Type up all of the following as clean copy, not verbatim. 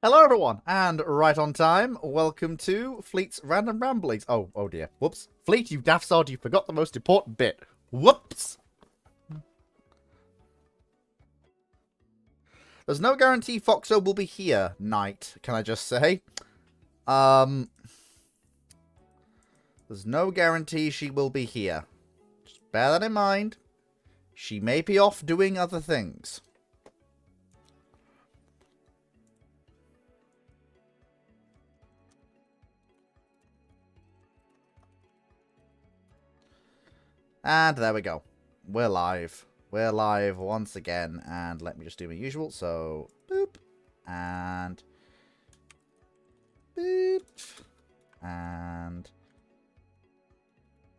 Hello, everyone, and right on time. Welcome to Fleet's Random Ramblings. Oh dear. Whoops. Fleet, you daft sod, you forgot the most important bit. Whoops. There's no guarantee Foxo will be here, Knight, can I just say? There's no guarantee she will be here. Just bear that in mind. She may be off doing other things. And there we go. We're live. We're live once again. And let me just do my usual. So, boop. And boop. And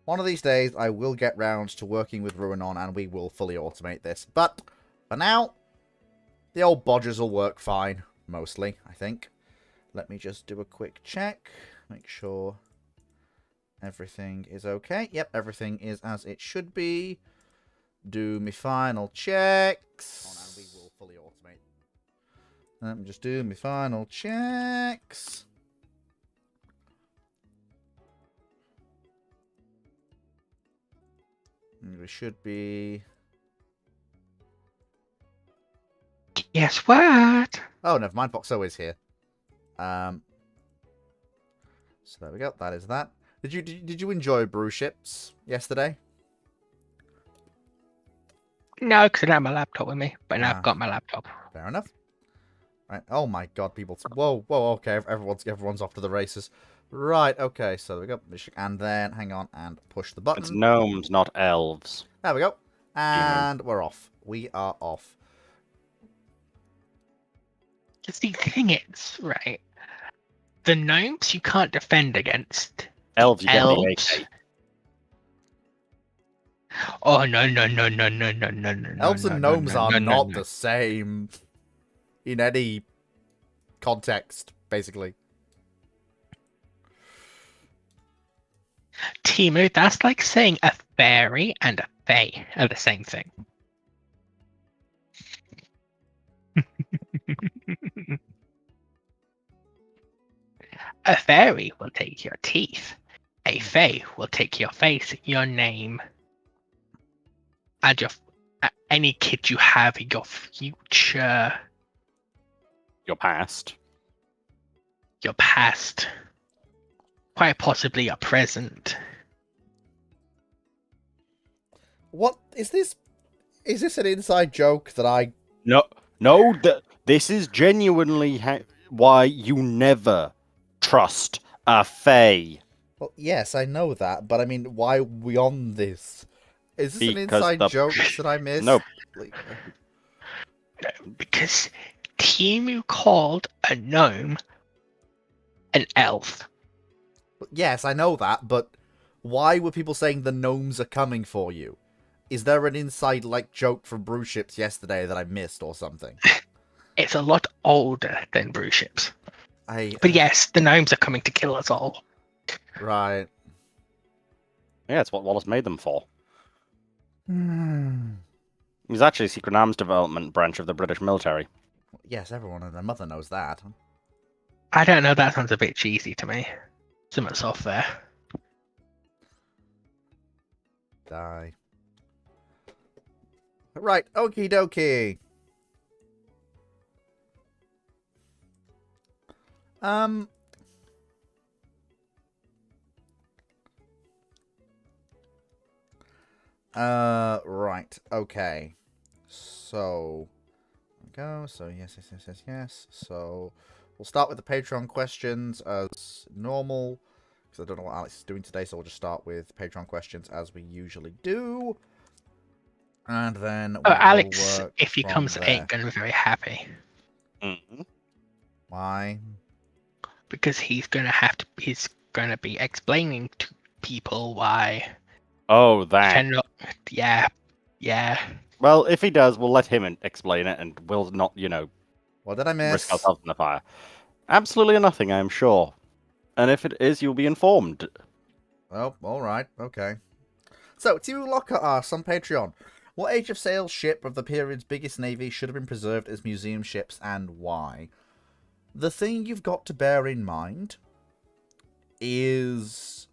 one of these days, I will get round to working with Ruinon and we will fully automate this. But for now, the old bodgers will work fine. Mostly, I think. Let me just do a quick check. Make sure everything is okay. Yep, everything is as it should be. Do my final checks. And we will fully automate. Let me just do my final checks. And we should be... Guess what? Oh, never mind. Foxo is here. So there we go. That is that. Did you enjoy Brew Ships yesterday? No, because I don't have my laptop with me, but now I've got my laptop. Fair enough. Right. Oh my god, people. Whoa. Okay, everyone's off to the races. Right, okay, so there we go. And then, hang on, and push the button. It's gnomes, not elves. There we go. And we're off. We are off. Because the thing is, right, the gnomes you can't defend against. Elves, you get the Elves. AK. Oh, no. Elves and gnomes are not the same in any context, basically. Timu, that's like saying a fairy and a fae are the same thing. A fairy will take your teeth. A fae will take your face, your name, and any kid you have in your future. Your past. Your past. Quite possibly your present. What is this? Is this an inside joke that I... No, this is genuinely why you never trust a fae. Well, yes, I know that, but I mean, why are we on this? Is this an Because inside joke that I missed? No. Because Timu called a gnome an elf. Yes, I know that, but why were people saying the gnomes are coming for you? Is there an inside, like, joke from Brew Ships yesterday that I missed or something? It's a lot older than Brew Ships. But yes, the gnomes are coming to kill us all. Right. Yeah, it's what Wallace made them for. Hmm. He's actually a secret arms development branch of the British military. Yes, everyone and their mother knows that. I don't know, that sounds a bit cheesy to me. Something's off there. Die. Right, okie dokie. Right, okay. So, go. So, yes. So, we'll start with the Patreon questions as normal. Because I don't know what Alex is doing today, so we'll just start with Patreon questions as we usually do. And then Alex, if he from comes, there. ain't gonna be very happy. Mm-hmm. Why? Because he's gonna be explaining to people why. Oh, that. Yeah. Well, if he does, we'll let him explain it, and we'll not, What did I miss? risk ourselves in the fire. Absolutely nothing, I am sure. And if it is, you'll be informed. Oh, alright, okay. So, T. Locker asks on Patreon, what Age of Sail ship of the period's biggest navy should have been preserved as museum ships and why? The thing you've got to bear in mind is,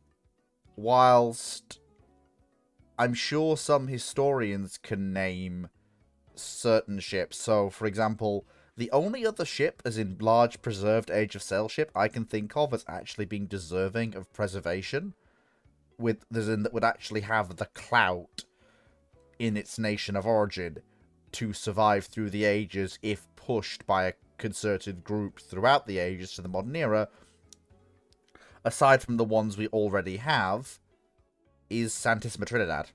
whilst I'm sure some historians can name certain ships, so for example, the only other ship, as in large preserved Age of Sail ship, I can think of as actually being deserving of preservation, that would actually have the clout in its nation of origin to survive through the ages if pushed by a concerted group throughout the ages to the modern era, aside from the ones we already have, is Santissima Trinidad.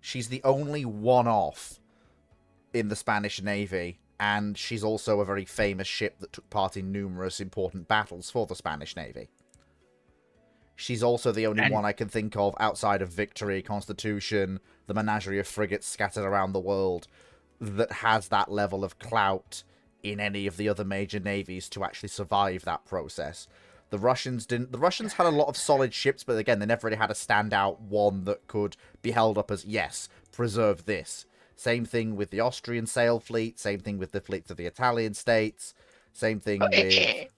She's the only one-off in the Spanish Navy, and she's also a very famous ship that took part in numerous important battles for the Spanish Navy. She's also the only one I can think of outside of Victory, Constitution, the menagerie of frigates scattered around the world, that has that level of clout in any of the other major navies to actually survive that process. The Russians didn't. The Russians had a lot of solid ships, but again, they never really had a standout one that could be held up as, yes, preserve this. Same thing with the Austrian sail fleet, same thing with the fleets of the Italian states, same thing with...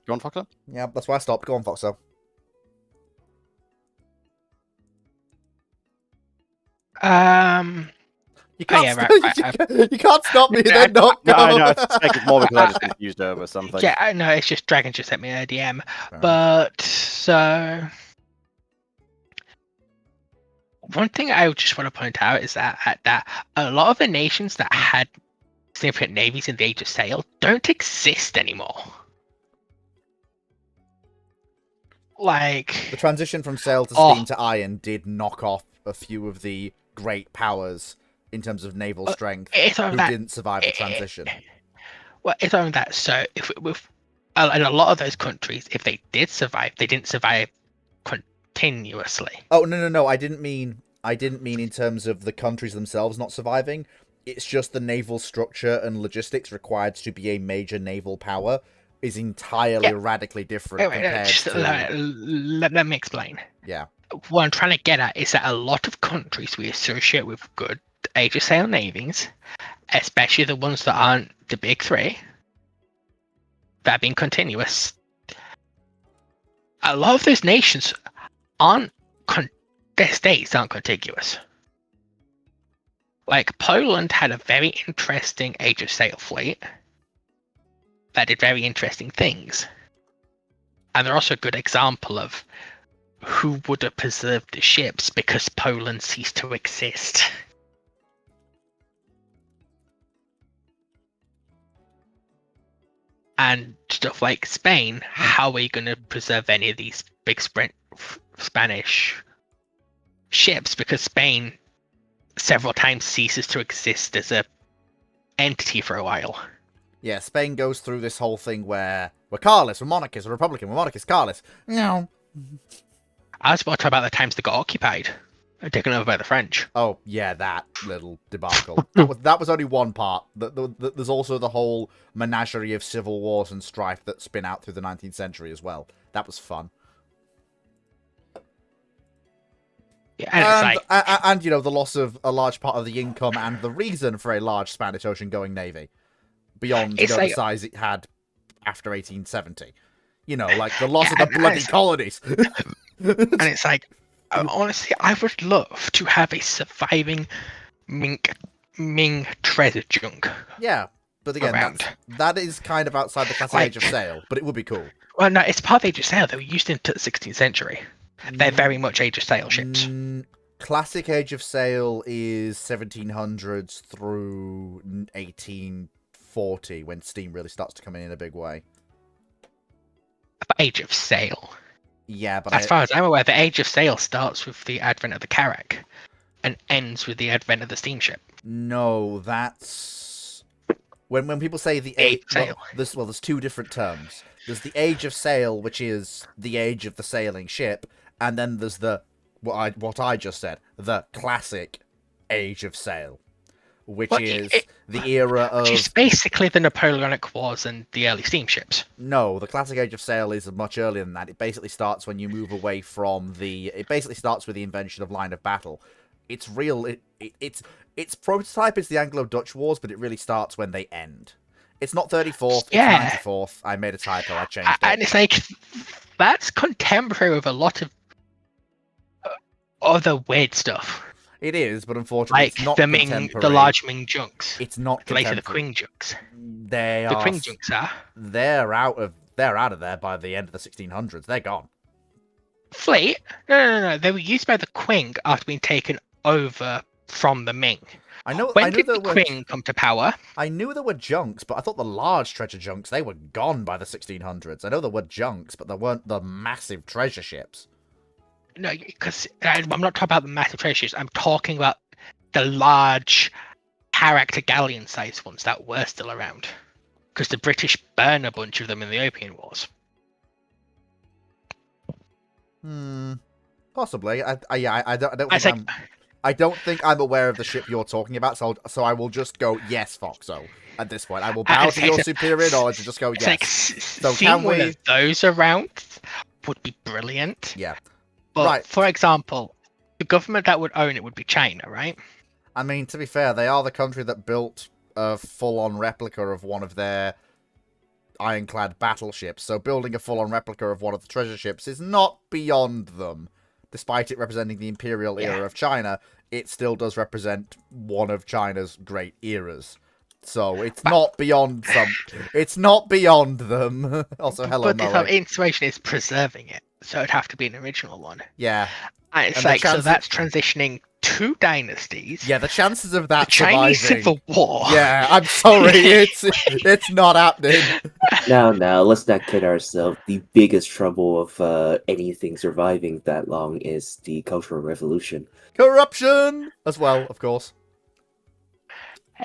Go on, Foxer? Yeah, that's why I stopped. Go on, Foxo. You can't, you can't stop me, then not go. No, I suspect it's more because I just confused over something. Yeah, I know, it's just Dragon just sent me a DM. But, so... One thing I just want to point out is that a lot of the nations that had significant navies in the Age of Sail don't exist anymore. Like... The transition from sail to steam to iron did knock off a few of the great powers in terms of naval strength who didn't survive the transition. Well, it's only that. So, in a lot of those countries, if they did survive, they didn't survive continuously. Oh, no. I didn't mean in terms of the countries themselves not surviving. It's just the naval structure and logistics required to be a major naval power is entirely radically different compared to... Let me explain. Yeah. What I'm trying to get at is that a lot of countries we associate with good Age of Sail navies, especially the ones that aren't the big three, that have been continuous, a lot of those nations aren't... their states aren't contiguous. Like, Poland had a very interesting Age of Sail fleet that did very interesting things. And they're also a good example of who would have preserved the ships because Poland ceased to exist. And stuff like Spain, how are you going to preserve any of these big Spanish ships? Because Spain several times ceases to exist as a entity for a while. Yeah, Spain goes through this whole thing where we're Carlist, we're monarchist, we're Republican, we're monarchist, Carlist. No. I was about to talk about the times they got occupied and taken over by the French. Oh, yeah, that little debacle. that was only one part. There's also the whole menagerie of civil wars and strife that spin out through the 19th century as well. That was fun. Yeah, and you know, the loss of a large part of the income and the reason for a large Spanish ocean-going navy. Beyond the size it had after 1870. You know, like the loss of the bloody colonies. And it's like, honestly, I would love to have a surviving Ming treasure junk. Yeah, but again, that is kind of outside the classic Age of Sail, but it would be cool. Well, no, it's part of Age of Sail. They were used into the 16th century. They're very much Age of Sail ships. Classic Age of Sail is 1700s through 1840, when steam really starts to come in a big way. Age of Sail. Yeah, but as far as I'm aware, the Age of Sail starts with the advent of the carrack and ends with the advent of the steamship. No, that's when people say the Age of Sail. There's two different terms. There's the Age of Sail, which is the age of the sailing ship, and then there's the what I just said, the classic Age of Sail, which is the era of... Which is basically the Napoleonic Wars and the early steamships. No, the classic Age of Sail is much earlier than that. It basically starts when you move away from it basically starts with the invention of line of battle. it's real. Its prototype is the Anglo-Dutch Wars, but it really starts when they end. It's not 34th, Yeah. it's 94th. I made a typo, I changed it. And it's like, that's contemporary with a lot of other weird stuff. It is, but unfortunately, Like it's not the Ming, contemporary. the large Ming junks. It's not Later, the contemporary. Qing junks. They The are. Qing junks are. They're out of there by the end of the 1600s. They're gone. Fleet? No. They were used by the Qing after being taken over from the Ming. I know. When I knew did there the were. Qing come to power? I knew there were junks, but I thought the large treasure junks they were gone by the 1600s. I know there were junks, but there weren't the massive treasure ships. No, because I'm not talking about the massive treasure ships. I'm talking about the large character galleon-sized ones that were still around. Because the British burned a bunch of them in the Opium Wars. Possibly. I don't I think think I don't think I'm aware of the ship you're talking about, so I will just go yes, Foxo. At this point, I will bow to your superior knowledge and just go it's yes. like So seeing can one we- of those around would be brilliant. Yeah. But Right. for example, the government that would own it would be China, right? I mean, to be fair, they are the country that built a full-on replica of one of their ironclad battleships, so building a full-on replica of one of the treasure ships is not beyond them. Despite it representing the imperial era of China, it still does represent one of China's great eras. So it's not beyond some. It's not beyond them. Also, hello, But the Moe. inspiration is preserving it, so it'd have to be an original one. Yeah, And it's And the like, so chances- that's transitioning two dynasties. yeah. The chances of The that Chinese surviving. Civil War. Yeah, I'm sorry. It's not happening. Now, let's not kid ourselves. The biggest trouble of anything surviving that long is the Cultural Revolution. Corruption as well, of course.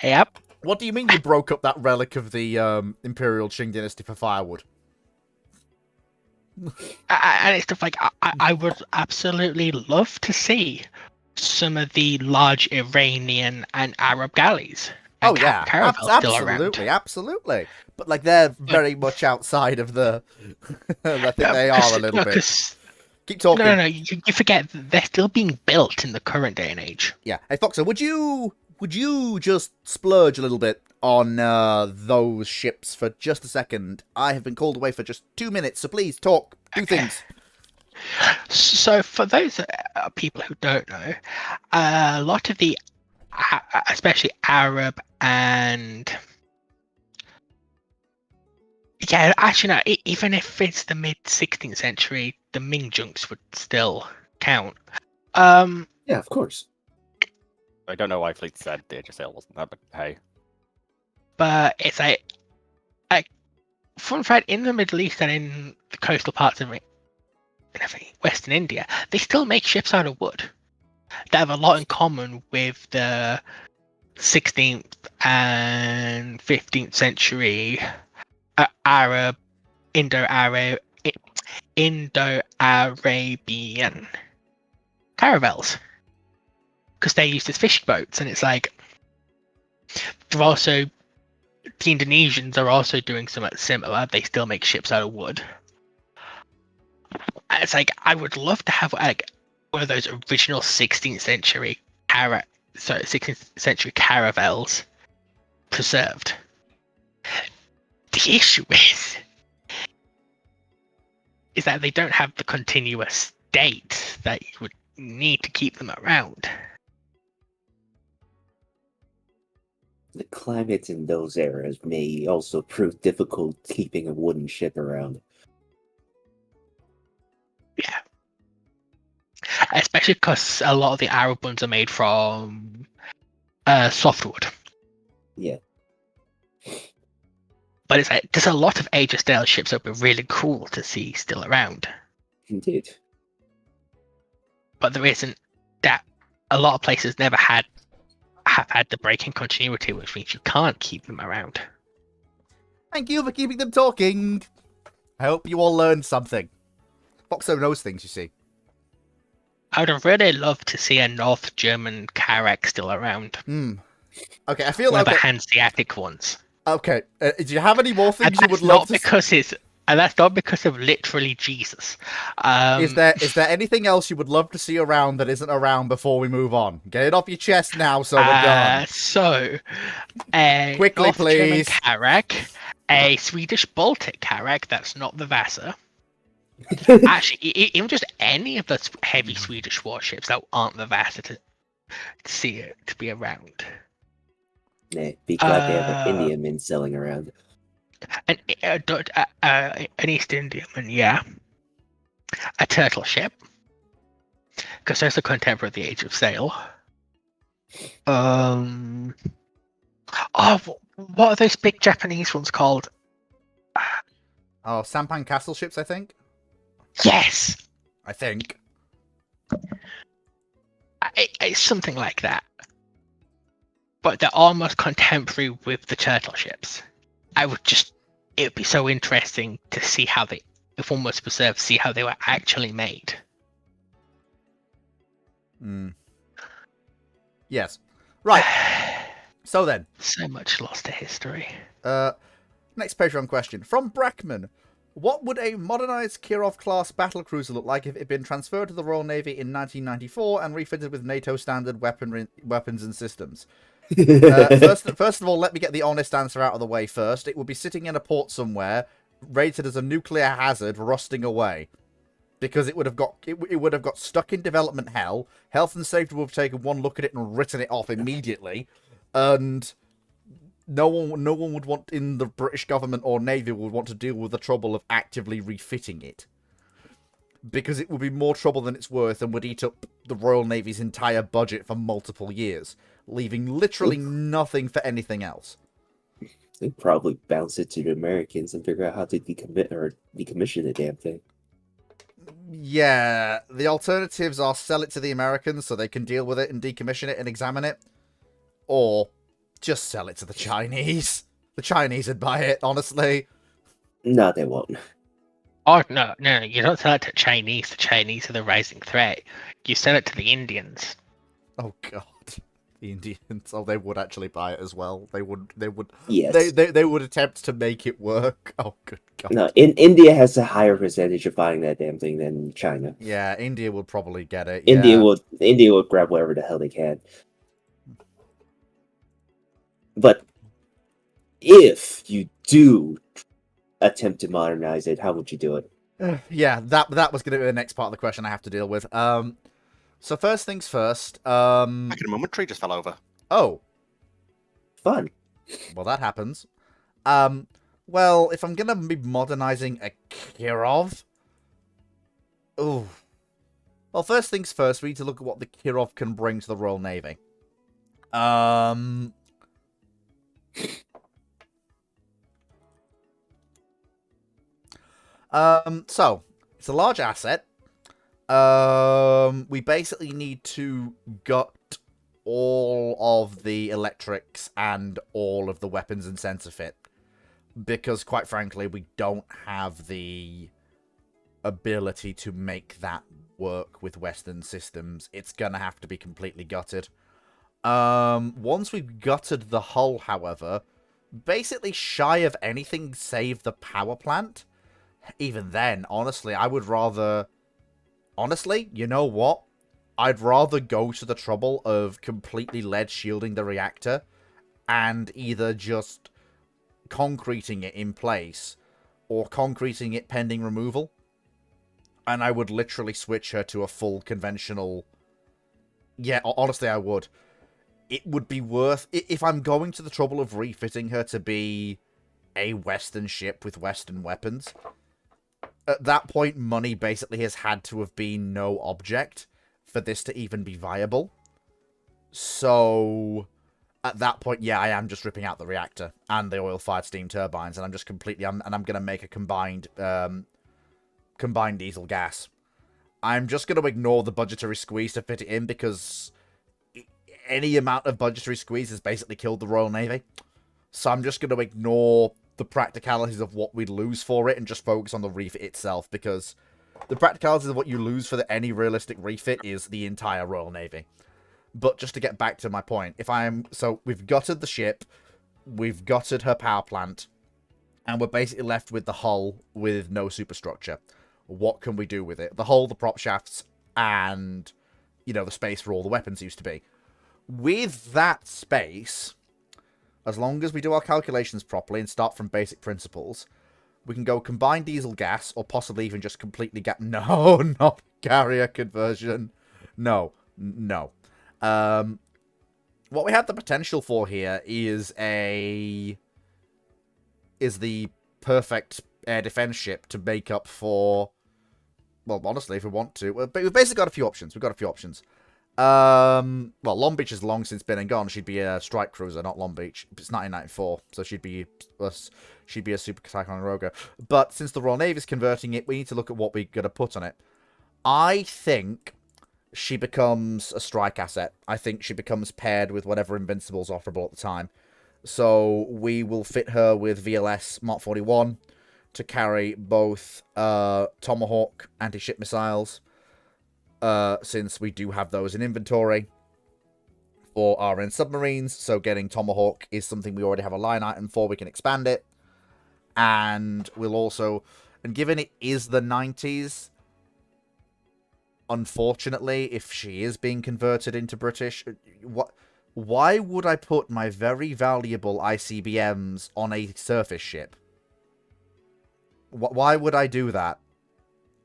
Yep. What do you mean you broke up that relic of the Imperial Qing dynasty for firewood? And it's stuff like, I would absolutely love to see some of the large Iranian and Arab galleys. And Oh yeah, caravels still around. absolutely, absolutely. But like they're very much outside of the. I think they are a little bit. Keep talking. No, you forget that they're still being built in the current day and age. Yeah. Hey Foxer, would you just splurge a little bit on those ships for just a second? I have been called away for just 2 minutes, so please talk. Do things. So, for those people who don't know, a lot of the, especially Arab and yeah, actually no, even if it's the mid 16th century, the Ming junks would still count. Yeah, of course. I don't know why Fleet said the Age of Sail wasn't that, but hey. But it's like fun fact, in the Middle East and in the coastal parts of Western India, they still make ships out of wood. They have a lot in common with the 16th and 15th century Arab, Indo-Arabian caravels, because they're used as fishing boats, and it's like they're also the Indonesians are also doing something similar. They still make ships out of wood. And it's like I would love to have like one of those original 16th century 16th century caravels preserved. The issue is that they don't have the continuous date that you would need to keep them around. The climate in those eras may also prove difficult keeping a wooden ship around. Yeah. Especially because a lot of the Arab ones are made from softwood. Yeah. But it's like there's a lot of Age of Sail ships that would be really cool to see still around. Indeed. But there isn't that. A lot of places never have had the break in continuity, which means you can't keep them around. Thank you for keeping them talking. I hope you all learned something. Foxo knows things, you see. I would have really loved to see a North German Carrack still around. Okay, I feel One of like... the Hanseatic ones. Okay, do you have any more things And you would that's love not to... because it's And that's not because of literally Jesus. Is there anything else you would love to see around that isn't around before we move on? Get it off your chest now, so we're done. So, a Quickly, North German please. Carrack, a Swedish Baltic Carrack that's not the Vasa. Actually, even just any of the heavy Swedish warships that aren't the Vasa to see it to be around. Nah, be glad they have an Indian selling around. An East Indiaman, yeah. A turtle ship, because there's a contemporary of the Age of Sail. Oh, what are those big Japanese ones called? Oh, Sampan Castle ships, I think. Yes, I think. it's something like that. But they're almost contemporary with the turtle ships. It would be so interesting to see how they, if one was preserved, see how they were actually made. Yes. Right. So then. So much lost to history. Next Patreon question. From Brackman. What would a modernized Kirov-class battlecruiser look like if it had been transferred to the Royal Navy in 1994 and refitted with NATO standard weapons and systems? First of all, let me get the honest answer out of the way first. It would be sitting in a port somewhere, rated as a nuclear hazard, rusting away. Because it would have got stuck in development hell. Health and safety would have taken one look at it and written it off immediately. And no one would want, in the British government or Navy, would want to deal with the trouble of actively refitting it. Because it would be more trouble than it's worth and would eat up the Royal Navy's entire budget for multiple years, leaving literally nothing for anything else. They'd probably bounce it to the Americans and figure out how to decommission the damn thing. Yeah, the alternatives are sell it to the Americans so they can deal with it and decommission it and examine it, or just sell it to the Chinese. The Chinese would buy it, honestly. No, they won't. Oh, no, you don't sell it to Chinese. The Chinese are the rising threat. You sell it to the Indians. Oh, God. The Indians. Oh, they would actually buy it as well. They would. Yes. They would attempt to make it work. Oh, good God. No, India has a higher percentage of buying that damn thing than China. Yeah, India would probably get it. India yeah. will grab whatever the hell they can. But if you do attempt to modernize it, how would you do it? Yeah, that was going to be the next part of the question I have to deal with. So first things first. Back in a moment, tree just fell over. Oh. Fun. Well, that happens. Well, if I'm going to be modernizing a Kirov... Ooh. Well, first things first, we need to look at what the Kirov can bring to the Royal Navy. So, it's a large asset. We basically need to gut all of the electrics and all of the weapons and sensor fit. Because, quite frankly, we don't have the ability to make that work with Western systems. It's gonna have to be completely gutted. Once we've gutted the hull, however, basically shy of anything save the power plant. Even then, honestly, I would rather... Honestly, you know what? I'd rather go to the trouble of completely lead shielding the reactor and either just concreting it in place or concreting it pending removal. And I would literally switch her to a full conventional... Yeah, honestly, I would. It would be worth... If I'm going to the trouble of refitting her to be a Western ship with Western weapons... At that point, money basically has had to have been no object for this to even be viable. So, at that point, yeah, I am just ripping out the reactor and the oil-fired steam turbines, and I'm just completely... and I'm going to make a combined diesel gas. I'm just going to ignore the budgetary squeeze to fit it in, because any amount of budgetary squeeze has basically killed the Royal Navy. So I'm just going to ignore the practicalities of what we'd lose for it and just focus on the refit itself, because the practicalities of what you lose for any realistic refit is the entire Royal Navy. But just to get back to my point, so we've gutted the ship, we've gutted her power plant, And we're basically left with the hull with no superstructure. What can we do with it? The hull, the prop shafts, and, you know, the space for all the weapons used to be. With that space, as long as we do our calculations properly and start from basic principles, we can go combined diesel gas, or possibly even just completely No, not carrier conversion. No. What we have the potential for here is the perfect air defense ship to make up for... Well, honestly, if we want to. We've basically got a few options. Well, Long Beach has long since been and gone. She'd be a strike cruiser, not Long Beach. It's 1994, so she'd be a Super Ticonderoga. But since the Royal Navy's converting it, we need to look at what we're going to put on it. I think she becomes a strike asset. I think she becomes paired with whatever Invincible's offerable at the time. So we will fit her with VLS Mark 41 to carry both Tomahawk anti-ship missiles, since we do have those in inventory for RN submarines. So getting Tomahawk is something we already have a line item for. We can expand it. And we'll also... And given it is the 90s, unfortunately, if she is being converted into British... Why would I put my very valuable ICBMs on a surface ship? Why would I do that?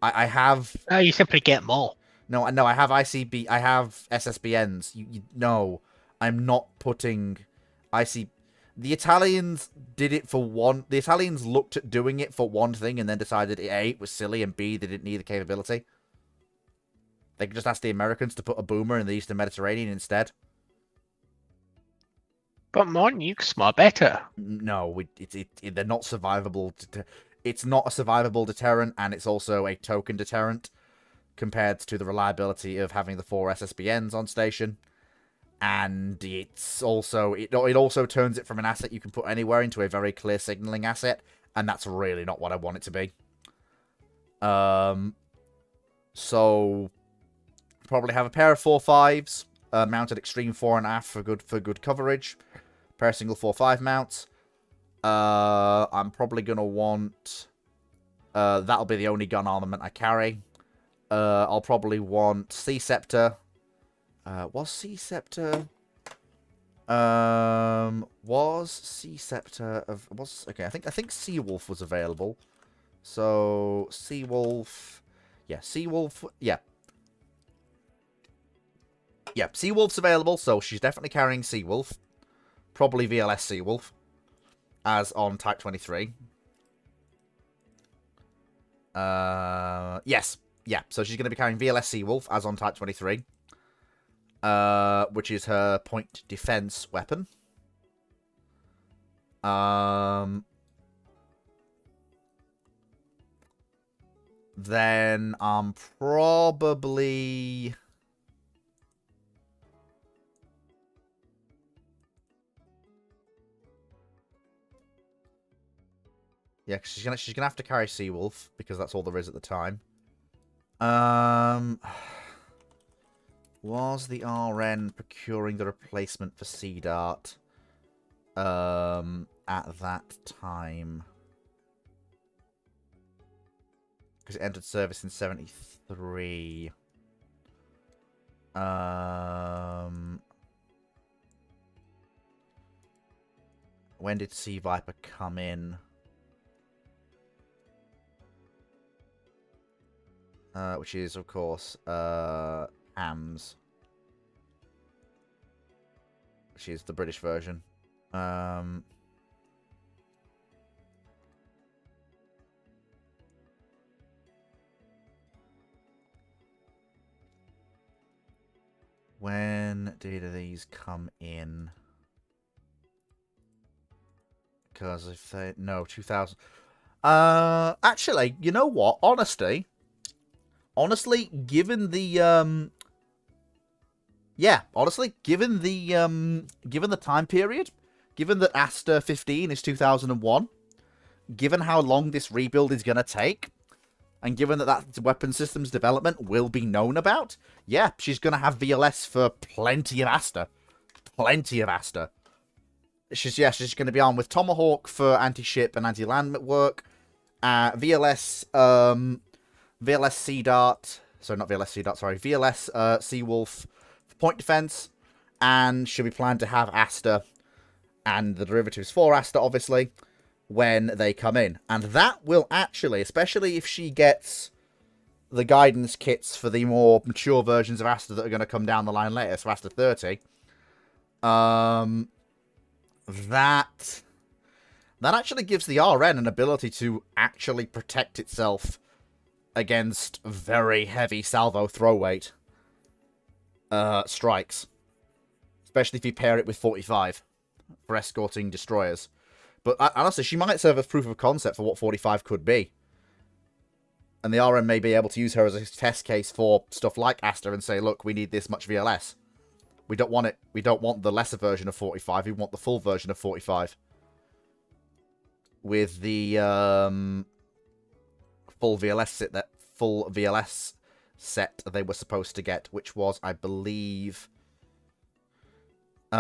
I have... Oh, you simply get more. No, I have I have SSBNs. No, I'm not putting IC... The Italians did it for one... The Italians looked at doing it for one thing and then decided A, it was silly, and B, they didn't need the capability. They could just ask the Americans to put a boomer in the Eastern Mediterranean instead. But more nukes, more better. No, they're not survivable. It's not a survivable deterrent, and it's also a token deterrent compared to the reliability of having the 4 SSBNs on station. And it's also it also turns it from an asset you can put anywhere into a very clear signaling asset, and that's really not what I want it to be. So probably have a pair of 4.5s mounted extreme fore and aft for good coverage. Pair of single 4.5 mounts. I'm probably gonna want that'll be the only gun armament I carry. I'll probably want Sea Scepter. Was Sea Scepter? Was Sea Scepter of okay? I think Seawolf was available. So Seawolf, yeah, Seawolf, yeah, Seawolf's available. So she's definitely carrying Seawolf, probably VLS Seawolf, as on Type 23. Yes. Yeah, so she's going to be carrying VLS Seawolf, as on Type 23. Which is her point defense weapon. Then I'm probably... Yeah, 'cause she's gonna have to carry Seawolf, because that's all there is at the time. Was the RN procuring the replacement for Sea Dart at that time? Because it entered service in 73. When did Sea Viper come in? Which is, of course, HAMS. Which is the British version. When did these come in? Because if they... No, 2000... Actually, you know what? Honestly, given the given the time period, given that Aster 15 is 2001, given how long this rebuild is gonna take, and given that weapon systems development will be known about, yeah, she's gonna have VLS for plenty of Aster. Plenty of Aster. she's going to be armed with Tomahawk for anti-ship and anti-land work. VLS Sea Dart. Sorry, not VLS Sea Dart. Sorry, VLS Seawolf for point defense, and she'll be planned to have Asta and the derivatives for Asta, obviously, when they come in. And that will actually, especially if she gets the guidance kits for the more mature versions of Asta that are going to come down the line later, so Asta 30, that actually gives the RN an ability to actually protect itself against very heavy salvo throw weight strikes. Especially if you pair it with 45 for escorting destroyers. But honestly, she might serve as proof of concept for what 45 could be. And the RM may be able to use her as a test case for stuff like Asta and say, look, we need this much VLS. We don't want it. We don't want the lesser version of 45. We want the full version of 45. With the full VLS set they were supposed to get, which was, I believe, they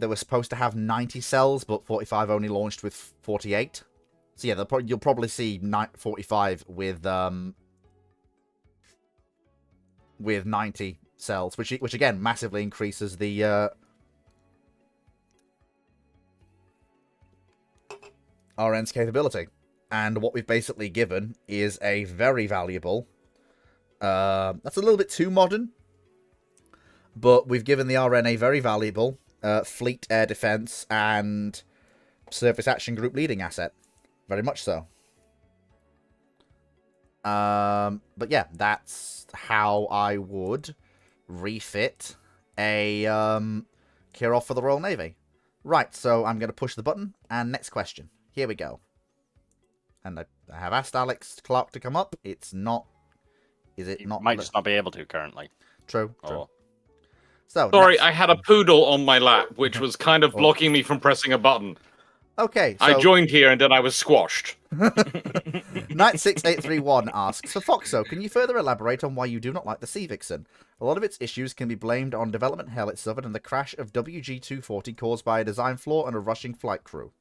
were supposed to have 90 cells, but 45 only launched with 48. So yeah, you'll probably see 45 with 90 cells, which again massively increases the RN's capability. And what we've basically given is a very valuable. That's a little bit too modern, but we've given the RN a very valuable fleet air defense and surface action group leading asset. Very much so. But yeah, that's how I would refit a Kirov for the Royal Navy. Right, so I'm going to push the button, and next question. Here we go. And I have asked Alex Clark to come up. It's not... Is it not... Might just not be able to currently. True. Oh. So, Sorry, next... I had a poodle on my lap, which was kind of blocking me from pressing a button. Okay, so... I joined here and then I was squashed. Knight6831 asks, for Foxo, can you further elaborate on why you do not like the Sea Vixen? A lot of its issues can be blamed on development hell it suffered and the crash of WG-240 caused by a design flaw and a rushing flight crew.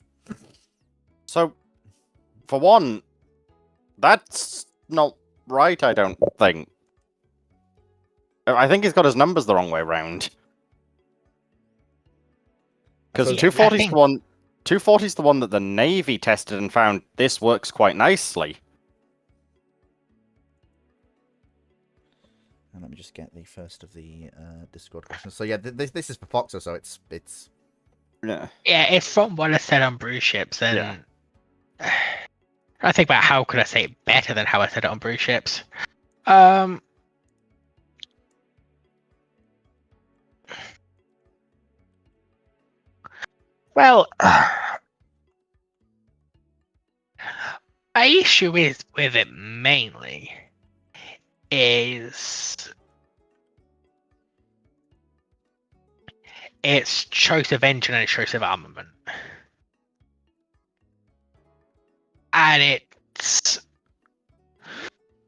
So, for one, that's not right, I don't think. I think he's got his numbers the wrong way round. Because 240's the one... 240's the one that the Navy tested and found this works quite nicely. And let me just get the first of the Discord questions. So yeah, this is for Foxo, so it's... Yeah. Yeah, it's from what I said on Brew Ships, and Yeah. I think about how could I say it better than how I said it on Brew Ships. Well, my issue is with it mainly is its choice of engine and its choice of armament. And it's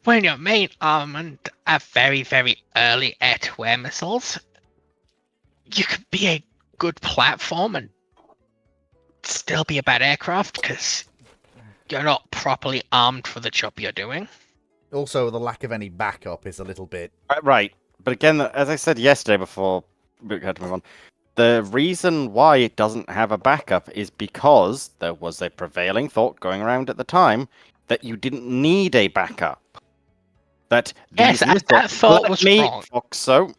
when your main armament are very, very early air-to-air missiles, you could be a good platform and still be a bad aircraft because you're not properly armed for the job you're doing. Also, the lack of any backup is a little bit... Right. But again, as I said yesterday before we had to move on, the reason why it doesn't have a backup is because there was a prevailing thought going around at the time that you didn't need a backup. That Yes, that thought was wrong. Foxo,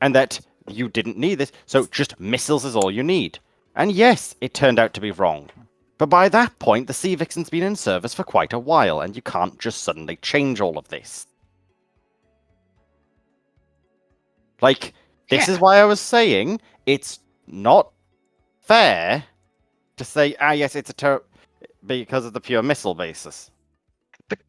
and that you didn't need this, so just missiles is all you need. And yes, it turned out to be wrong. But by that point, the Sea Vixen's been in service for quite a while, and you can't just suddenly change all of this. Like, this is why I was saying it's not fair to say, yes, it's a because of the pure missile basis. But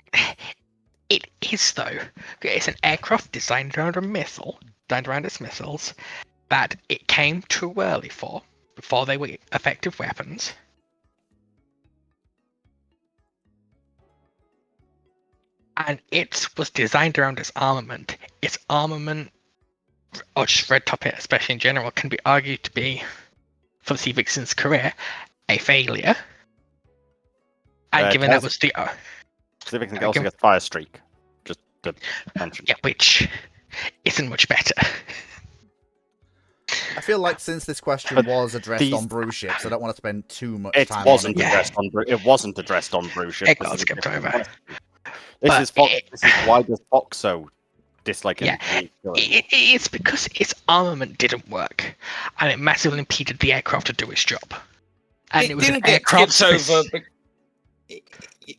it is, though. It's an aircraft designed around a missile, designed around its missiles, that it came too early for, before they were effective weapons. And it was designed around its armament. Its armament or just Red Top, especially in general, can be argued to be, for the Sea Vixen's career, a failure. And given that was the Sea Vixen also gets Fire Streak. Just to mention. yeah, which isn't much better. I feel like since this question was addressed on brew ships, I don't want to spend too much It time wasn't on it. addressed on it wasn't addressed on brew ships. It got skipped over. This is why does Foxo dislike it? Yeah, it's because its armament didn't work, and it massively impeded the aircraft to do its job. And it was an didn't get aircraft skipped over.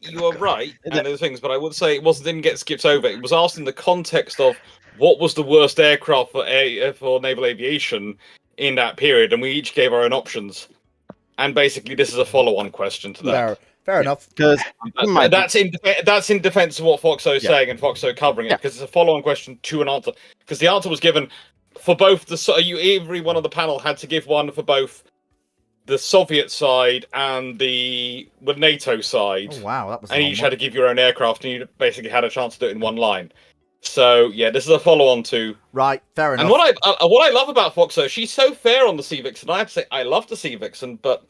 You are right, and other things, but I would say it didn't get skipped over. It was asked in the context of what was the worst aircraft for naval aviation in that period, and we each gave our own options. And basically, this is a follow-on question to that. Fair enough. Because that's in defense of what Foxo is saying and Foxo covering it, because it's a follow-on question to an answer. Because the answer was given for both every one of the panel had to give one for both the Soviet side and the NATO side. Oh, wow, that was. And you each had to give your own aircraft, and you basically had a chance to do it in one line. So yeah, this is a follow-on to. Right, fair enough. And what I love about Foxo, she's so fair on the Sea Vixen. I have to say, I love the Sea Vixen, but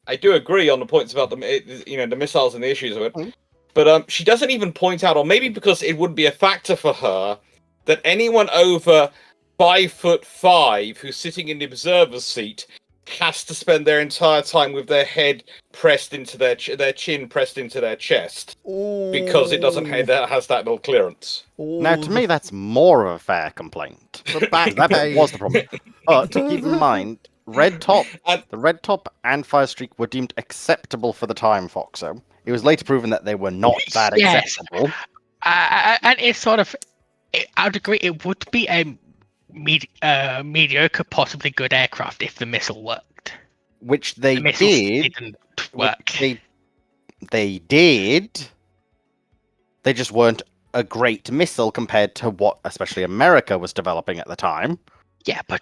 I do agree on the points about the missiles and the issues of it. Mm. But she doesn't even point out, or maybe because it wouldn't be a factor for her, that anyone over 5'5" who's sitting in the observer's seat has to spend their entire time with their head pressed into their chin pressed into their chest, because it doesn't has that little clearance. Now, to me, that's more of a fair complaint. The back That pay. was the problem. But keep in mind, the Red Top and Fire Streak were deemed acceptable for the time, Foxo. It was later proven that they were not that Yes. acceptable. And it's sort of, I'd agree, it would be a mediocre, possibly good aircraft if the missile worked. Which they The missiles did. didn't work. They did. They just weren't a great missile compared to what, especially America, was developing at the time. Yeah, but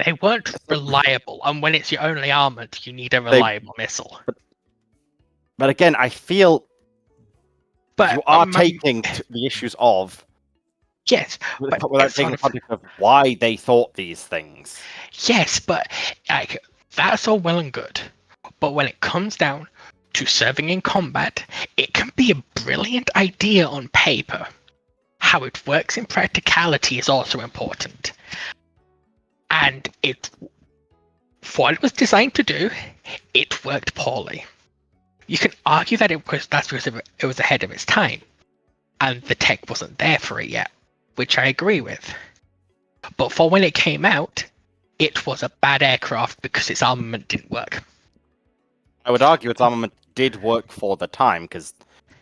they weren't reliable. And when it's your only armament, you need a reliable missile. But again, I feel But you are taking the issues of yes, but without it's taking the sort context of why they thought these things. yes, but like that's all well and good. But when it comes down to serving in combat, it can be a brilliant idea on paper. How it works in practicality is also important. And for what it was designed to do, it worked poorly. You can argue that that's because it was ahead of its time, and the tech wasn't there for it yet, which I agree with. But for when it came out, it was a bad aircraft because its armament didn't work. I would argue its armament did work for the time, because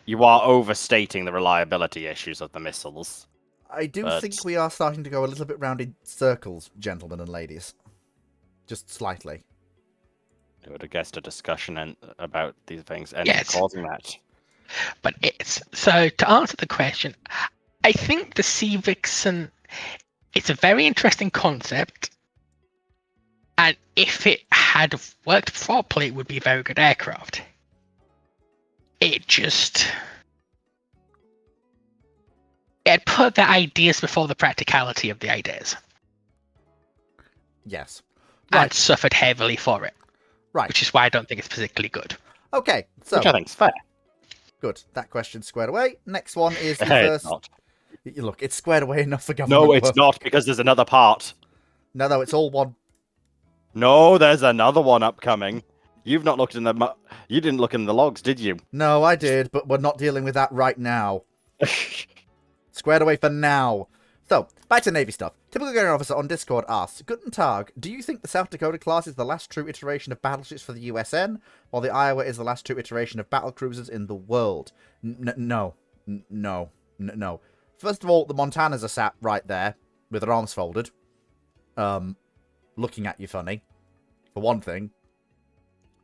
you are overstating the reliability issues of the missiles. I do think we are starting to go a little bit round in circles, gentlemen and ladies. Just slightly. I would have guessed a discussion about these things and Yes. causing that. But so to answer the question, I think the Sea Vixen, it's a very interesting concept, and if it had worked properly, it would be a very good aircraft. It put the ideas before the practicality of the ideas, Yes. and Right. suffered heavily for it. Right. Which is why I don't think it's particularly good. Okay, so Which I think is fair. good. That question's squared away. Next one is the It's first. not. Look, it's squared away enough for government. No, it's work. not, because there's another part. No, it's all one. No, there's another one upcoming. You've not looked in the... You didn't look in the logs, did you? No, I did, but we're not dealing with that right now. Squared away for now. So, back to Navy stuff. Typical Gunner Officer on Discord asks, Guten Tag, do you think the South Dakota class is the last true iteration of battleships for the USN, while the Iowa is the last true iteration of battlecruisers in the world? No. First of all, the Montanas are sat right there, with their arms folded. Looking at you funny, for one thing.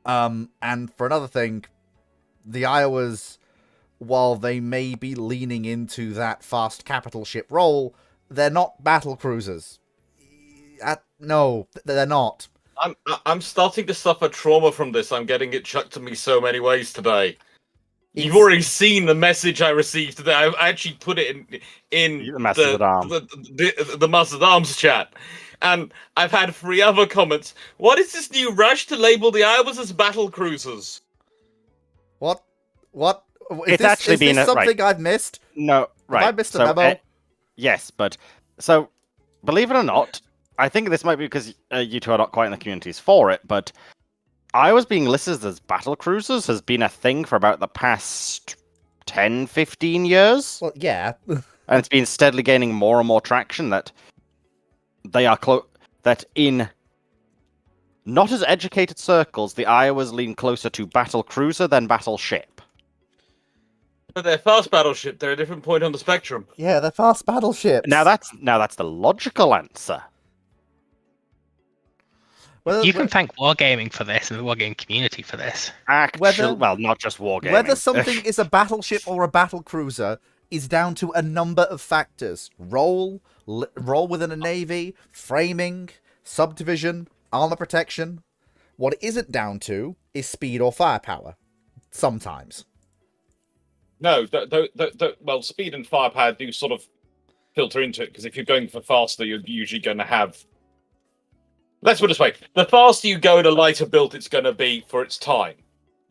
And for another thing, the Iowas, while they may be leaning into that fast capital ship role, they're not battle cruisers. No, they're not. I'm starting to suffer trauma from this. I'm getting it chucked to me so many ways today. You've It's- already seen the message I received today. I actually put it in The Masters at Arms. the Masters at Arms chat, and I've had 3 other comments. What is this new rush to label the Iowas as battle cruisers? What? What? It's actually been this a- right. something I've missed? No, right. I missed a memo? Yes, but so believe it or not, I think this might be because you two are not quite in the communities for it, but I was being listed as battle cruisers has been a thing for about the past 10, 15 years. Well, yeah. And it's been steadily gaining more and more traction that they are that in not as educated circles, the Iowas lean closer to battle cruiser than battleship. But they're fast battleship. They're a different point on the spectrum. Yeah, they're fast battleships. Now that's the logical answer. Well, You can thank Wargaming for this and the Wargaming community for this. Actual, well, not just wargaming. whether something is a battleship or a battle cruiser is down to a number of factors: role within a navy, framing, subdivision, armor protection. What it isn't down to is speed or firepower. Sometimes. No, well, speed and firepower do sort of filter into it, because if you're going for faster, you're usually going to have... Let's put it this way. The faster you go in a lighter build, it's going to be for its time.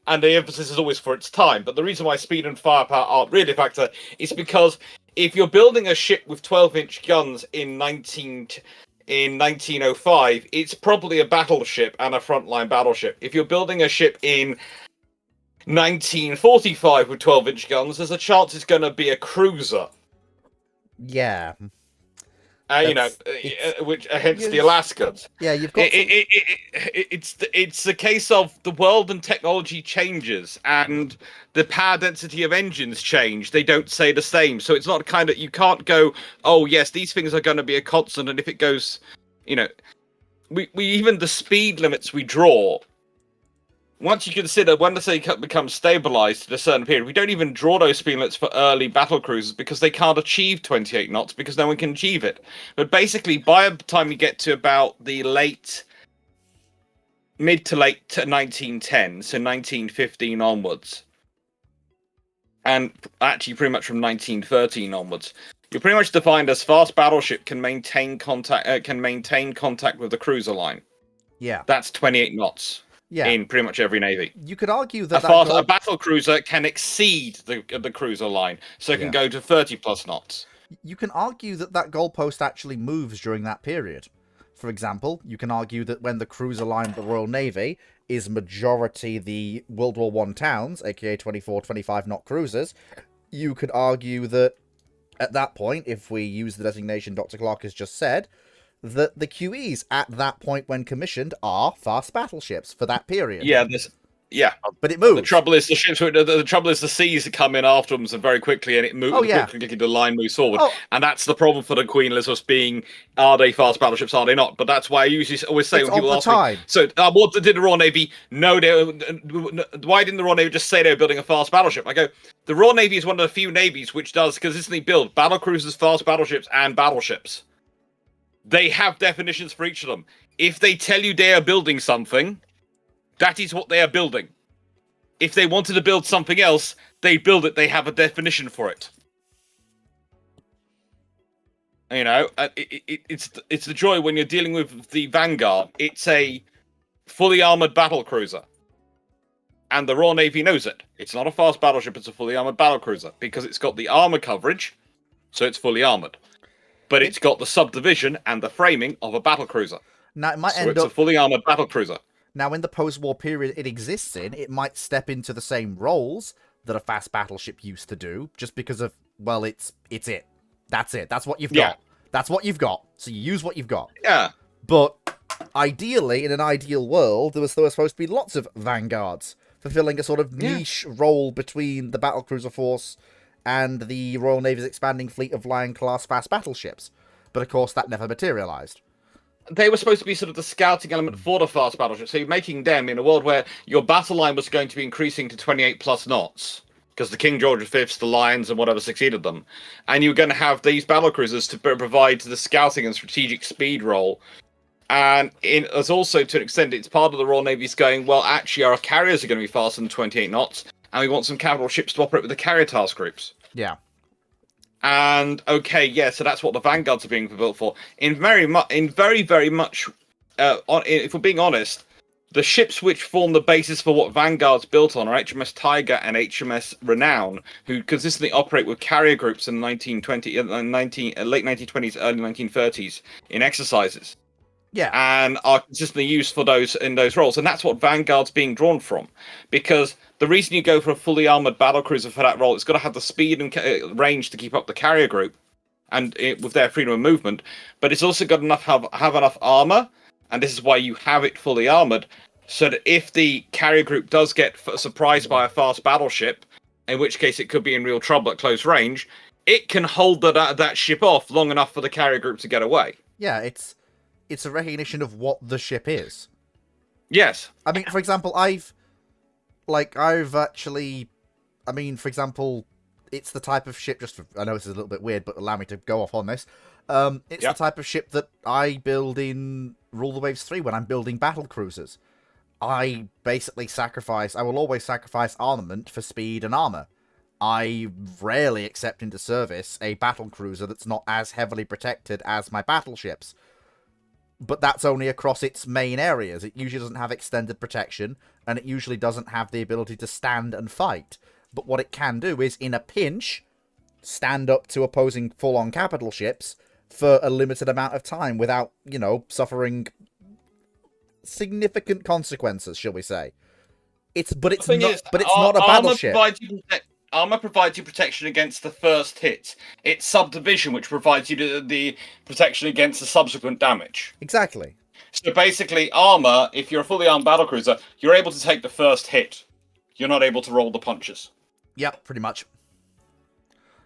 And the emphasis is always for its time. But the reason why speed and firepower aren't really a factor is because if you're building a ship with 12-inch guns in 1905, it's probably a battleship and a frontline battleship. If you're building a ship in 1945 with 12-inch guns, there's a chance it's going to be a cruiser. Yeah. Which hence the Alaskans. Yeah, you've got. It's a case of the world and technology changes, and the power density of engines change. They don't stay the same, so it's not kind of, you can't go, oh yes, these things are going to be a constant, and if it goes, we even the speed limits we draw. Once you consider when they become stabilized at a certain period, we don't even draw those speed limits for early battle cruisers because they can't achieve 28 knots because no one can achieve it. But basically, by the time you get to about the mid to late 1910, so 1915 onwards, and actually pretty much from 1913 onwards, you're pretty much defined as fast battleship can maintain contact with the cruiser line. Yeah. That's 28 knots. Yeah. In pretty much every navy. You could argue that a battle cruiser can exceed the cruiser line, so it can go to 30 plus knots. You can argue that goalpost actually moves during that period. For example, you can argue that when the cruiser line of the Royal Navy is majority the World War I towns, aka 24, 25 knot cruisers, you could argue that at that point, if we use the designation Dr. Clark has just said, that the QEs at that point when commissioned are fast battleships for that period. Yeah, but it moves. The trouble is the trouble is the seas come in after them so very quickly, and it moves. Oh, yeah. Quickly, the line moves forward, Oh. and that's the problem for the Queen Elizabeth being: are they fast battleships? Are they not? But that's why I usually always say It's when people all ask the time. me, so what did the Royal Navy? No, why didn't the Royal Navy just say they were building a fast battleship? I go, the Royal Navy is one of the few navies which does consistently build battle cruisers, fast battleships, and battleships. They have definitions for each of them. If they tell you they are building something, that is what they are building. If they wanted to build something else, they build it. They have a definition for it. It's the joy when you're dealing with the Vanguard. It's a fully armored battle cruiser, and the Royal Navy knows it. It's not a fast battleship. It's a fully armored battle cruiser because it's got the armor coverage, so it's fully armored. But it's got the subdivision and the framing of a battle cruiser. Now, it might So end it's up... a fully armored battle cruiser. Now, in the post-war period it exists in, it might step into the same roles that a fast battleship used to do, just because of, well, it's it. That's it. That's what you've got. That's what you've got. So you use what you've got. Yeah. But ideally, in an ideal world, there was supposed to be lots of vanguards, fulfilling a sort of niche role between the battlecruiser force and the Royal Navy's expanding fleet of Lion-class fast battleships. But of course, that never materialized. They were supposed to be sort of the scouting element for the fast battleship. So you're making them in a world where your battle line was going to be increasing to 28 plus knots, because the King George V's, the Lions, and whatever succeeded them. And you were going to have these battlecruisers to provide the scouting and strategic speed role. And as also, to an extent, it's part of the Royal Navy's going, well, actually, our carriers are going to be faster than 28 knots. and we want some capital ships to operate with the carrier task groups. Yeah. And okay, yeah, so that's what the vanguards are being built for. In very much, if we're being honest, the ships which form the basis for what Vanguard's built on are HMS Tiger and HMS Renown, who consistently operate with carrier groups in the late 1920s, early 1930s in exercises. Yeah. And are consistently used for those roles, and that's what Vanguard's being drawn from. Because the reason you go for a fully armored battlecruiser for that role, it's got to have the speed and range to keep up the carrier group, and with their freedom of movement. But it's also got have enough armor. And this is why you have it fully armored, so that if the carrier group does get surprised by a fast battleship, in which case it could be in real trouble at close range, it can hold that ship off long enough for the carrier group to get away. Yeah, it's a recognition of what the ship is. Yes. I mean, for example, for example, it's the type of ship, I know this is a little bit weird, but allow me to go off on this. It's the type of ship that I build in Rule the Waves 3 when I'm building battle cruisers. I will always sacrifice armament for speed and armor. I rarely accept into service a battle cruiser that's not as heavily protected as my battleships. But that's only across its main areas. It usually doesn't have extended protection, and it usually doesn't have the ability to stand and fight. But what it can do is, in a pinch, stand up to opposing full-on capital ships for a limited amount of time without, suffering significant consequences, shall we say. It's not a battleship. Armor provides you protection against the first hit. It's subdivision which provides you the protection against the subsequent damage. Exactly. So basically, armor, if you're a fully armed battlecruiser, you're able to take the first hit. You're not able to roll the punches. Yep, pretty much.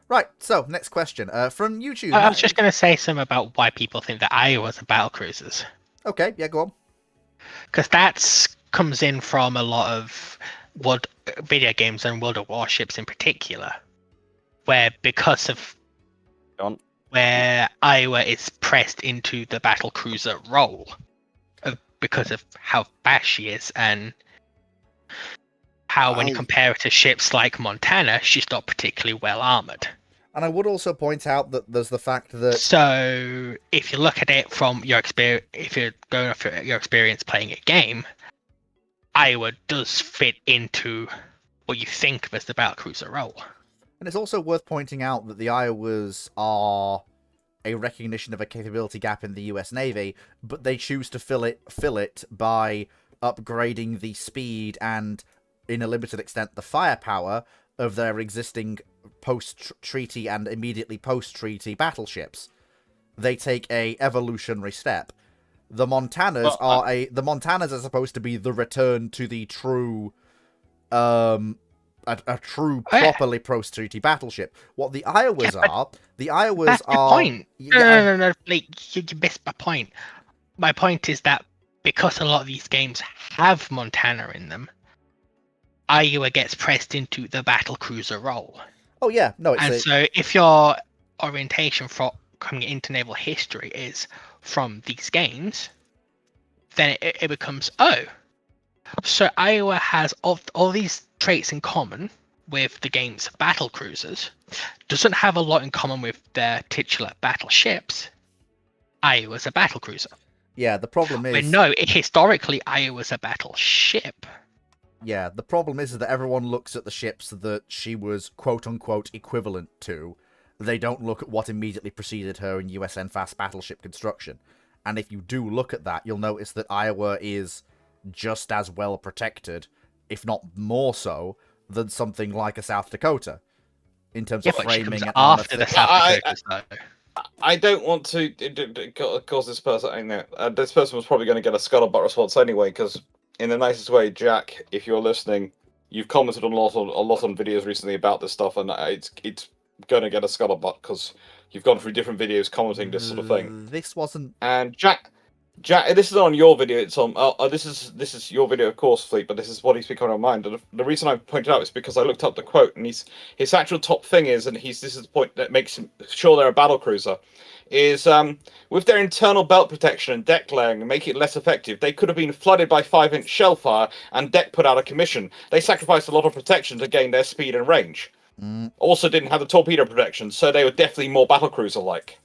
Right, so, next question. From YouTube. I was just going to say something about why people think that Iowas are battle cruisers. Okay, yeah, go on. Because that comes in from a lot of video games and World of Warships in particular, where because of where Iowa is pressed into the battle cruiser role, because of how fast she is and how when you compare it to ships like Montana, she's not particularly well armored. And I would also point out that there's the fact that... So, if you look at it from your experience, if you're going off your experience playing a game, Iowa does fit into what you think of as the battlecruiser role. And it's also worth pointing out that the Iowas are a recognition of a capability gap in the US Navy, but they choose to fill it by upgrading the speed and, in a limited extent, the firepower of their existing post-treaty and immediately post-treaty battleships. They take a evolutionary step. The Montanas are supposed to be the return to the true, properly post-treaty battleship. What the Iowas are, That's the point. No, Blake, you missed my point. My point is that because a lot of these games have Montana in them, Iowa gets pressed into the battle cruiser role. Oh yeah, no. So if your orientation for coming into naval history is from these games, then it becomes so Iowa has all these traits in common with the game's battle cruisers, doesn't have a lot in common with their titular battleships. Iowa's a battle cruiser. Yeah, the problem is... But no, historically Iowa's a battleship. Yeah, the problem is that everyone looks at the ships that she was quote-unquote equivalent to. They don't look at what immediately preceded her in USN fast battleship construction. And if you do look at that, you'll notice that Iowa is just as well protected, if not more so, than something like a South Dakota. In terms of framing and after the South Dakota. I don't want to cause this person... this person was probably going to get a scuttlebutt response anyway, because in the nicest way, Jack, if you're listening, you've commented a lot on videos recently about this stuff, and it's going to get a scuttlebutt because you've gone through different videos commenting this sort of thing. This wasn't... And Jack Jack, this is on your video. It's on. This is your video, of course, Fleet. But this is what he's become on mind. And the reason I pointed out is because I looked up the quote, and his actual top thing is, and this is the point that makes him sure they're a battle cruiser, is with their internal belt protection and deck layering and make it less effective, they could have been flooded by 5-inch shell fire and deck put out of commission. They sacrificed a lot of protection to gain their speed and range. Also, didn't have the torpedo protection, so they were definitely more battle cruiser like.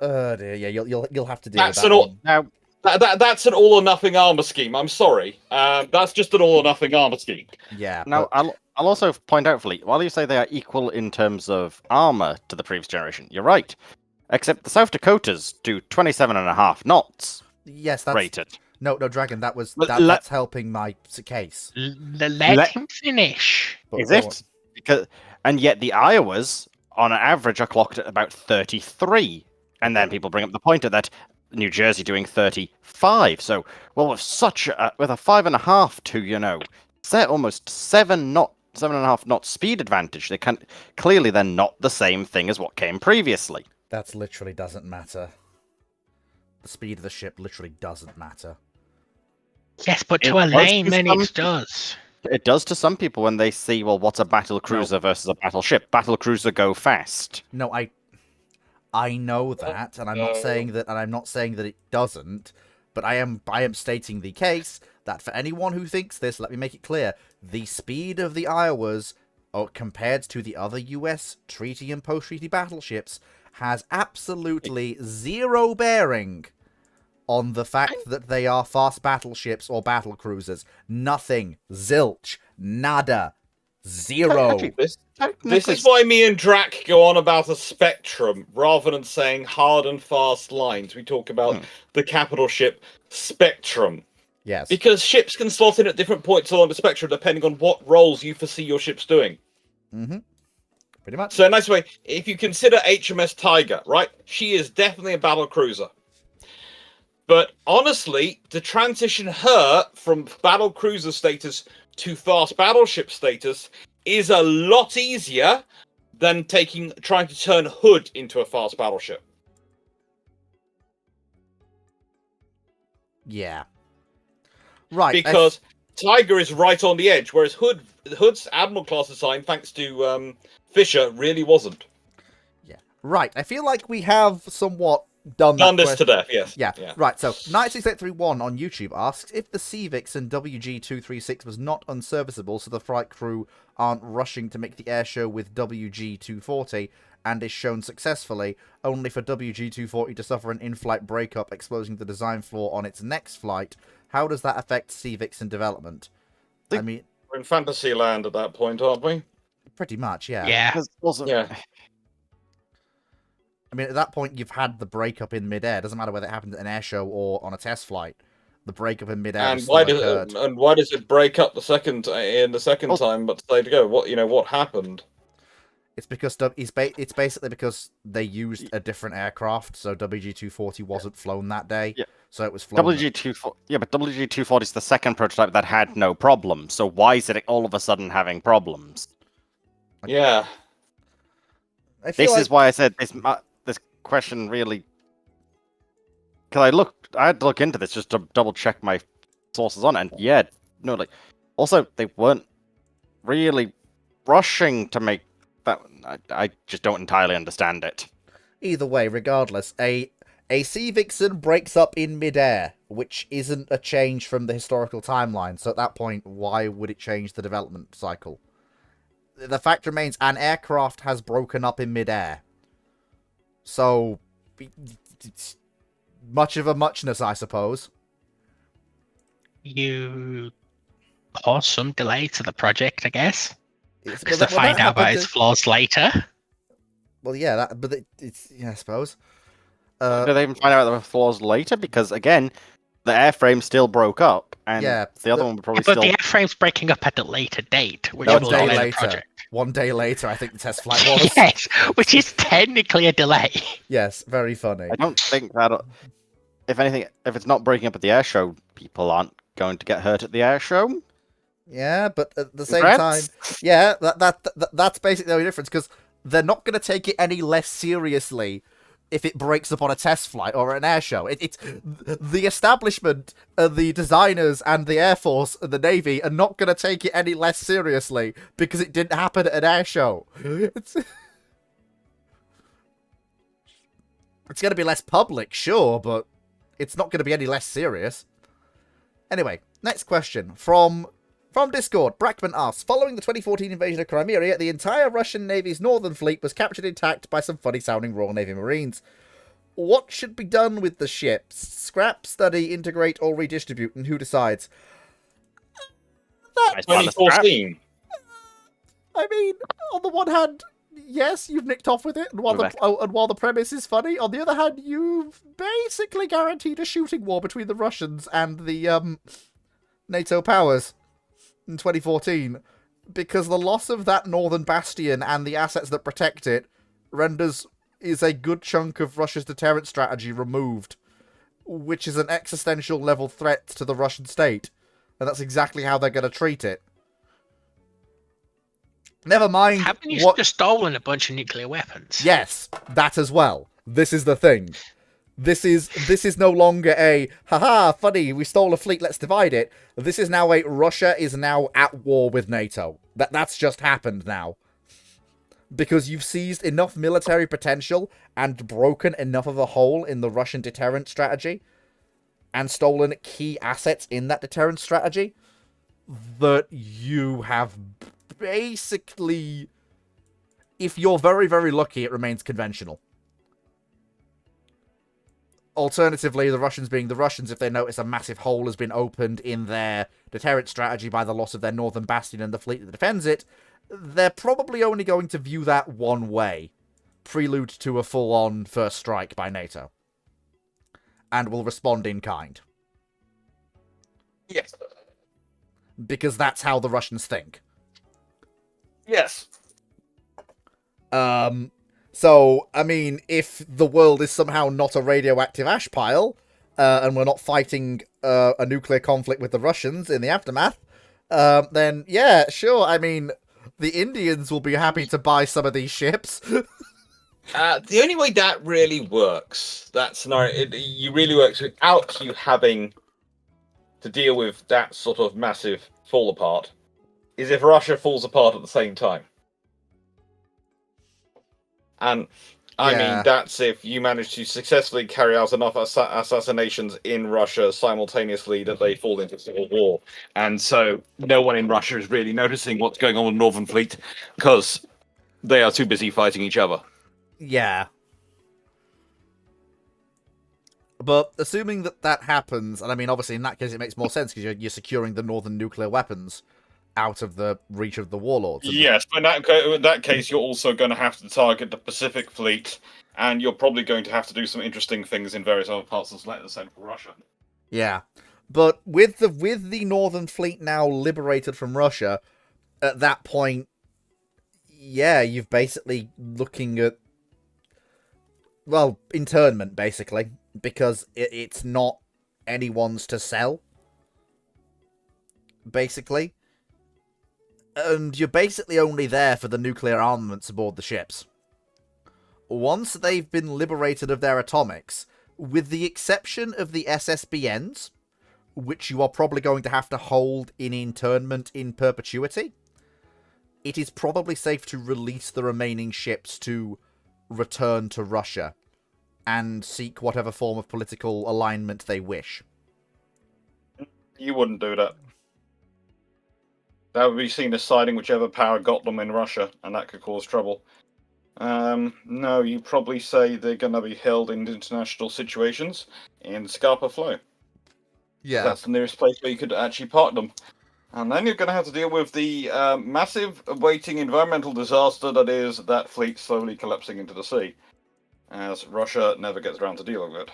Oh dear, yeah, you'll have to deal That's with that an all. one. Now, That's an all or nothing armor scheme. I'm sorry. That's just an all or nothing armor scheme. Yeah. now but- I'll also point out, Fleet, while you say they are equal in terms of armor to the previous generation, you're right. Except the South Dakotas do 27.5 knots yes, that's rated. no, Dragon. Let- That's helping my case. Let Let- him finish. But Is go on. it? And yet the Iowas, on average, are clocked at about 33. And then people bring up the point of that New Jersey doing 35. So, well, with with a 5.5 to, set almost 7.5 knot speed advantage, they can clearly they're not the same thing as what came previously. That literally doesn't matter. The speed of the ship literally doesn't matter. Yes, but It to a does to layman some it does. It does to some people when they see, well, what's a battle cruiser versus a battleship? Battle cruiser go fast. No, I know that, and I'm not saying that, and I'm not saying that it doesn't, but I am stating the case that for anyone who thinks this, let me make it clear: the speed of the Iowas, compared to the other U.S. treaty and post-treaty battleships, has absolutely zero bearing on the fact that they are fast battleships or battle cruisers. Nothing, zilch, nada, zero. This is why me and Drac go on about a spectrum rather than saying hard and fast lines. We talk about the capital ship spectrum. Yes. Because ships can slot in at different points along the spectrum depending on what roles you foresee your ships doing. Mm-hmm. Pretty much. So, a nice way, if you consider HMS Tiger, right? She is definitely a battle cruiser. But honestly, to transition her from battle cruiser status to fast battleship status is a lot easier than trying to turn Hood into a fast battleship. Yeah. Right. Because Tiger is right on the edge, whereas Hood's Admiral class design, thanks to Fisher, really wasn't. Yeah. Right. I feel like we have somewhat done this to death, yes. Yeah. Right. So 96831 on YouTube asks if the Cvix and WG236 was not unserviceable, so the flight crew aren't rushing to make the air show with WG240 and is shown successfully, only for WG240 to suffer an in-flight breakup, exposing the design flaw on its next flight. How does that affect Cvix in development? I mean, we're in fantasy land at that point, aren't we? pretty much, yeah. Yeah. Yeah. I mean, at that point, you've had the breakup in midair. It doesn't matter whether it happened at an air show or on a test flight. The breakup in midair And still why occurred. does it break up the second time? But say to go, what happened? It's because it's basically because they used a different aircraft, so WG240 wasn't flown that day. Yeah. So it was flown. But WG240 is the second prototype that had no problems. So why is it all of a sudden having problems? Yeah. I feel This like, is why I said this question really. Because I had to look into this just to double check my sources on it, and yeah, no, also they weren't really rushing to make that. I just don't entirely understand it. either way, regardless, a Sea Vixen breaks up in midair, which isn't a change from the historical timeline. So at that point, why would it change the development cycle? The fact remains, an aircraft has broken up in midair. So, it's much of a muchness, I suppose. You cause some delay to the project, I guess. It's, Because to find out about its flaws later. Well, yeah, it's I suppose. Did they even find out there were flaws later? Because again, the airframe still broke up, and Yeah, the other one would probably But still. the airframe's breaking up at a later date, which No, will it's delay day the later. project. 1 day later, I think the test flight was. Yes, which is technically a delay. Yes, very funny. I don't think that. If anything, if it's not breaking up at the air show, people aren't going to get hurt at the air show. Yeah, but at the same time, Congrats. yeah, that's basically the only difference, because they're not going to take it any less seriously if it breaks up on a test flight or an air show. It's the establishment, the designers, and the Air Force and the Navy are not going to take it any less seriously because it didn't happen at an air show. It's going to be less public, sure, but it's not going to be any less serious. Anyway, next question from Discord. Brackman asks, following the 2014 invasion of Crimea, the entire Russian Navy's northern fleet was captured intact by some funny-sounding Royal Navy Marines. What should be done with the ships? Scrap, study, integrate, or redistribute, and who decides? Nice part of the scrap. 2014. I mean, on the one hand, yes, you've nicked off with it, and while the premise is funny, on the other hand, you've basically guaranteed a shooting war between the Russians and the NATO powers in 2014, because the loss of that northern bastion and the assets that protect it is a good chunk of Russia's deterrent strategy removed, which is an existential level threat to the Russian state, and that's exactly how they're going to treat it. Never mind. Haven't you just stolen a bunch of nuclear weapons? Yes, that as well. This is the thing. This is no longer a haha funny, we stole a fleet, let's divide it. This is now a Russia is now at war with NATO. That's just happened now. Because you've seized enough military potential and broken enough of a hole in the Russian deterrent strategy and stolen key assets in that deterrent strategy that you have basically, if you're very, very lucky, it remains conventional. Alternatively, the Russians being the Russians, if they notice a massive hole has been opened in their deterrent strategy by the loss of their northern bastion and the fleet that defends it, they're probably only going to view that one way. Prelude to a full-on first strike by NATO. And will respond in kind. Yes. Because that's how the Russians think. Yes. So, I mean, if the world is somehow not a radioactive ash pile, and we're not fighting a nuclear conflict with the Russians in the aftermath, then, yeah, sure, I mean, the Indians will be happy to buy some of these ships. The only way that really works, that scenario, it really works without you having to deal with that sort of massive fall apart, is if Russia falls apart at the same time. And, I mean, that's if you manage to successfully carry out enough assassinations in Russia simultaneously that they fall into civil war. And so no one in Russia is really noticing what's going on with the Northern Fleet because they are too busy fighting each other. Yeah. But assuming that happens, and I mean, obviously in that case it makes more sense because you're securing the northern nuclear weapons out of the reach of the warlords. Yes, but in that case, you're also going to have to target the Pacific Fleet, and you're probably going to have to do some interesting things in various other parts of Central Russia. Yeah, but with the Northern Fleet now liberated from Russia, at that point, yeah, you've basically looking at, well, internment, basically, because it's not anyone's to sell, basically. And you're basically only there for the nuclear armaments aboard the ships. Once they've been liberated of their atomics, with the exception of the SSBNs, which you are probably going to have to hold in internment in perpetuity, it is probably safe to release the remaining ships to return to Russia and seek whatever form of political alignment they wish. You wouldn't do that. That would be seen as siding whichever power got them in Russia, and that could cause trouble. No, you probably say they're going to be held in international situations in Scapa Flow. Yeah. That's the nearest place where you could actually park them. And then you're going to have to deal with the massive awaiting environmental disaster that is that fleet slowly collapsing into the sea, as Russia never gets around to dealing with it.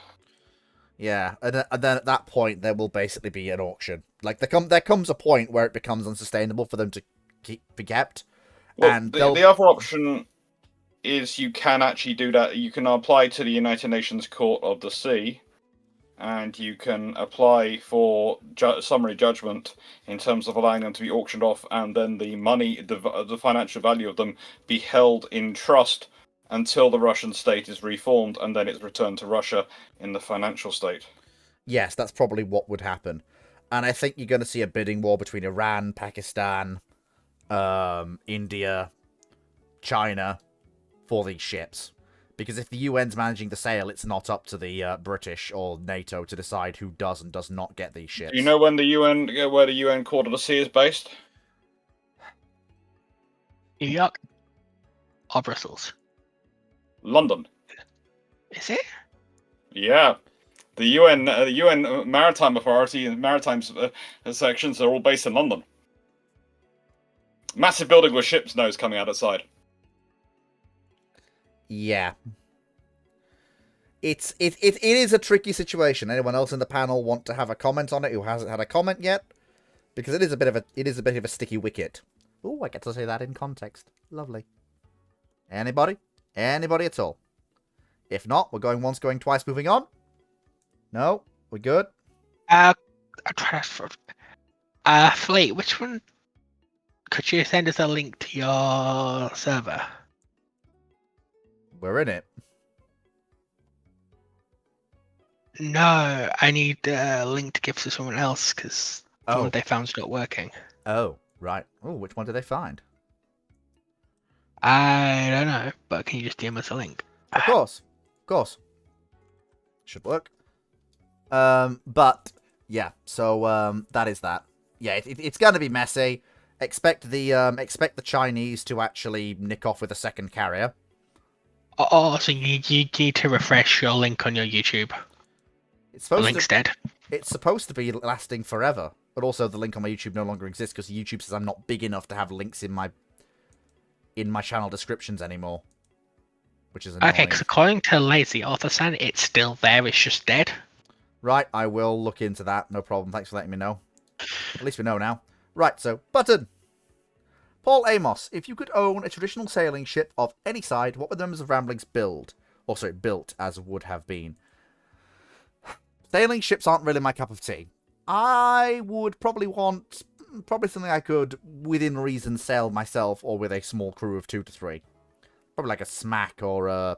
Yeah, and then at that point, there will basically be an auction. Like, there comes a point where it becomes unsustainable for them to be kept. Well, And the other option is you can actually do that. You can apply to the United Nations Court of the Sea, and you can apply for summary judgment in terms of allowing them to be auctioned off, and then the money, the financial value of them, be held in trust until the Russian state is reformed, and then it's returned to Russia in the financial state. Yes, that's probably what would happen. And I think you're going to see a bidding war between Iran, Pakistan, India, China for these ships. Because if the UN's managing the sale, it's not up to the British or NATO to decide who does and does not get these ships. Do you know when the UN, where the UN Court of the Sea is based? New York or Brussels? London. Is it? Yeah. The UN Maritime Authority and maritime sections are all based in London. Massive building with ships' nose coming out outside. Yeah. It is a tricky situation. Anyone else in the panel want to have a comment on it who hasn't had a comment yet? Because it is a bit of a sticky wicket. Oh, I get to say that in context. Lovely. Anybody? Anybody at all? If not, we're going once, going twice, moving on. No? We're good? I'm trying to... Fleet, which one... Could you send us a link to your server? We're in it. No, I need a link to give to someone else, because the one they found's not working. Oh, right. Oh, which one did they find? I don't know, but can you just DM us a link? Of course. Of course. Should work. But, yeah. So, that is that. Yeah, it's going to be messy. Expect the Chinese to actually nick off with a second carrier. Oh, so you need to refresh your link on your YouTube. It's The link's dead. It's supposed to be lasting forever, but also the link on my YouTube no longer exists because YouTube says I'm not big enough to have links in my channel descriptions anymore, which is annoying. Okay, because according to Lazy Author-san, it's still there, it's just dead. Right, I will look into that. No problem. Thanks for letting me know. At least we know now. Right, so, button. Paul Amos, if you could own a traditional sailing ship of any side, what would the members of Ramblings build? Or, sorry, built, as would have been. Sailing ships aren't really my cup of tea. I would probably want something I could, within reason, sail myself or with a small crew of 2 to 3. Probably like a smack or a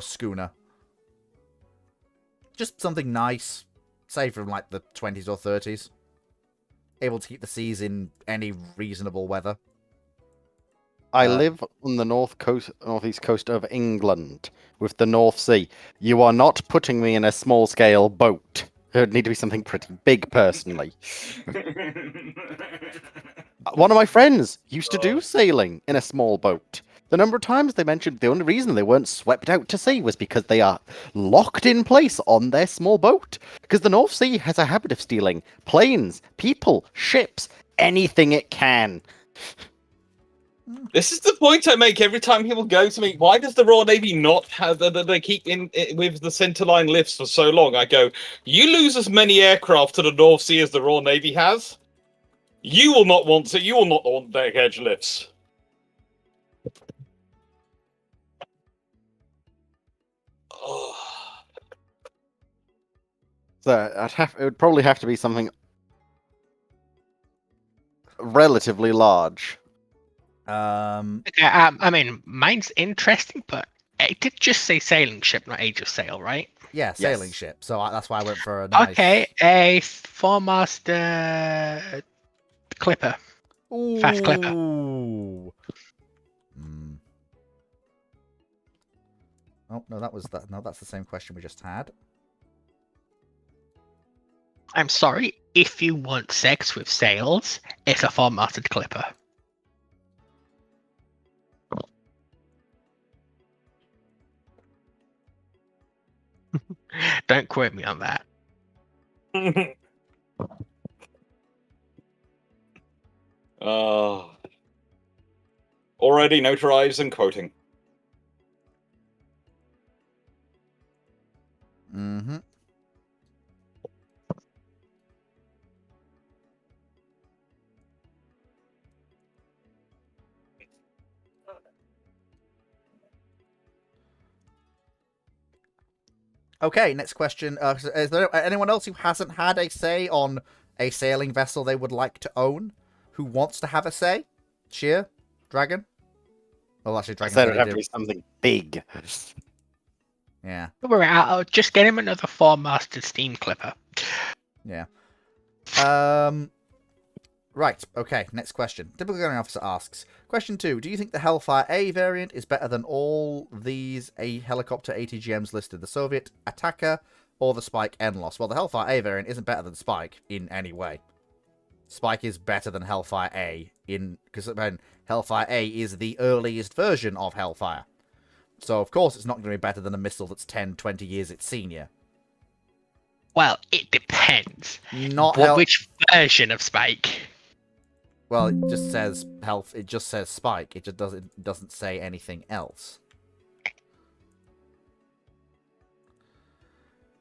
schooner. Just something nice, say from like the 20s or 30s. Able to keep the seas in any reasonable weather. I live on the northeast coast of England with the North Sea. You are not putting me in a small scale boat. It would need to be something pretty big, personally. One of my friends used to do sailing in a small boat. The number of times they mentioned the only reason they weren't swept out to sea was because they are locked in place on their small boat. Because the North Sea has a habit of stealing planes, people, ships, anything it can. This is the point I make every time people go to me. Why does the Royal Navy not have they keep in with the centerline lifts for so long? I go, you lose as many aircraft to the North Sea as the Royal Navy has. You will not want deck edge lifts. So it would probably have to be something relatively large. Okay, I mean, mine's interesting, but it did just say sailing ship, not Age of Sail, right? Yeah, Yes. sailing ship. So that's why I went for a nice... Okay, a four-master clipper. Fast clipper. Ooh. Oh, no, that's the same question we just had. I'm sorry, if you want sex with sails, it's a four-masted clipper. Don't quote me on that. Already notarized and quoting. Mm-hmm. Okay, next question. Is there anyone else who hasn't had a say on a sailing vessel they would like to own? Who wants to have a say? Cheer? Dragon? Well, actually, I Dragon's said it'd have Lair to do. be something big. Yeah, Don't worry, I'll just get him another 4-masted steam clipper. yeah. Right, okay, next question. Typical Gunnery Officer asks, Question 2. Do you think the Hellfire A variant is better than all these helicopter ATGMs listed? The Soviet Attacker or the Spike NLOS? Well, the Hellfire A variant isn't better than Spike in any way. Spike is better than Hellfire A because Hellfire A is the earliest version of Hellfire. So, of course, it's not going to be better than a missile that's 10, 20 years its senior. Well, it depends. Not Which version of Spike? Well, it just says It just says Spike. It just doesn't say anything else.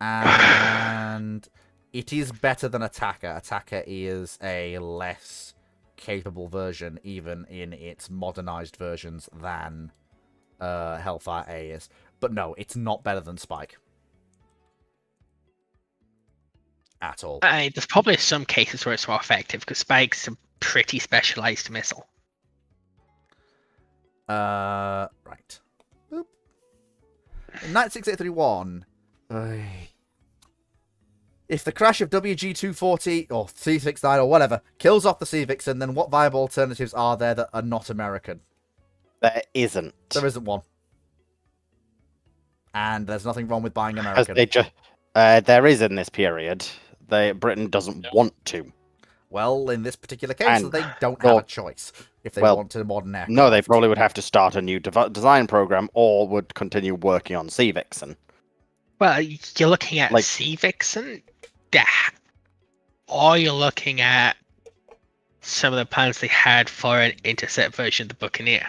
And it is better than Attacker. Attacker is a less capable version, even in its modernized versions, than Hellfire A is. But no, it's not better than Spike. At all. There's probably some cases where it's more effective because Spike's a pretty specialized missile. Right. Boop. In 96831, if the crash of WG-240 or C-69 or whatever kills off the Sea Vixen, then what viable alternatives are there that are not American? There isn't. There isn't one. And there's nothing wrong with buying As American. they there is in this period. Britain doesn't want to. Well, in this particular case, And- they don't have well- a choice if they well, want a modern aircraft. No, they probably would have to start a new design program or would continue working on Sea Vixen. Well, you're looking at Like- Sea Vixen, or you're looking at some of the plans they had for an intercept version of the Buccaneer.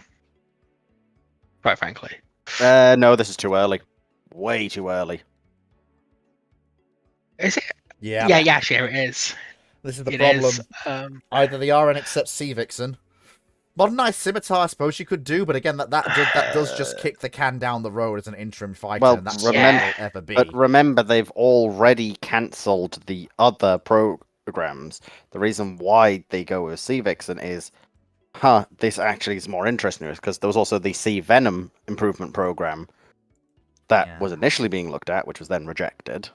Quite frankly. No, this is too early. Way too early. Is it? Yeah. Yeah, sure it is. This is the It problem. is. Either the RN accepts Sea Vixen. Modernized Scimitar, I suppose you could do, but again, that does just kick the can down the road as an interim fighter, Well, and that's remember- all it'll ever be. But remember, they've already cancelled the other programs. The reason why they go with Sea Vixen is, this actually is more interesting because there was also the Sea Venom improvement program that Yeah. was initially being looked at, which was then rejected.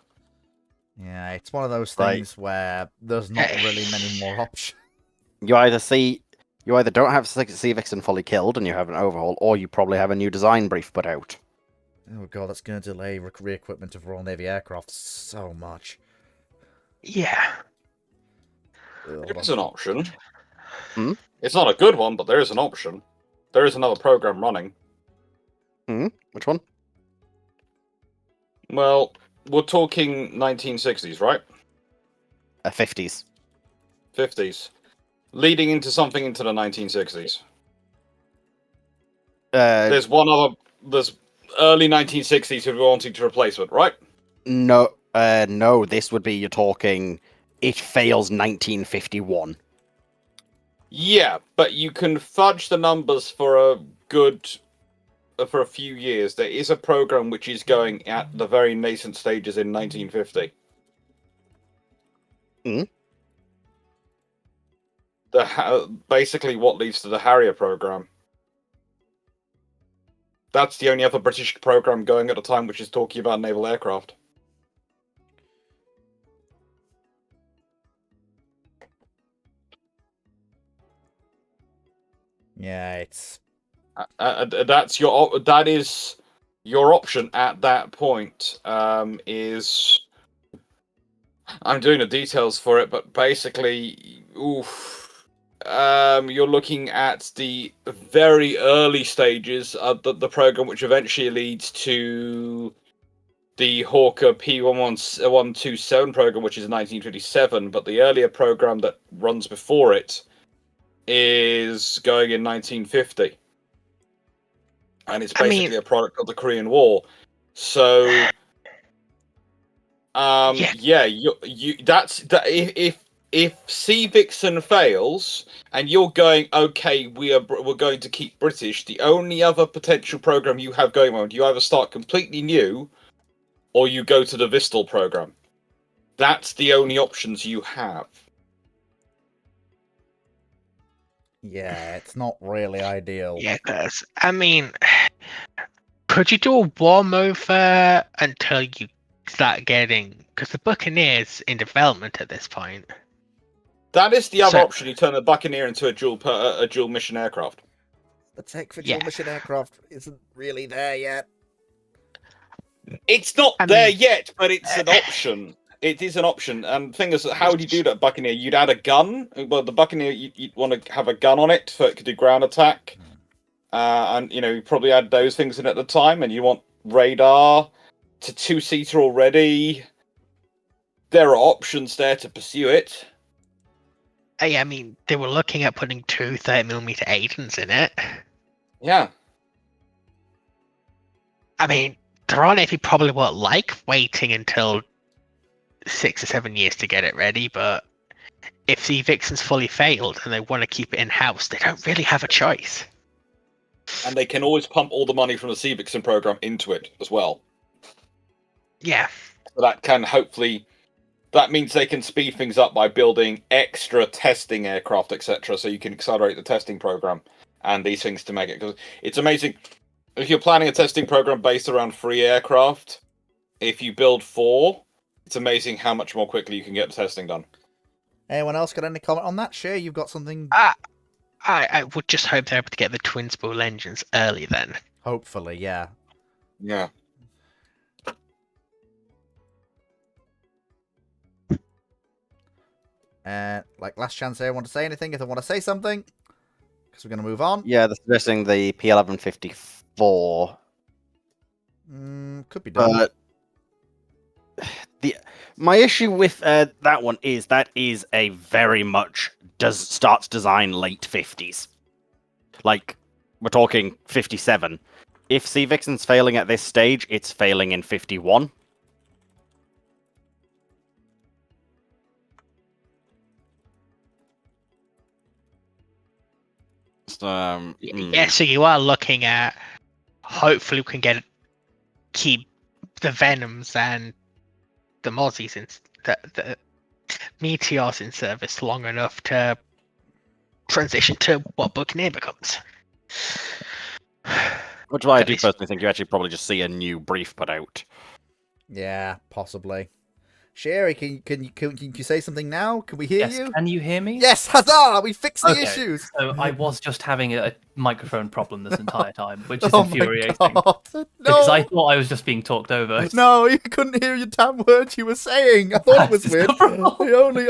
Yeah, it's one of those Right. things where there's not really many more options. You either don't have Sea Vixen fully killed and you have an overhaul, or you probably have a new design brief put out. Oh god, that's going to delay re-equipment of Royal Navy aircraft so much. Yeah. Ugh. There is an option. Hmm? It's not a good one, but there is an option. There is another program running. Which one? Well, we're talking 1960s, right? 50s. 50s. Leading into something into the 1960s. There's early 1960s who are wanting to replace it, right? No, this would be, you're talking, it fails 1951. Yeah, but you can fudge the numbers for a few years. There is a program which is going at the very nascent stages in 1950. Basically what leads to the Harrier program. That's the only other British program going at the time which is talking about naval aircraft. Yeah, it's... That is your option at that point. Is I'm doing the details for it, but basically, you're looking at the very early stages of the program, which eventually leads to the Hawker P127 program, which is 1957. But the earlier program that runs before it is going in 1950. And it's basically a product of the Korean War. So, if Sea Vixen fails and you're going, okay, we're going to keep British, the only other potential program you have going on, you either start completely new, or you go to the Vistal program. That's the only options you have. Yeah, it's not really ideal. Yeah, because I mean, could you do a warm over until you start getting? Because the Buccaneer's in development at this point. That is the other So- option. You turn the Buccaneer into a dual mission aircraft. The tech for Yeah. dual mission aircraft isn't really there yet. It's not I there mean- yet, but it's an option. It is an option. And the thing is, how would you do that, Buccaneer? You'd add a gun. Well, the Buccaneer, you'd want to have a gun on it so it could do ground attack. And, you probably add those things in at the time. And you want radar to two-seater already. There are options there to pursue it. I mean, they were looking at putting 2 30mm Aidens in it. Yeah. I mean, there are if you probably won't like waiting until 6 or 7 years to get it ready, but if the Vixen's fully failed and they want to keep it in-house, they don't really have a choice. And they can always pump all the money from the Seavixen program into it as well. Yeah. So that can hopefully... That means they can speed things up by building extra testing aircraft, etc. So you can accelerate the testing program and these things to make it. Because it's amazing. If you're planning a testing program based around 3 aircraft, if you build 4, it's amazing how much more quickly you can get the testing done. Anyone else got any comment on that? Sure, you've got something. I would just hope they're able to get the twin spool engines early then. Hopefully, yeah. Yeah. Like last chance, anyone to say anything? If they want to say something, because we're going to move on. Yeah, they're suggesting the P1154, Could be done. but my issue with that one is that is a very much starts design late 50s. Like, we're talking 57. If Sea Vixen's failing at this stage, it's failing in 51. Yeah, so you are looking at hopefully we can keep the Venoms and the Mozzies in the Meteors in service long enough to transition to what Buccaneer becomes. Which is why I At do least- personally think you actually probably just see a new brief put out. Yeah, possibly. Sherry, can you say something now? Can we hear Yes, you? can you hear me? Yes, huzzah! We fixed the Okay. issues. So I was just having a microphone problem this entire time, which is Oh my infuriating. God. Because I No, thought I was just being talked over. no, you couldn't hear your damn words you were saying. I thought it was That's weird. the problem.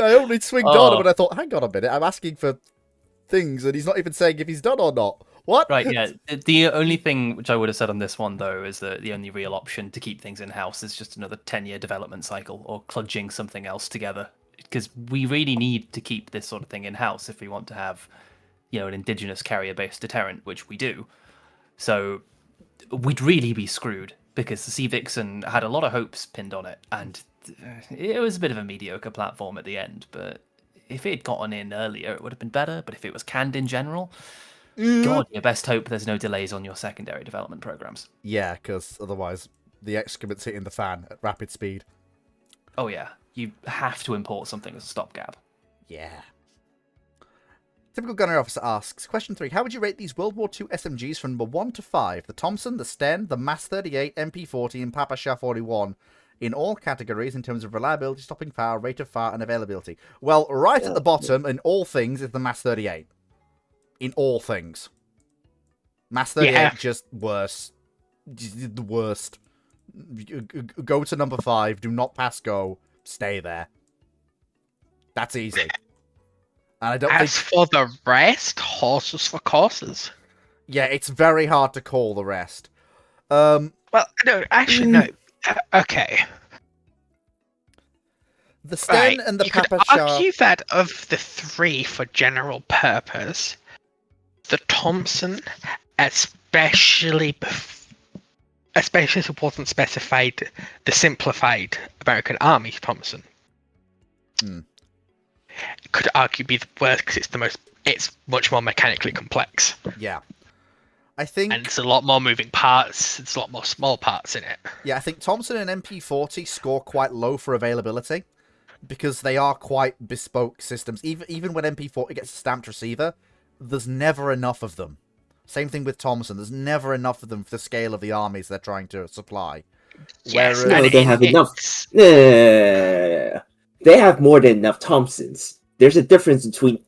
I only swinged on Oh. him, and I thought, hang on a minute, I'm asking for things, and he's not even saying if he's done or not. What? Right, yeah. The only thing which I would have said on this one, though, is that the only real option to keep things in-house is just another 10-year development cycle or kludging something else together. Because we really need to keep this sort of thing in-house if we want to have, an indigenous carrier-based deterrent, which we do. So we'd really be screwed because the Sea Vixen had a lot of hopes pinned on it, and it was a bit of a mediocre platform at the end, but if it had gotten in earlier, it would have been better. But if it was canned in general... God, your best hope there's no delays on your secondary development programs. Yeah, because otherwise the excrement's hitting the fan at rapid speed. Oh yeah, you have to import something as a stopgap. Yeah. Typical gunner officer asks, question 3, how would you rate these World War II SMGs from number 1 to 5? The Thompson, the Sten, the MAS-38, MP-40, and Papasha-41 in all categories in terms of reliability, stopping power, rate of fire, and availability. Well, right at the bottom, in all things, is the MAS-38. In all things. MAS-38, Yeah. just worse. Just the worst. Go to number 5, do not pass go, stay there. That's easy. And I don't As think... for the rest, horses for courses. Yeah, it's very hard to call the rest. Well, no, actually, no. Okay. The Sten Right. and the You could Papasha... argue that of the 3 for general purpose, the Thompson, especially if it wasn't specified, the simplified American Army Thompson, could argue be the worst because it's much more mechanically complex, Yeah. I think... and it's a lot more moving parts. It's a lot more small parts in it. Yeah, I think Thompson and MP40 score quite low for availability because they are quite bespoke systems. Even when MP40 gets a stamped receiver, there's never enough of them. Same thing with Thompson. There's never enough of them for the scale of the armies they're trying to supply. Yes, Whereas- and No, they have enough. it's- They have more than enough Thompsons. There's a difference between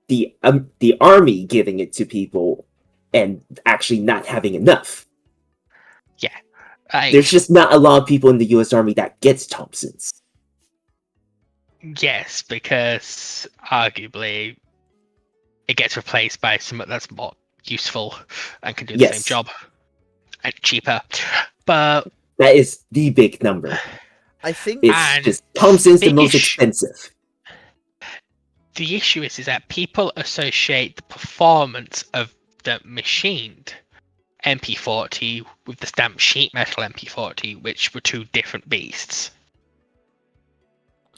the army giving it to people and actually not having enough. like, There's just not a lot of people in the U.S. Army that gets Thompsons. yes, because arguably it gets replaced by something that's more useful and can do the same Yes. job and cheaper. But That is the big number. I think It's And just Thompson's the big most issue- expensive. the issue is that people associate the performance of the machined MP40 with the stamped sheet metal MP40, which were two different beasts.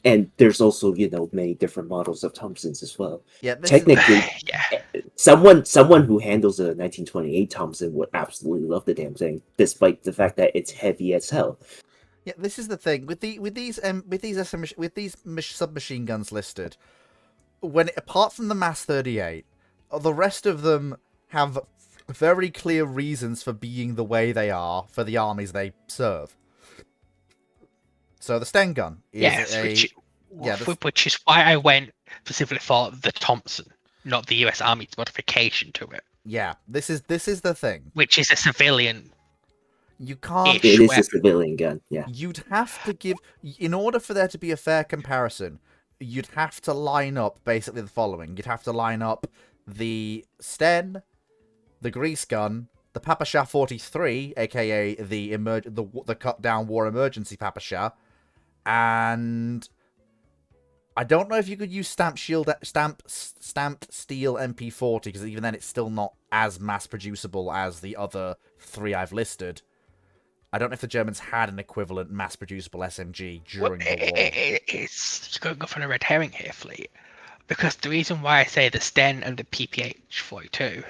And there's also, many different models of Thompsons as well. yeah, this Technically, Yeah, someone who handles a 1928 Thompson would absolutely love the damn thing, despite the fact that it's heavy as hell. Yeah, this is the thing with these submachine guns listed. Apart from the Mass 38, the rest of them have very clear reasons for being the way they are for the armies they serve. So the Sten gun is yes, which is why I went specifically for the Thompson, not the US Army's modification to it, yeah. This is the thing. which is a civilian. You can't. Ish. It is a weapon. civilian gun, yeah. You'd have to give, in order for there to be a fair comparison, you'd have to line up basically the following. You'd have to line up the Sten, the Grease Gun, the Papasha 43, aka the cut down war emergency Papasha, and I don't know if you could use stamped steel MP40, because even then it's still not as mass producible as the other three I've listed. I don't know if the Germans had an equivalent mass-producible SMG during the war. It's you're going off on a red herring here, Fleet, because the reason why I say the Sten and the PPH-42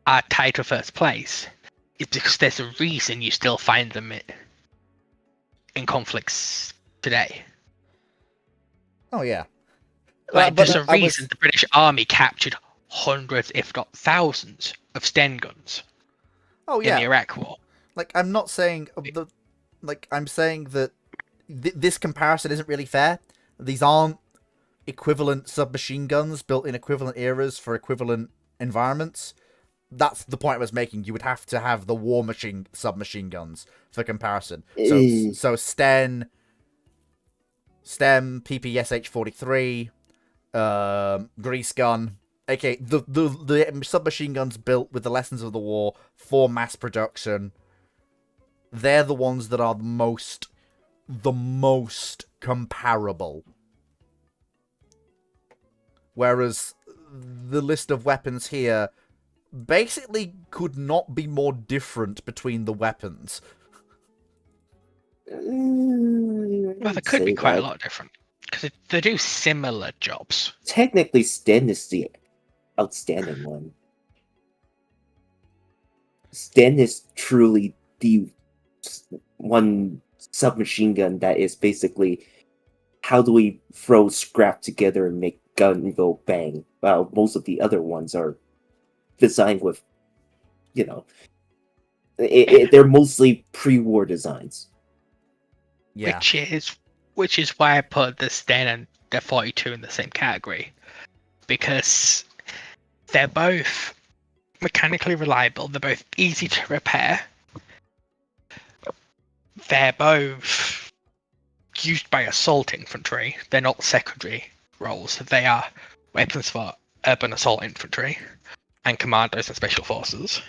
are tied for first place is because there's a reason you still find them in conflicts today. Oh, yeah. Like, But there's a I was- reason the British Army captured hundreds, if not thousands, of Sten guns Oh, in yeah. the Iraq War. Like, I'm not saying... I'm saying that this comparison isn't really fair. These aren't equivalent submachine guns built in equivalent eras for equivalent environments. That's the point I was making. You would have to have the war machine submachine guns for comparison. So STEM, PPSH-43, Grease Gun, aka the submachine guns built with the lessons of the war for mass production. They're the ones that are the most comparable. Whereas the list of weapons here basically could not be more different between the weapons. Well, there could be quite a lot different, because they do similar jobs. Technically, Sten is the outstanding one. Sten is truly the one submachine gun that is basically, how do we throw scrap together and make gun go bang? Well, most of the other ones are designed with, they're mostly pre-war designs. Yeah. Which is why I put the Sten and the 42 in the same category, because they're both mechanically reliable, they're both easy to repair, they're both used by assault infantry, they're not secondary roles, they are weapons for urban assault infantry and commandos and special forces.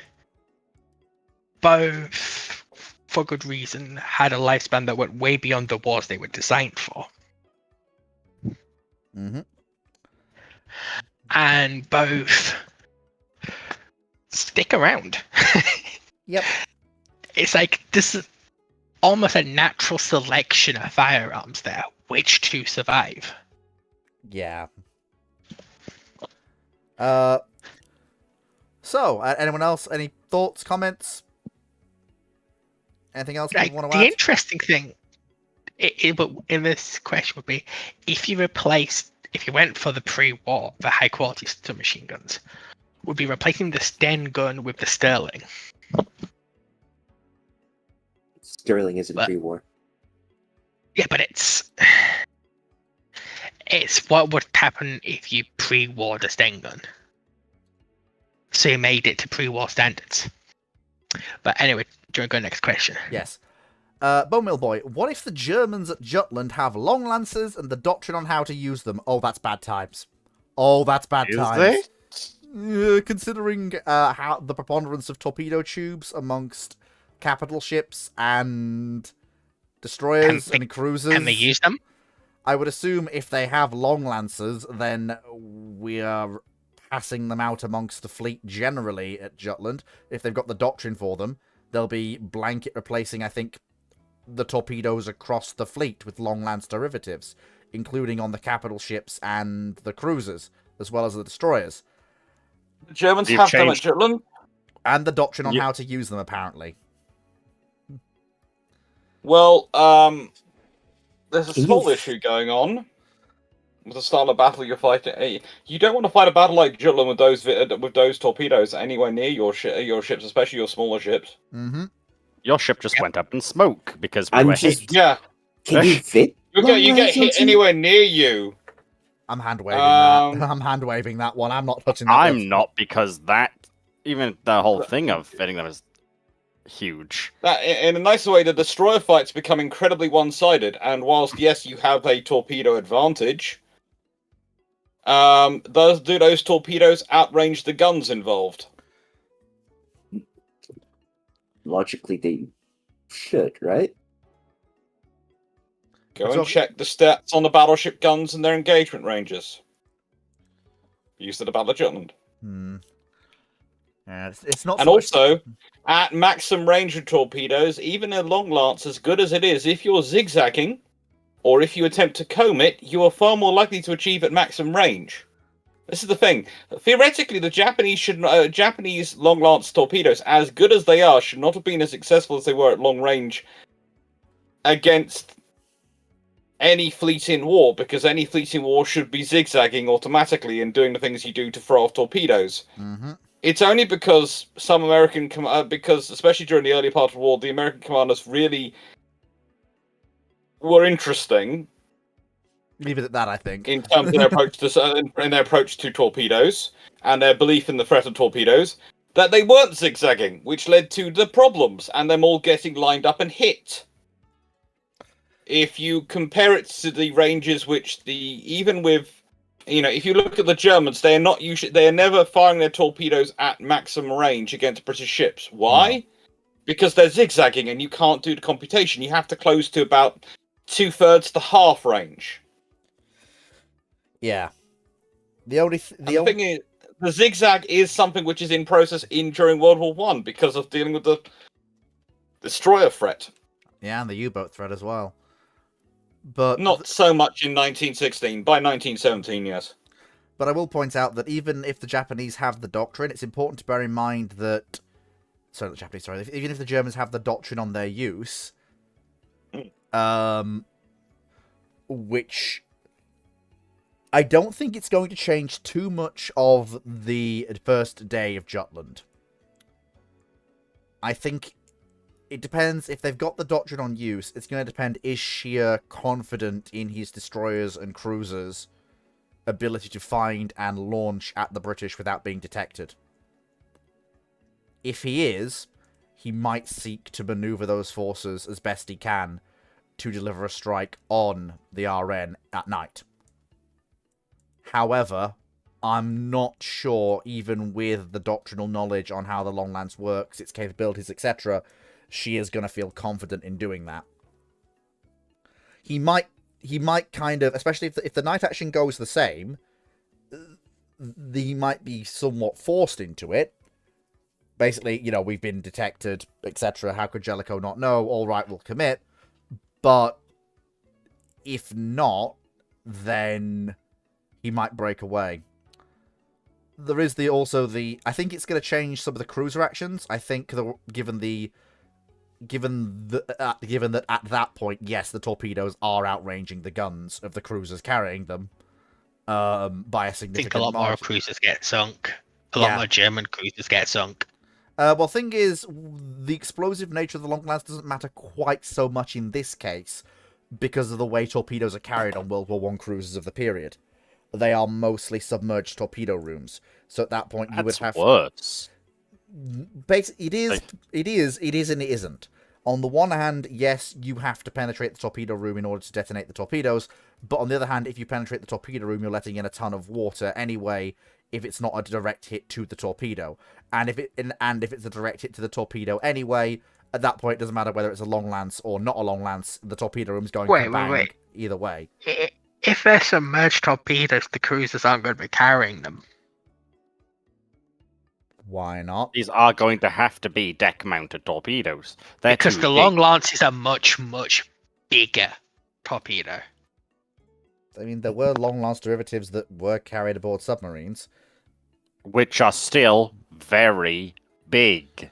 Both, for good reason, had a lifespan that went way beyond the wars they were designed for. Mm-hmm. And both stick around. Yep. It's like this is almost a natural selection of firearms there, which to survive. Yeah. So, anyone else? Any thoughts, comments? Anything else you Like, want to the add? interesting thing in this question would be if you went for the pre-war, the high quality submachine guns, would be replacing the Sten gun with the Sterling. Sterling isn't But- pre-war. Yeah, but it's what would happen if you pre-war the Sten gun. So you made it to pre-war standards. But anyway, do you want to go next question? Yes. Bone Mill Boy, what if the Germans at Jutland have long lances and the doctrine on how to use them? Oh, that's bad times. Oh, that's bad Is times. Considering how the preponderance of torpedo tubes amongst capital ships and destroyers Can and cruisers. Can they use them? I would assume if they have long lancers, then we are passing them out amongst the fleet generally at Jutland. If they've got the doctrine for them, they'll be blanket replacing, I think, the torpedoes across the fleet with long lance derivatives, including on the capital ships and the cruisers, as well as the destroyers. The Germans You've have them at changed- Jutland. And the doctrine on Ye- how to use them, apparently. Well, there's a Can you small f- issue going on with the style of battle you're fighting. You don't want to fight a battle like Jutland with those torpedoes anywhere near your ships, especially your smaller ships. Mm-hmm. Your ship just went up in smoke because we I'm were just- hit. Yeah, Can you fit? you long get lines hit onto- anywhere near you. I'm hand waving Um, that. I'm hand waving that one. I'm not touching that. I'm not, because that, even the whole thing of fitting them is huge. That, in a nicer way, the destroyer fights become incredibly one-sided, and whilst yes, you have a torpedo advantage, do those torpedoes outrange the guns involved? Logically, they should, right? Go So- and check the stats on the battleship guns and their engagement ranges. Used at the Battle of Jutland. Hmm. Yeah, it's not. And so much- also, at maximum range of torpedoes, even a long lance, as good as it is, if you're zigzagging, or if you attempt to comb it, you are far more likely to achieve at maximum range. This is the thing. Theoretically, the Japanese long lance torpedoes, as good as they are, should not have been as successful as they were at long range against any fleet in war, because any fleet in war should be zigzagging automatically and doing the things you do to throw off torpedoes. Mhm. It's only because some American, because especially during the early part of the war, the American commanders really were interesting Leave it at that, I think. in terms of their approach to torpedoes and their belief in the threat of torpedoes, that they weren't zigzagging, which led to the problems and them all getting lined up and hit. If you compare it to the ranges which even with, if you look at the Germans, they are never firing their torpedoes at maximum range against British ships. Why? Because they're zigzagging and you can't do the computation. You have to close to about 2/3 to half range. Yeah. The only The thing is, the zigzag is something which is in process during World War One because of dealing with the destroyer threat. and the U-boat threat as well. But Not so much in 1916. By 1917, yes. But I will point out that even if the Japanese have the doctrine, it's important to bear in mind that... Sorry, the Japanese, sorry. Even if the Germans have the doctrine on their use, which I don't think it's going to change too much of the first day of Jutland. I think it depends. If they've got the doctrine on use, it's going to depend, is Scheer confident in his destroyers and cruisers' ability to find and launch at the British without being detected? If he is, he might seek to maneuver those forces as best he can to deliver a strike on the RN at night. However, I'm not sure, even with the doctrinal knowledge on how the Long Lance works, its capabilities, etc., she is going to feel confident in doing that. He might kind of, especially if the night action goes the same, he might be somewhat forced into it. Basically, we've been detected, etc. How could Jellicoe not know? All right, we'll commit. But if not, then he might break away. There is I think it's going to change some of the cruiser actions. I think given that at that point, yes, the torpedoes are outranging the guns of the cruisers carrying them by a I think significant a lot more margin. cruisers get sunk. A lot Yeah. more German cruisers get sunk. Well, thing is, the explosive nature of the long lance doesn't matter quite so much in this case because of the way torpedoes are carried on World War One cruisers of the period. They are mostly submerged torpedo rooms, so at that point you would That's have. worse. Basically, it is, and it isn't. On the one hand, yes, you have to penetrate the torpedo room in order to detonate the torpedoes, but on the other hand, if you penetrate the torpedo room, you're letting in a ton of water anyway, if it's not a direct hit to the torpedo. And if it's a direct hit to the torpedo anyway, at that point, it doesn't matter whether it's a long lance or not a long lance, the torpedo room's going to bang either way. If they're submerged torpedoes, the cruisers aren't going to be carrying them. Why not? These are going to have to be deck-mounted torpedoes. They're Because too the big. long lance is a much, much bigger torpedo. I mean, there were long lance derivatives that were carried aboard submarines. Which are still very big.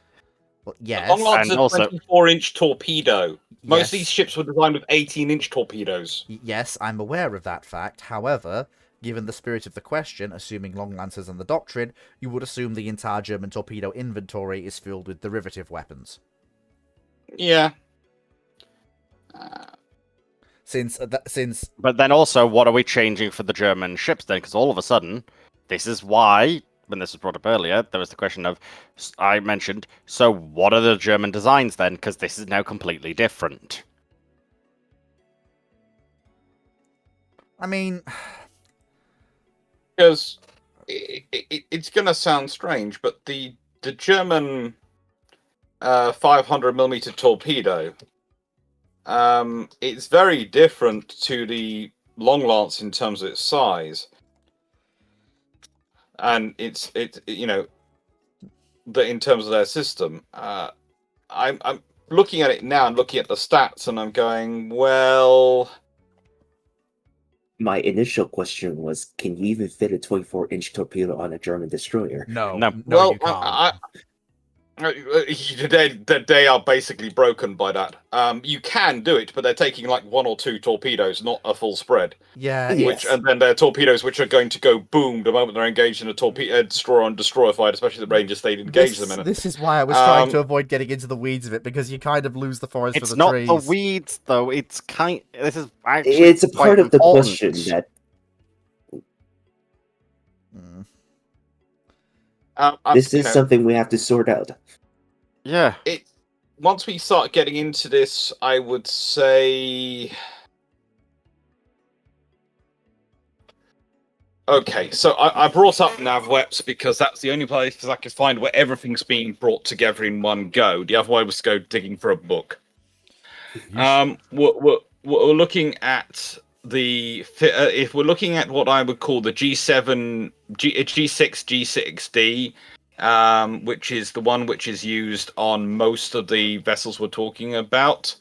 Well, yes. Long lance is And a also- 24-inch torpedo. Most Yes. of these ships were designed with 18-inch torpedoes. Yes, I'm aware of that fact. However, given the spirit of the question, assuming long lances and the doctrine, you would assume the entire German torpedo inventory is filled with derivative weapons. Yeah. Since But then also, what are we changing for the German ships then? Because all of a sudden, this is why, when this was brought up earlier, there was the question of, I mentioned, so what are the German designs then? Because this is now completely different. I mean, Because it's going to sound strange, but the German 500mm torpedo, it's very different to the long lance in terms of its size, and it's in terms of their system. I'm looking at it now and looking at the stats, and I'm going, well. My initial question was, can you even fit a 24-inch torpedo on a German destroyer? no, No. Well, you can't. they are basically broken by that. You can do it, but they're taking like 1 or 2 torpedoes, not a full spread. Yeah, Yeah. Which and then they're torpedoes which are going to go boom the moment they're engaged in a torpedo destroyer and destroyer fight, especially the Rangers they'd engage them in it. This is why I was trying Um, to avoid getting into the weeds of it, because you kind of lose the forest It's for the not trees. the weeds, though. It's kind. This is actually. It's a part quite of the important. question that Mm. this is something we have to sort out. Yeah. Once we start getting into this, I would say. Okay, so I brought up NavWeps because that's the only place I could find where everything's being brought together in one go. The other way was to go digging for a book. We're looking at if we're looking at what I would call the G6, G6D, which is the one which is used on most of the vessels we're talking about,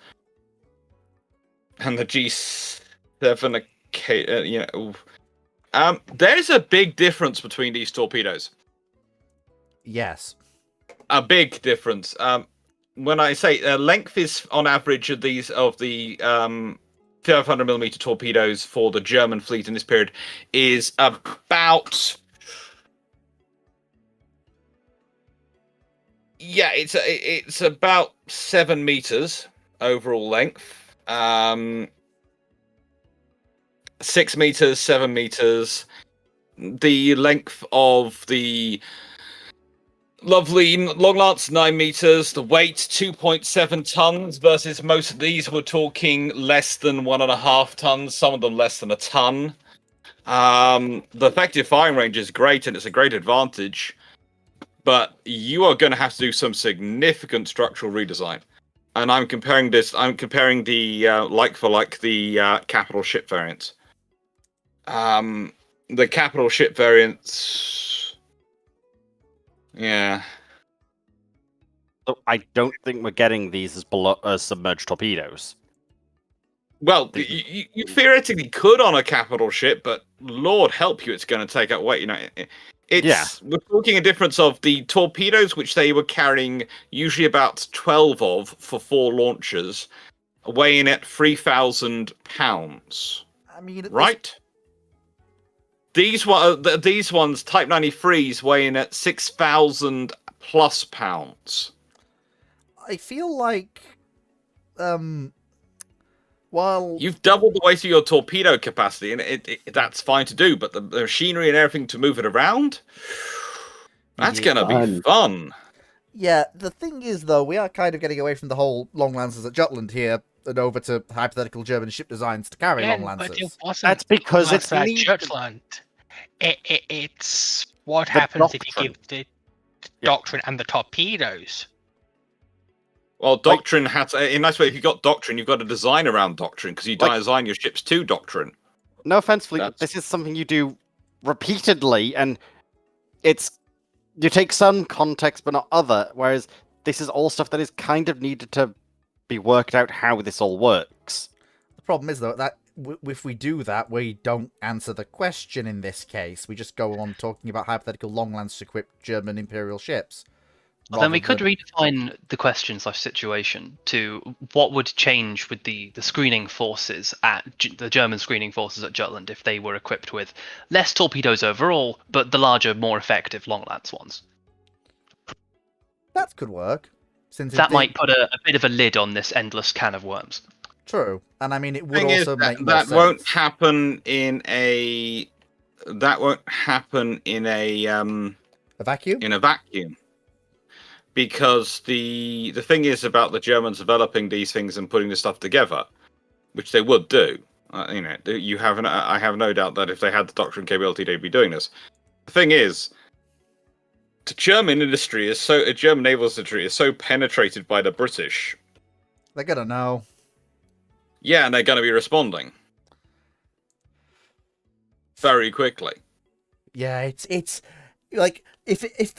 and the G7, there's a big difference between these torpedoes. Yes. A big difference. When I say length is on average of the 500mm torpedoes for the German fleet in this period is about. Yeah, it's about 7 meters overall length. 6 meters, 7 meters. The length of the lovely long lance 9 meters. The weight 2.7 tons versus most of these we're talking less than 1.5 tons. Some of them less than a ton. The effective firing range is great and it's a great advantage, but you are going to have to do some significant structural redesign. And I'm comparing the like for like the capital ship variant. The capital ship variants. Yeah. So I don't think we're getting these as submerged torpedoes. Well, you theoretically could on a capital ship, but Lord help you, it's going to take out weight. We're talking a difference of the torpedoes, which they were carrying usually about 12 of for 4 launchers, weighing at 3,000 pounds. I mean, Right? These ones, Type 93s, weighing at 6,000 plus pounds. I feel like, while You've doubled the weight of your torpedo capacity, and that's fine to do. But the machinery and everything to move it around, that's Yeah. gonna be fun. yeah, the thing is though, we are kind of getting away from the whole long lancers at Jutland here and over to hypothetical German ship designs to carry long But it lancers. wasn't That's because it's at needed. Jutland. It's what The happens if you doctrine. give the Yeah. doctrine and the torpedoes. Well, doctrine has in a nice way. If you've got doctrine, you've got to design around doctrine because you Like- design your ships to doctrine. No offense, Fleet, but That's- this is something you do repeatedly, and you take some context but not other. Whereas this is all stuff that is kind of needed to be worked out how this all works. The problem is though that if we do that, we don't answer the question in this case. We just go on talking about hypothetical long lance equipped German imperial ships. Well, then we rather could than- redefine the question / situation to what would change with the screening forces at the German screening forces at Jutland if they were equipped with less torpedoes overall, but the larger, more effective long lance ones. That could work. Since That if might put a bit of a lid on this endless can of worms. True, and I mean it would Thing is, also make more that sense. won't happen in a. That won't happen in a A vacuum. vacuum. Because the thing is about the Germans developing these things and putting this stuff together, which they would do. I have no doubt that if they had the doctrine capability, they'd be doing this. The thing is, the German German naval industry is so penetrated by the British. They're gonna know. Yeah, and they're going to be responding very quickly. Yeah, it's like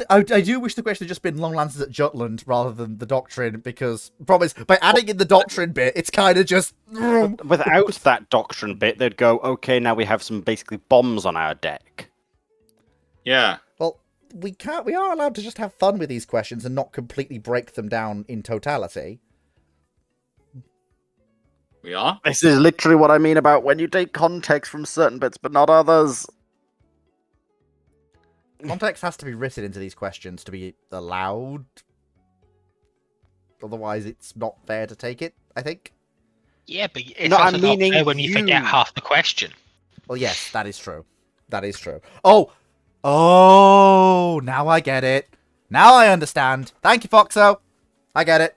I do wish the question had just been long lances at Jutland rather than the doctrine, because the problem is by adding in the doctrine bit, it's kind of just Without that doctrine bit, they'd go, okay, now we have some basically bombs on our deck. Yeah. well, we are allowed to just have fun with these questions and not completely break them down in totality. We are. This is literally what I mean about when you take context from certain bits but not others. Context has to be written into these questions to be allowed. Otherwise, it's not fair to take it, I think. Yeah, but it's No, also I'm not meaning fair when you forget you. half the question. Well, yes, that is true. That is true. Oh, now I get it. Now I understand. Thank you, Foxo. I get it.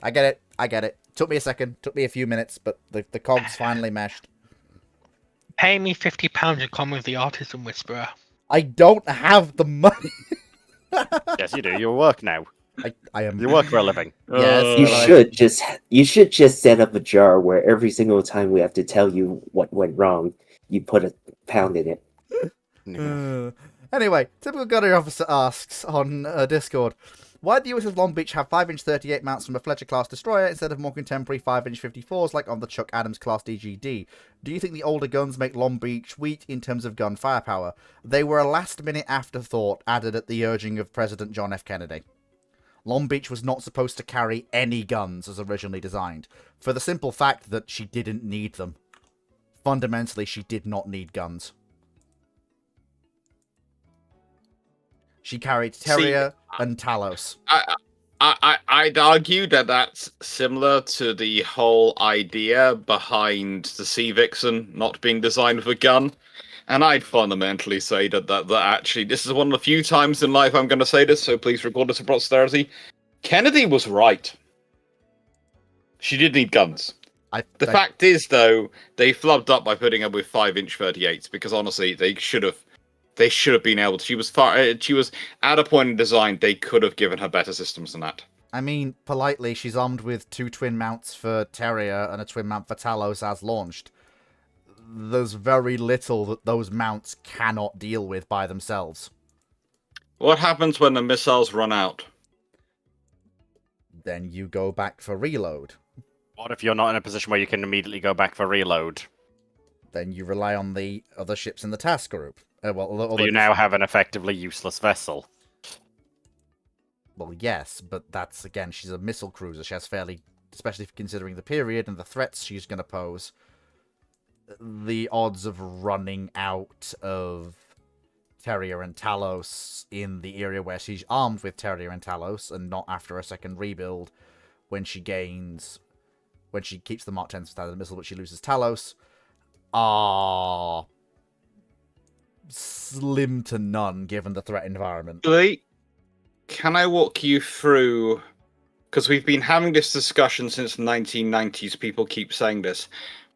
I get it. Took me a second. Took me a few minutes, but the cogs finally meshed. Pay me £50 to come with the Autism Whisperer. I don't have the money. Yes, you do. You work now. I am. You work for a living. Yes, You but I- should just set up a jar where every single time we have to tell you what went wrong, you put a pound in it. Anyway, typical gunnery officer asks on Discord, why do the USS Long Beach have 5-inch 38 mounts from a Fletcher-class destroyer instead of more contemporary 5-inch 54s like on the Chuck Adams-class DGD? Do you think the older guns make Long Beach weak in terms of gun firepower? They were a last-minute afterthought added at the urging of President John F. Kennedy. Long Beach was not supposed to carry any guns as originally designed, for the simple fact that she didn't need them. Fundamentally, she did not need guns. She carried Terrier and Talos. I'd argue that that's similar to the whole idea behind the Sea Vixen not being designed with a gun. And I'd fundamentally say that actually, this is one of the few times in life I'm going to say this, so please record this for posterity. Kennedy was right. She did need guns. The fact is, though, they flubbed up by putting her with 5-inch 38s, because honestly, they should have been able to. She was at a point in design, they could have given her better systems than that. I mean, politely, she's armed with 2 twin mounts for Terrier and a twin mount for Talos as launched. There's very little that those mounts cannot deal with by themselves. What happens when the missiles run out? Then you go back for reload. What if you're not in a position where you can immediately go back for reload? Then you rely on the other ships in the task group. So you now have an effectively useless vessel. Well, yes, but that's, again, she's a missile cruiser. She has fairly, especially considering the period and the threats she's going to pose, the odds of running out of Terrier and Talos in the area where she's armed with Terrier and Talos, and not after a second rebuild when she keeps the Mark 10 standard missile, but she loses Talos, are slim to none given the threat environment. Lee, can I walk you through? Because we've been having this discussion since the 1990s. People keep saying this.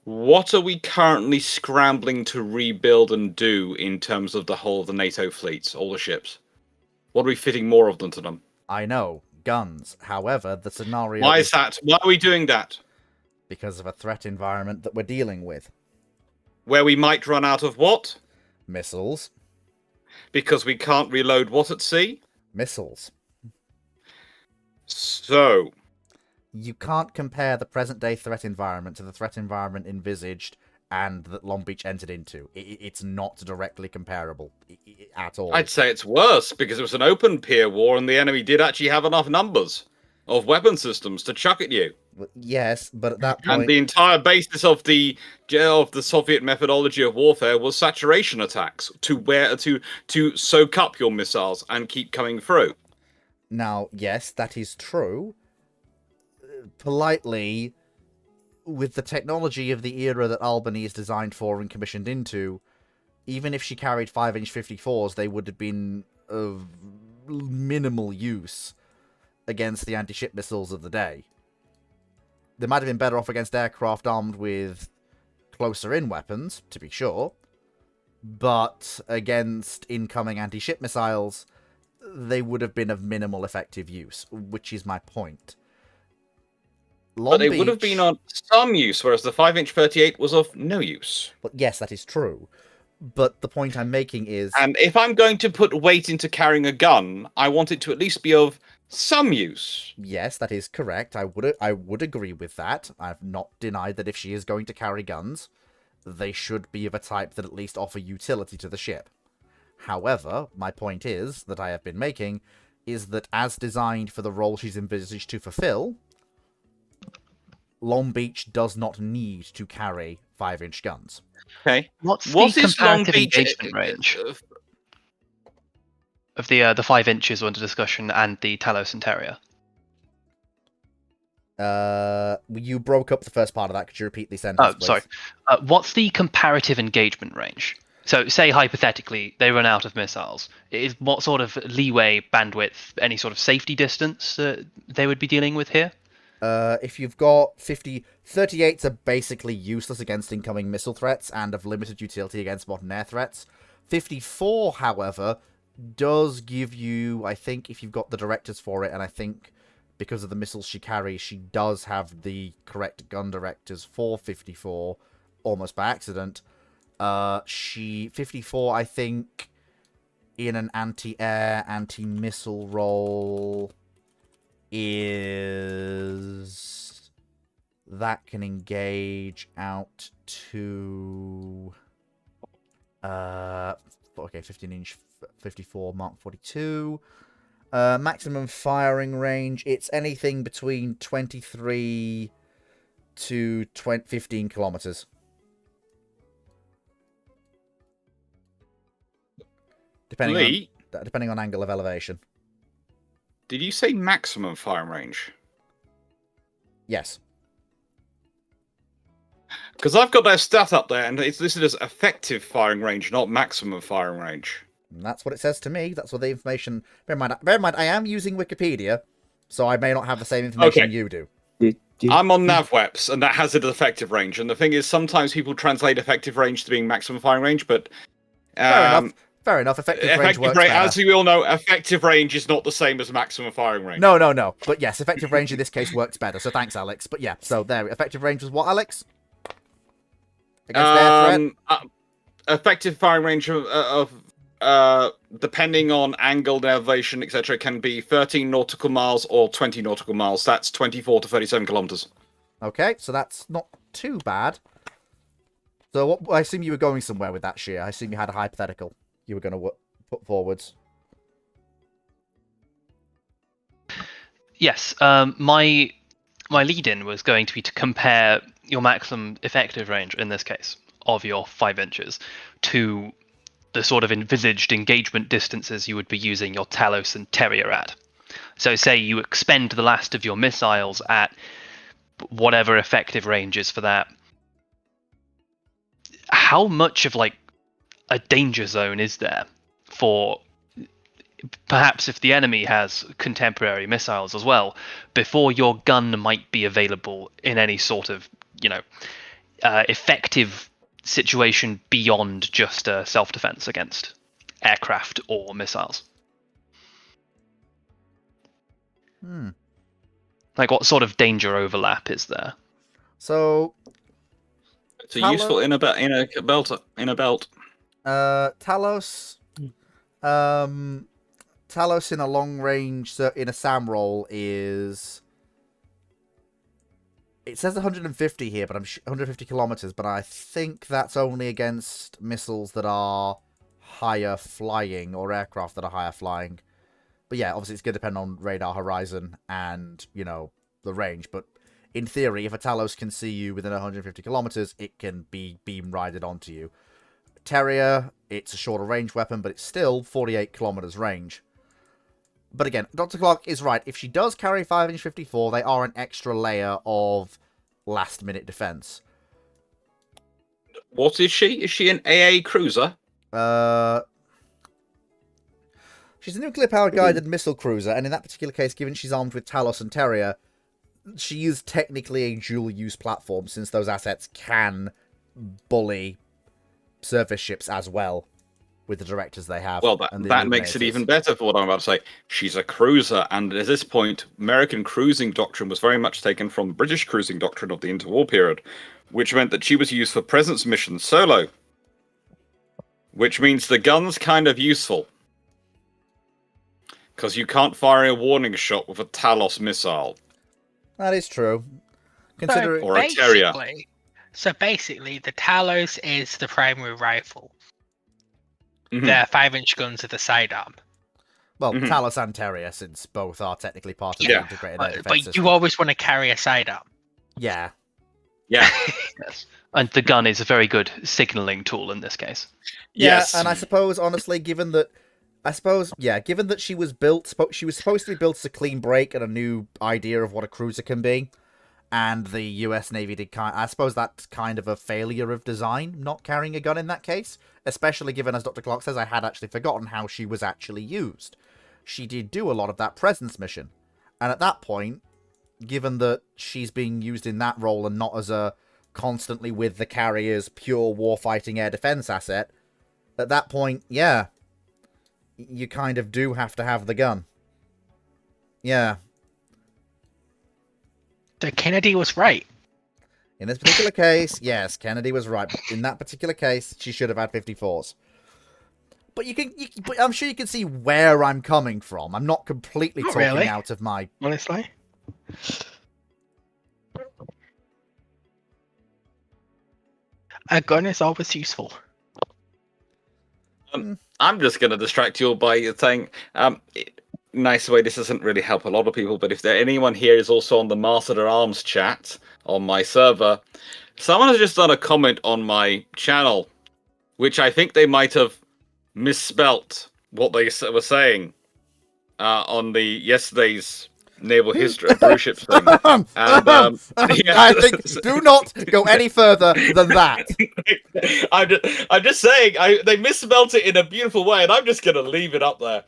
What are we currently scrambling to rebuild and do in terms of the whole of the NATO fleets, all the ships? What are we fitting more of them to them? I know, guns. However, the scenario Why is that? Why are we doing that? because of a threat environment that we're dealing with. Where we might run out of what? Missiles. Because we can't reload what at sea? Missiles. So, You can't compare the present-day threat environment to the threat environment envisaged and that Long Beach entered into. It's not directly comparable at all. I'd say it's worse because it was an open peer war and the enemy did actually have enough numbers of weapon systems to chuck at you. Yes, but at that point... And the entire basis of the Soviet methodology of warfare was saturation attacks to soak up your missiles and keep coming through. Now, yes, that is true. Politely, with the technology of the era that Albany is designed for and commissioned into, even if she carried 5-inch 54s, they would have been of minimal use against the anti-ship missiles of the day. They might have been better off against aircraft armed with closer-in weapons, to be sure, but against incoming anti-ship missiles, they would have been of minimal effective use, which is my point. But they would have been on some use, whereas the 5-inch 38 was of no use. But yes, that is true. But the point I'm making is... And if I'm going to put weight into carrying a gun, I want it to at least be of some use. Yes, that is correct. I would agree with that. I've not denied that if she is going to carry guns, they should be of a type that at least offer utility to the ship. However, my point is, that I have been making, is that as designed for the role she's envisaged to fulfill, Long Beach does not need to carry 5-inch guns. Okay. What's What the is Long comparative Beach engagement range of the 5 inches under discussion and the Talos and Terrier? You broke up the first part of that. Could you repeat the sentence, please? Sorry. What's the comparative engagement range? So, say hypothetically, they run out of missiles. What sort of leeway, bandwidth, any sort of safety distance they would be dealing with here? If you've got 38s are basically useless against incoming missile threats and of limited utility against modern air threats. 54, however, does give you, I think, if you've got the directors for it, and I think because of the missiles she carries, she does have the correct gun directors for 54, almost by accident. 54, I think, in an anti-air, anti-missile role is that can engage out to 15-inch 54 Mark 42. Maximum firing range, it's anything between 23 to 15 kilometers. Depending on angle of elevation. Did you say maximum firing range? Yes. Because I've got that stat up there, and it's listed as effective firing range, not maximum firing range. And that's what it says to me. That's what the information... Bear in mind, I am using Wikipedia, so I may not have the same information you do. I'm on NavWeps, and that has it as effective range. And the thing is, sometimes people translate effective range to being maximum firing range, but... Fair enough. Effective range works better. As we all know, effective range is not the same as maximum firing range. No. But yes, effective range in this case works better. So thanks, Alex. But yeah, so there. Effective range was what, Alex? Against air threat? Effective firing range of depending on angle, elevation, etc., can be 13 nautical miles or 20 nautical miles. That's 24 to 37 kilometers. Okay, so that's not too bad. So I assume you were going somewhere with that, Shea. I assume you had a hypothetical you were going to put forwards. Yes, my lead-in was going to be to compare your maximum effective range, in this case, of your 5 inches, to the sort of envisaged engagement distances you would be using your Talos and Terrier at. So say you expend the last of your missiles at whatever effective range is for that. How much of like a danger zone is there for perhaps if the enemy has contemporary missiles as well, before your gun might be available in any sort of, effective situation beyond just self-defense against aircraft or missiles? Like, what sort of danger overlap is there? So, It's useful in a belt. Talos, Talos in a long range, in a SAM roll is. It says 150 here, but 150 kilometers, but I think that's only against missiles that are higher flying or aircraft that are higher flying. But yeah, obviously it's going to depend on radar horizon and, the range. But in theory, if a Talos can see you within 150 kilometers, it can be beam rided onto you. Terrier, it's a shorter range weapon, but it's still 48 kilometers range. But again, Dr. Clark is right. If she does carry 5-inch 54, they are an extra layer of last-minute defense. What is she? Is she an AA cruiser? She's a nuclear-powered guided missile cruiser, and in that particular case, given she's armed with Talos and Terrier, she is technically a dual-use platform, since those assets can bully surface ships as well, with the directors they have. Well, that makes it even better for what I'm about to say. She's a cruiser, and at this point, American cruising doctrine was very much taken from the British cruising doctrine of the interwar period, which meant that she was used for presence missions solo. Which means the gun's kind of useful. Because you can't fire a warning shot with a Talos missile. That is true. Or a Terrier. So basically, the Talos is the primary rifle. Mhm. The 5-inch guns are the sidearm. Well, Mhm. Talos and Terrier, since both are technically part of Yeah. the integrated air defense But system. you always want to carry a sidearm. Yeah. Yeah. Yes. And the gun is a very good signaling tool in this case. Yes. Yeah, and I suppose, honestly, given that she was supposed to be built as a clean break and a new idea of what a cruiser can be, and the US Navy did I suppose that's kind of a failure of design, not carrying a gun in that case, especially given, as Dr. Clark says, I had actually forgotten how she was actually used. She did do a lot of that presence mission, and at that point, given that she's being used in that role and not as a constantly with the carriers, pure warfighting air defense asset, at that point, yeah, you kind of do have to have the gun. Yeah. So Kennedy was right. In this particular case, yes, Kennedy was right. In that particular case, she should have had 54s. But but I'm sure you can see where I'm coming from. I'm not completely Not talking really. out of my... Honestly. A gun is always useful. I'm just going to distract you all by saying, nice way, this doesn't really help a lot of people, but if anyone here is also on the Master Arms chat on my server, someone has just done a comment on my channel, which I think they might have misspelt what they were saying on the yesterday's naval history brewship thing. And, yeah. I think do not go any further than that. I'm just saying, they misspelt it in a beautiful way, and I'm just going to leave it up there.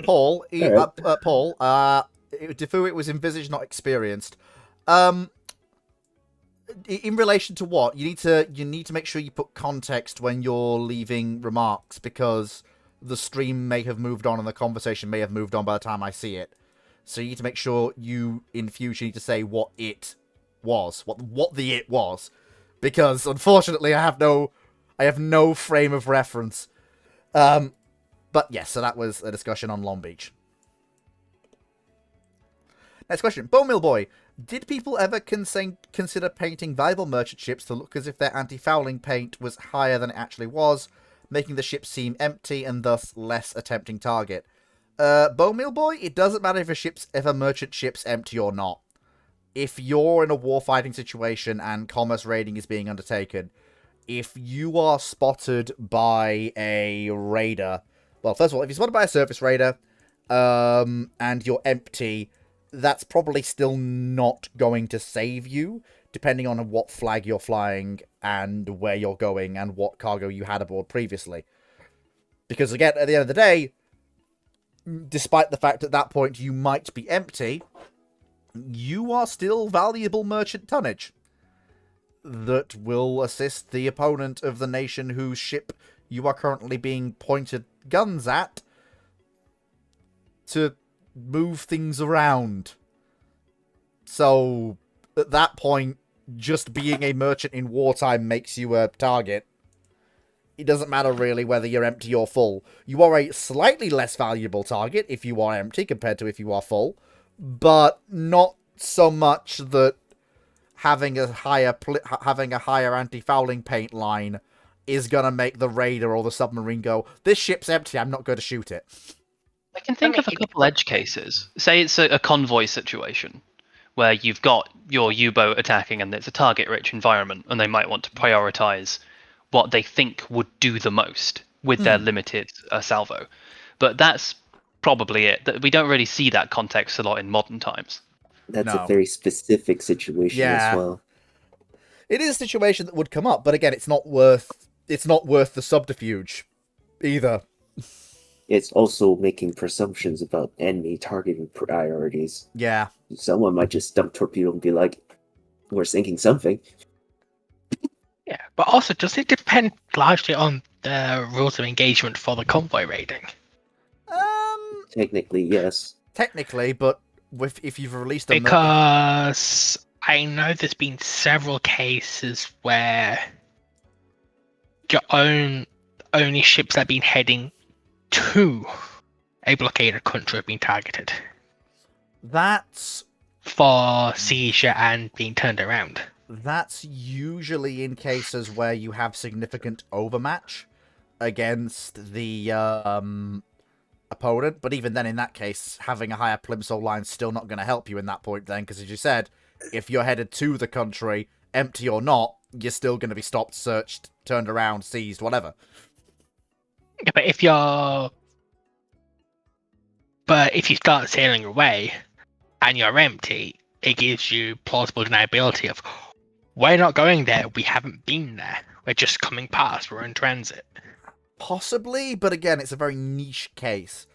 Paul, Alright. Defu, it was envisaged, not experienced. In relation to what, you need to make sure you put context when you're leaving remarks, because the stream may have moved on and the conversation may have moved on by the time I see it. So you need to make sure you, in future, need to say what it was, what the it was, because unfortunately I have no frame of reference. But yes, so that was a discussion on Long Beach. Next question. Bowmill Boy. Did people ever consider painting valuable merchant ships to look as if their anti-fouling paint was higher than it actually was, making the ship seem empty and thus less a tempting target? Bowmill Boy, it doesn't matter if a merchant ship's empty or not. If you're in a warfighting situation and commerce raiding is being undertaken, if you are spotted by a raider, well, first of all, if you're spotted by a surface raider, and you're empty, that's probably still not going to save you, depending on what flag you're flying and where you're going and what cargo you had aboard previously. Because again, at the end of the day, despite the fact at that point you might be empty, you are still valuable merchant tonnage that will assist the opponent of the nation whose ship you are currently being pointed guns at to move things around. So, at that point, just being a merchant in wartime makes you a target. It doesn't matter really whether you're empty or full. You are a slightly less valuable target if you are empty compared to if you are full, but not so much that having a higher anti-fouling paint line is gonna make the raider or the submarine go, "This ship's empty, I'm not going to shoot it." I can think of a couple edge cases. Say it's a convoy situation where you've got your U-boat attacking and it's a target-rich environment, and they might want to prioritize what they think would do the most with their limited salvo. But that's probably it. We don't really see that context a lot in modern times. That's No. a very specific situation Yeah. as well. It is a situation that would come up, but again, it's not worth the subterfuge either. It's also making presumptions about enemy targeting priorities. Yeah. Someone might just dump torpedo and be like, "We're sinking something." Yeah, but also, does it depend largely on the rules of engagement for the convoy raiding? Technically, yes. Technically, but if you've released a Because I know there's been several cases where your only ships that have been heading to a blockaded country have been targeted that's for seizure and being turned around. That's usually in cases where you have significant overmatch against the opponent, but even then, in that case, having a higher plimsoll line's still not going to help you in that point then, because as you said, if you're headed to the country, empty or not, you're still going to be stopped, searched, turned around, seized, whatever. Yeah, but if you start sailing away and you're empty, it gives you plausible deniability of, we're not going there, we haven't been there, we're just coming past, we're in transit. Possibly, but again, it's a very niche case.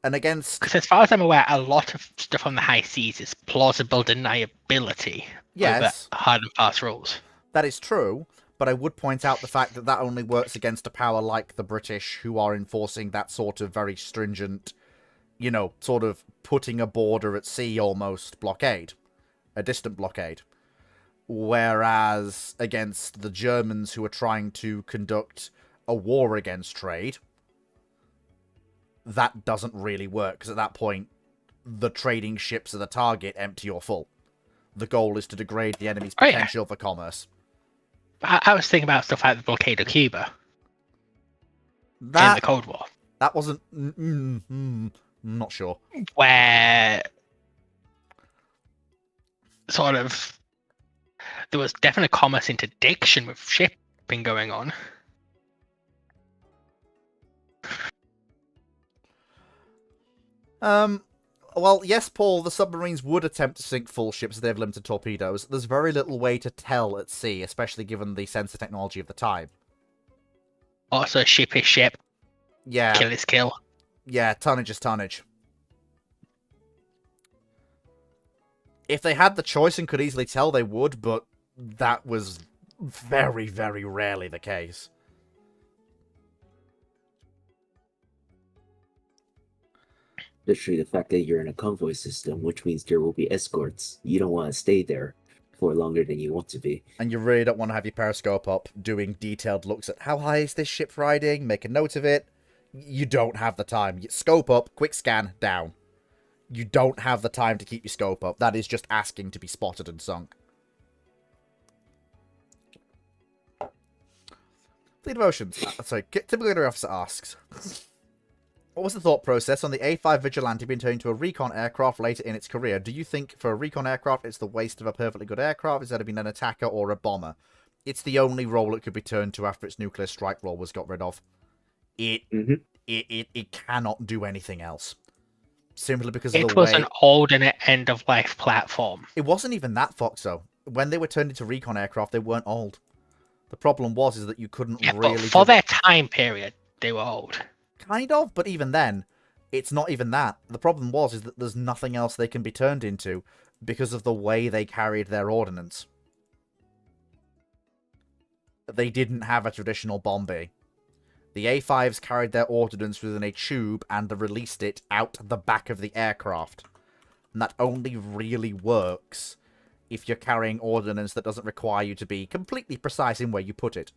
And against... Because as far as I'm aware, a lot of stuff on the high seas is plausible deniability Yes, over hard and fast rules. that is true, but I would point out the fact that that only works against a power like the British, who are enforcing that sort of very stringent, you know, sort of putting a border at sea almost blockade. A distant blockade. Whereas against the Germans, who are trying to conduct a war against trade, that doesn't really work, because at that point, the trading ships are the target, empty or full. The goal is to degrade the enemy's Oh, yeah. potential for commerce. I was thinking about stuff like the blockade of Cuba in That the Cold War, that wasn't... not sure. where sort of there was definitely commerce interdiction with shipping going on. Well, yes, Paul, the submarines would attempt to sink full ships if they have limited torpedoes. There's very little way to tell at sea, especially given the sensor technology of the time. Also, ship is ship, Yeah, kill is kill. yeah, tonnage is tonnage. If they had the choice and could easily tell, they would, but that was very, very rarely the case. Especially the fact that you're in a convoy system, which means there will be escorts. You don't want to stay there for longer than you want to be. And you really don't want to have your periscope up doing detailed looks at how high is this ship riding, make a note of it. You don't have the time. You scope up, quick scan, down. You don't have the time to keep your scope up. That is just asking to be spotted and sunk. Fleet of Oceans. Sorry, typical gunnery officer asks, what was the thought process on the A5 Vigilante being turned into a recon aircraft later in its career? Do you think for a recon aircraft it's the waste of a perfectly good aircraft instead of being an attacker or a bomber? It's the only role it could be turned to after its nuclear strike role was got rid of. It Mhm. it cannot do anything else. Simply because of It the was way... an alternate end-of-life platform. It wasn't even that, Foxo. When they were turned into recon aircraft, they weren't old. The problem was that you couldn't Yeah, really... but for give their it- time period, they were old. Kind of, but even then, it's not even that. The problem was that there's nothing else they can be turned into because of the way they carried their ordnance. They didn't have a traditional bomb bay. The A5s carried their ordnance within a tube and released it out the back of the aircraft. And that only really works if you're carrying ordnance that doesn't require you to be completely precise in where you put it.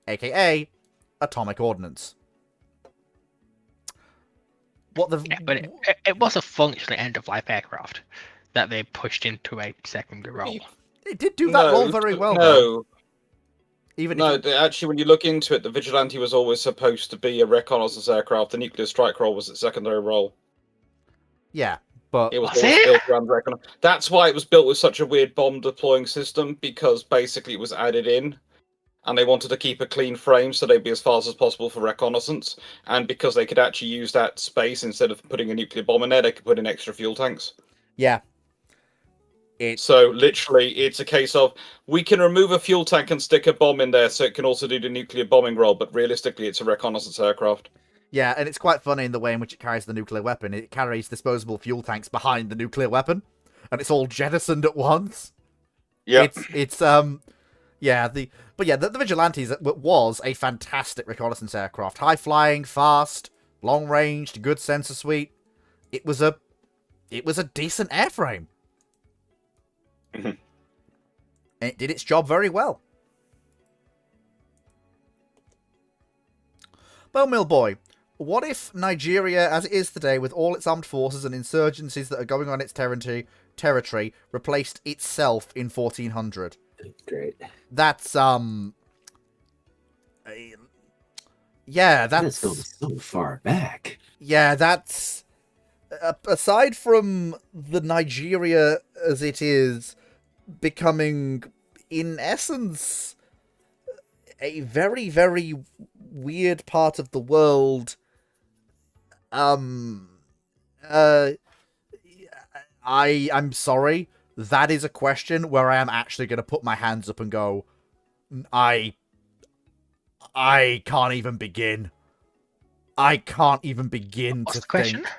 AKA, atomic ordnance. What the... Yeah, but it was a functional end-of-life aircraft that they pushed into a secondary role. It did do that role very well, though. No, Even no. if... Actually, when you look into it, the Vigilante was always supposed to be a reconnaissance aircraft. The nuclear strike role was its secondary role. Yeah, but... It was Was always it? built around reconnaissance. That's why it was built with such a weird bomb deploying system, because basically it was added in, and they wanted to keep a clean frame so they'd be as fast as possible for reconnaissance. And because they could actually use that space instead of putting a nuclear bomb in there, they could put in extra fuel tanks. Yeah. It's... So literally, it's a case of we can remove a fuel tank and stick a bomb in there, so it can also do the nuclear bombing role. But realistically, it's a reconnaissance aircraft. Yeah, and it's quite funny in the way in which it carries the nuclear weapon. It carries disposable fuel tanks behind the nuclear weapon, and it's all jettisoned at once. Yeah. Yeah, the Vigilantes was a fantastic reconnaissance aircraft. High flying, fast, long ranged, good sensor suite. It was a decent airframe. Mhm. And it did its job very well. Bone Mill Boy, what if Nigeria, as it is today, with all its armed forces and insurgencies that are going on its territory, replaced itself in 1400? Great. That's yeah, That's that's going so far back. yeah, that's aside from the Nigeria as it is becoming, in essence, a very, very weird part of the world. I'm sorry. That is a question where I am actually going to put my hands up and go, I can't even begin. I can't even begin What's to the question? think.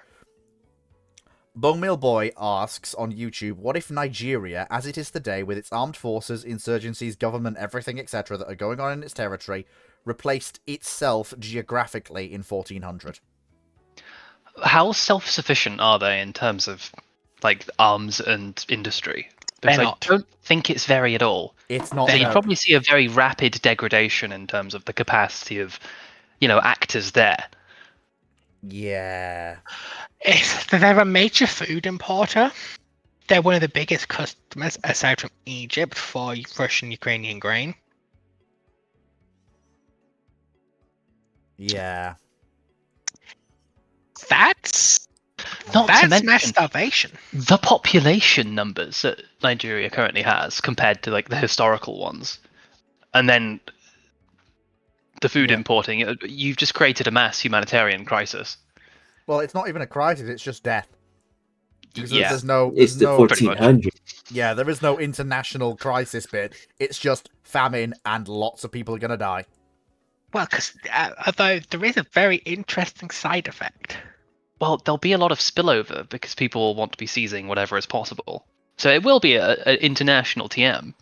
Bone Boy asks on YouTube, what if Nigeria, as it is today, with its armed forces, insurgencies, government, everything, etc., that are going on in its territory, replaced itself geographically in 1400? How self-sufficient are they in terms of like arms and industry? Because They're I not. don't think it's very at all. It's not... So you'd no. probably see a very rapid degradation in terms of the capacity of, actors there. Yeah. They're a major food importer. They're one of the biggest customers, aside from Egypt, for Russian Ukrainian grain. Yeah. That's Not to mass mention starvation. the population numbers that Nigeria currently has compared to like the historical ones, and then the food Yeah. importing. You've just created a mass humanitarian crisis. Well, it's not even a crisis, it's just death. Because Yeah. there's no... It's the no, 1400. yeah, there is no international crisis bit. It's just famine and lots of people are going to die. Well, because although there is a very interesting side effect. Well, there'll be a lot of spillover because people will want to be seizing whatever is possible. So it will be an international TM.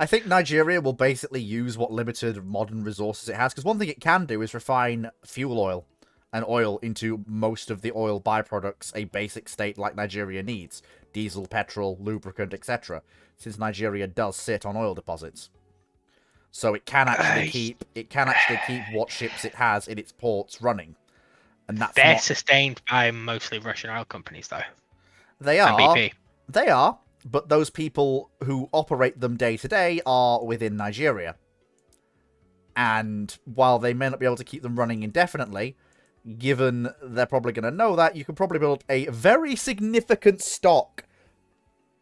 I think Nigeria will basically use what limited modern resources it has, because one thing it can do is refine fuel oil and oil into most of the oil byproducts a basic state like Nigeria needs. Diesel, petrol, lubricant, etc. Since Nigeria does sit on oil deposits. So it can actually keep what ships it has in its ports running. And that's They're not... sustained by mostly Russian oil companies, though. They And are. BP. They are, but those people who operate them day to day are within Nigeria. And while they may not be able to keep them running indefinitely, given they're probably going to know that, you can probably build a very significant stock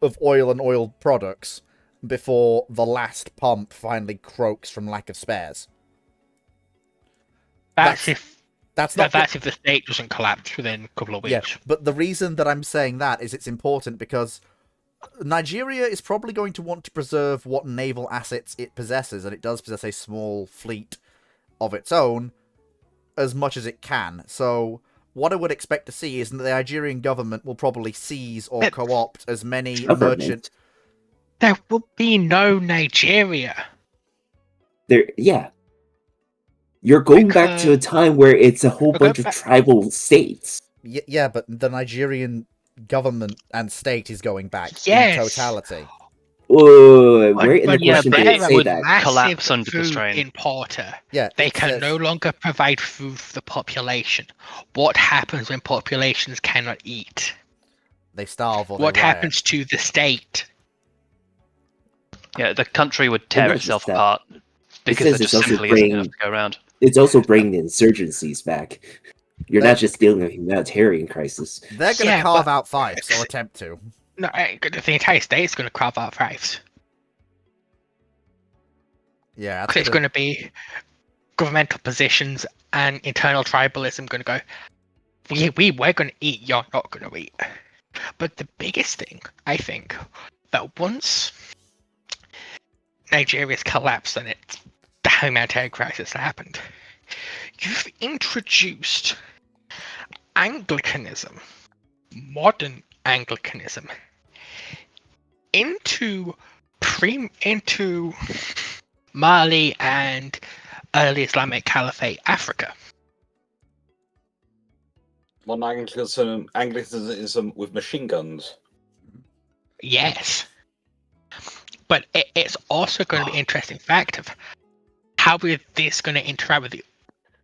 of oil and oil products before the last pump finally croaks from lack of spares. That's if That's not. that's if the state doesn't collapse within a couple of Yeah, weeks. but the reason that I'm saying that is it's important because Nigeria is probably going to want to preserve what naval assets it possesses, and it does possess a small fleet of its own, as much as it can. So what I would expect to see is that the Nigerian government will probably seize or co-opt as many merchant... There will be no Nigeria. Yeah. You're going back to a time where it's a whole bunch of tribal states. Yeah, but the Nigerian government and state is going back Yes. in totality. Where in the yeah, question but did it that say would that? collapse under the food strain. importer. Yeah, They it can says- no longer provide food for the population. What happens when populations cannot eat? They starve or What they riot. happens to the state? Yeah, the country would tear not just itself that. apart because says there it's just also simply isn't bringing- enough to go around. It's also bringing insurgencies back. You're not just dealing with a humanitarian crisis. They're going to Yeah, carve but- out fiefs, or attempt to. No, the entire state's going to carve out fiefs. Yeah, Because it's going to be governmental positions and internal tribalism going to go, we're going to eat, you're not going to eat. But the biggest thing, I think, that once Nigeria's collapsed and it's the humanitarian crisis happened, you've introduced Anglicanism, modern Anglicanism, into Mali and early Islamic Caliphate Africa. One Anglicanism with machine guns. Yes. But it's also going to be an interesting fact of how is this going to interact with you?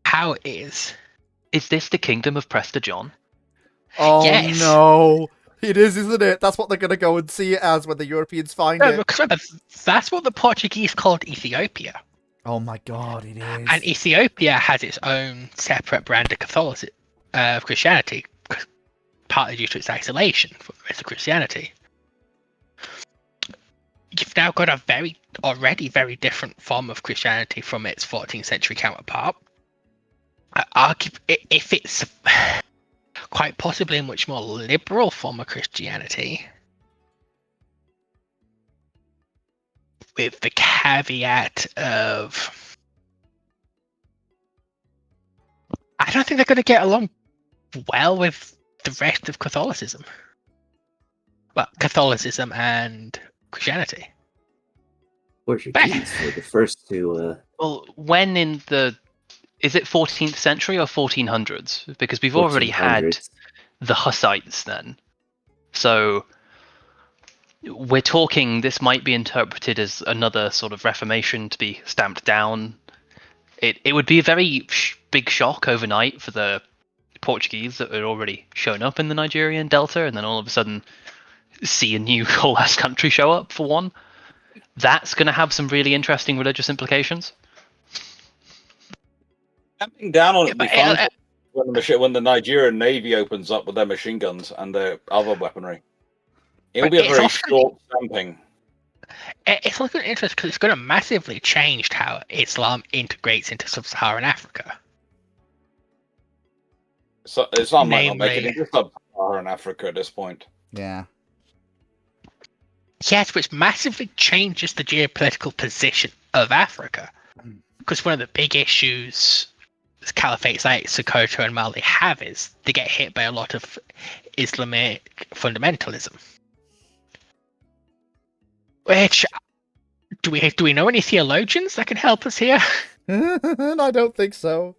How is... Is this the kingdom of Prester John? Oh Yes. no! It is, isn't it? That's what they're going to go and see it as when the Europeans find No, it. because remember, that's what the Portuguese called Ethiopia. Oh my god, it is. And Ethiopia has its own separate brand of Catholicism, Christianity, partly due to its isolation from the rest of Christianity. You've now got a already very different form of Christianity from its 14th century counterpart. If it's quite possibly a much more liberal form of Christianity, with the caveat of I don't think they're going to get along well with the rest of Catholicism. Well, Catholicism and Christianity. Portuguese were the first to. Well, when in the... Is it 14th century or 1400s? Because we've already had 1400s. the Hussites then. So we're talking, this might be interpreted as another sort of reformation to be stamped down. It would be a very big shock overnight for the Portuguese that had already shown up in the Nigerian Delta, and then all of a sudden see a new whole ass country show up for one. That's going to have some really interesting religious implications. Camping down on it but, would be fun when the Nigerian Navy opens up with their machine guns and their other weaponry. It will But be a it's very also- short stamping. It's also interesting because it's going to massively change how Islam integrates into sub-Saharan Africa. So Islam might not make it Namely- into sub-Saharan Africa at this point. Yeah. Yes, which massively changes the geopolitical position of Africa. Because one of the big issues caliphates like Sokoto and Mali have is they get hit by a lot of Islamic fundamentalism. Which do we know any theologians that can help us here? I don't think so.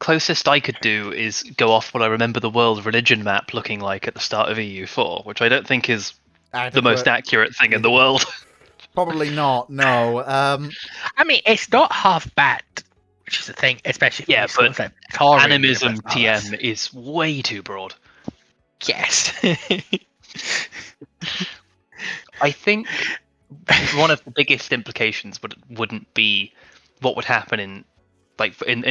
Closest I could do is go off what I remember the world religion map looking like at the start of EU4, which I don't think is the most accurate thing in the world. Probably not, no. I mean, it's not half bad, which is the thing, especially for Yeah, Muslims but like Tory Animism liberals and all that. TM is way too broad. Yes. I think one of the biggest implications wouldn't be what would happen in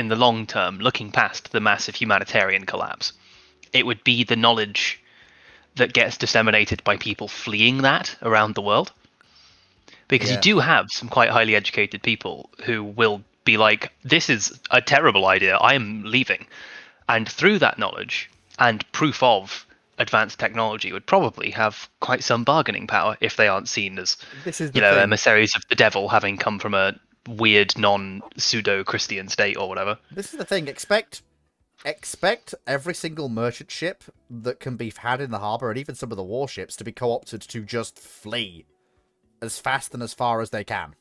the long term, looking past the massive humanitarian collapse. it would be the knowledge that gets disseminated by people fleeing that around the world. Because you Yeah. do have some quite highly educated people who will be like, this is a terrible idea, I am leaving. And through that knowledge and proof of advanced technology would probably have quite some bargaining power if they aren't seen as, This is the you know, thing. emissaries of the devil having come from a weird non-pseudo-Christian state or whatever. This is the thing. Expect every single merchant ship that can be had in the harbor, and even some of the warships, to be co-opted to just flee as fast and as far as they can.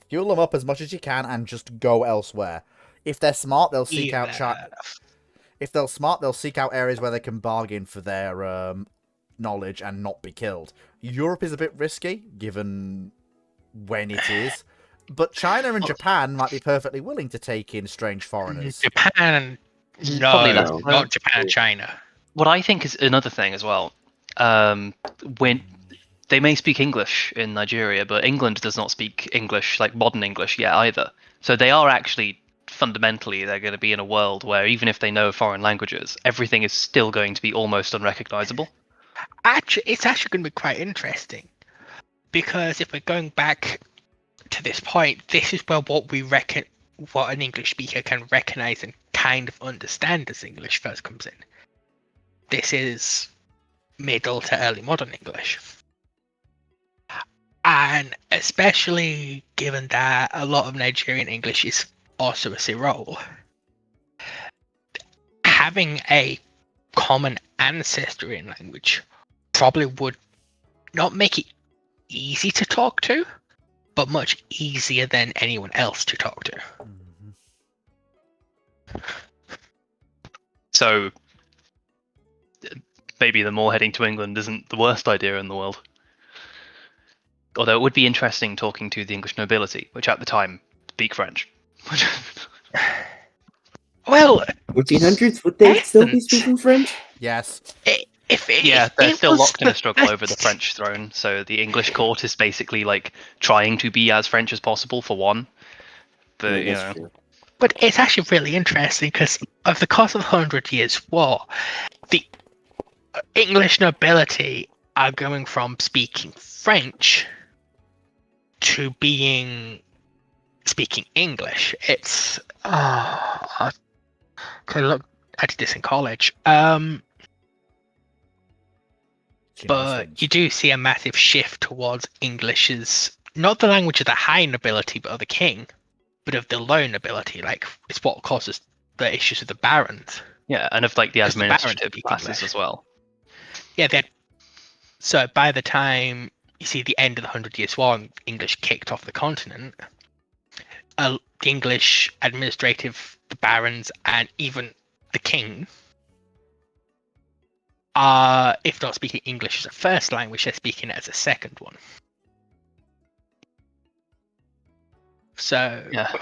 Fuel them up as much as you can and just go elsewhere. If they're smart, they'll seek out If they're smart, they'll seek out areas where they can bargain for their knowledge and not be killed. Europe is a bit risky, given when it is. But China and Japan might be perfectly willing to take in strange foreigners. Japan, Probably no, that's- not Japan, China. What I think is another thing as well, when they may speak English in Nigeria, but England does not speak English, like modern English, yet either. So they are actually, fundamentally, they're going to be in a world where even if they know foreign languages, everything is still going to be almost unrecognizable. Actually, it's actually going to be quite interesting, because if we're going back to this point, this is where what an English speaker can recognize and kind of understand as English first comes in. This is middle to early modern English. And especially given that a lot of Nigerian English is also a Sirol, having a common ancestry in language probably would not make it easy to talk to, but much easier than anyone else to talk to. So maybe the more heading to England isn't the worst idea in the world. Although it would be interesting talking to the English nobility, which at the time speak French. Well, 1400s, would they still be Excellent. speaking French? Yes. Yeah, they're still was locked in a the struggle over the best- French throne. So the English court is basically like trying to be as French as possible for one. But you that's know, true. But it's actually really interesting because of the course of the 100 Years' War, the English nobility are going from speaking French to speaking English. It's okay. Look, I did this in college. But you do see a massive shift towards English as not the language of the high nobility, but of the king, but of the low nobility. Like, it's what causes the issues with the barons. yeah, and of like the 'Cause the barons administrative speak classes English. as well. Yeah, so by the time you see the end of the 100 Years' War and English kicked off the continent, the English administrative, the barons, and even the king are, if not speaking English as a first language, they're speaking it as a second one. So, Yeah.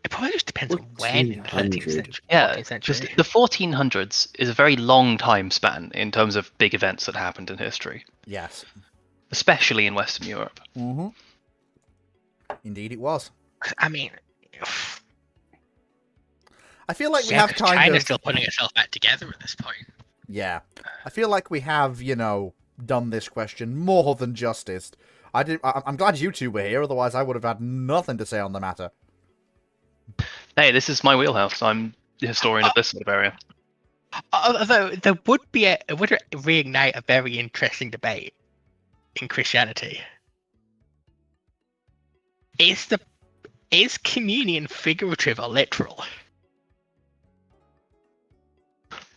it probably just depends on when in the 13th 1400. century. Yeah, 14th just century. the 1400s is a very long time span in terms of big events that happened in history, Yes. especially in Western Europe. Mm-hmm. Indeed it was. I mean, I feel like we yeah, have 'cause kind China's of... still putting itself back together at this point. Yeah. I feel like we have, done this question more than justice. I'm glad you two were here, otherwise I would have had nothing to say on the matter. Hey, this is my wheelhouse. I'm the historian of this sort of area. Although there would be it would reignite a very interesting debate in Christianity. Is communion figurative or literal?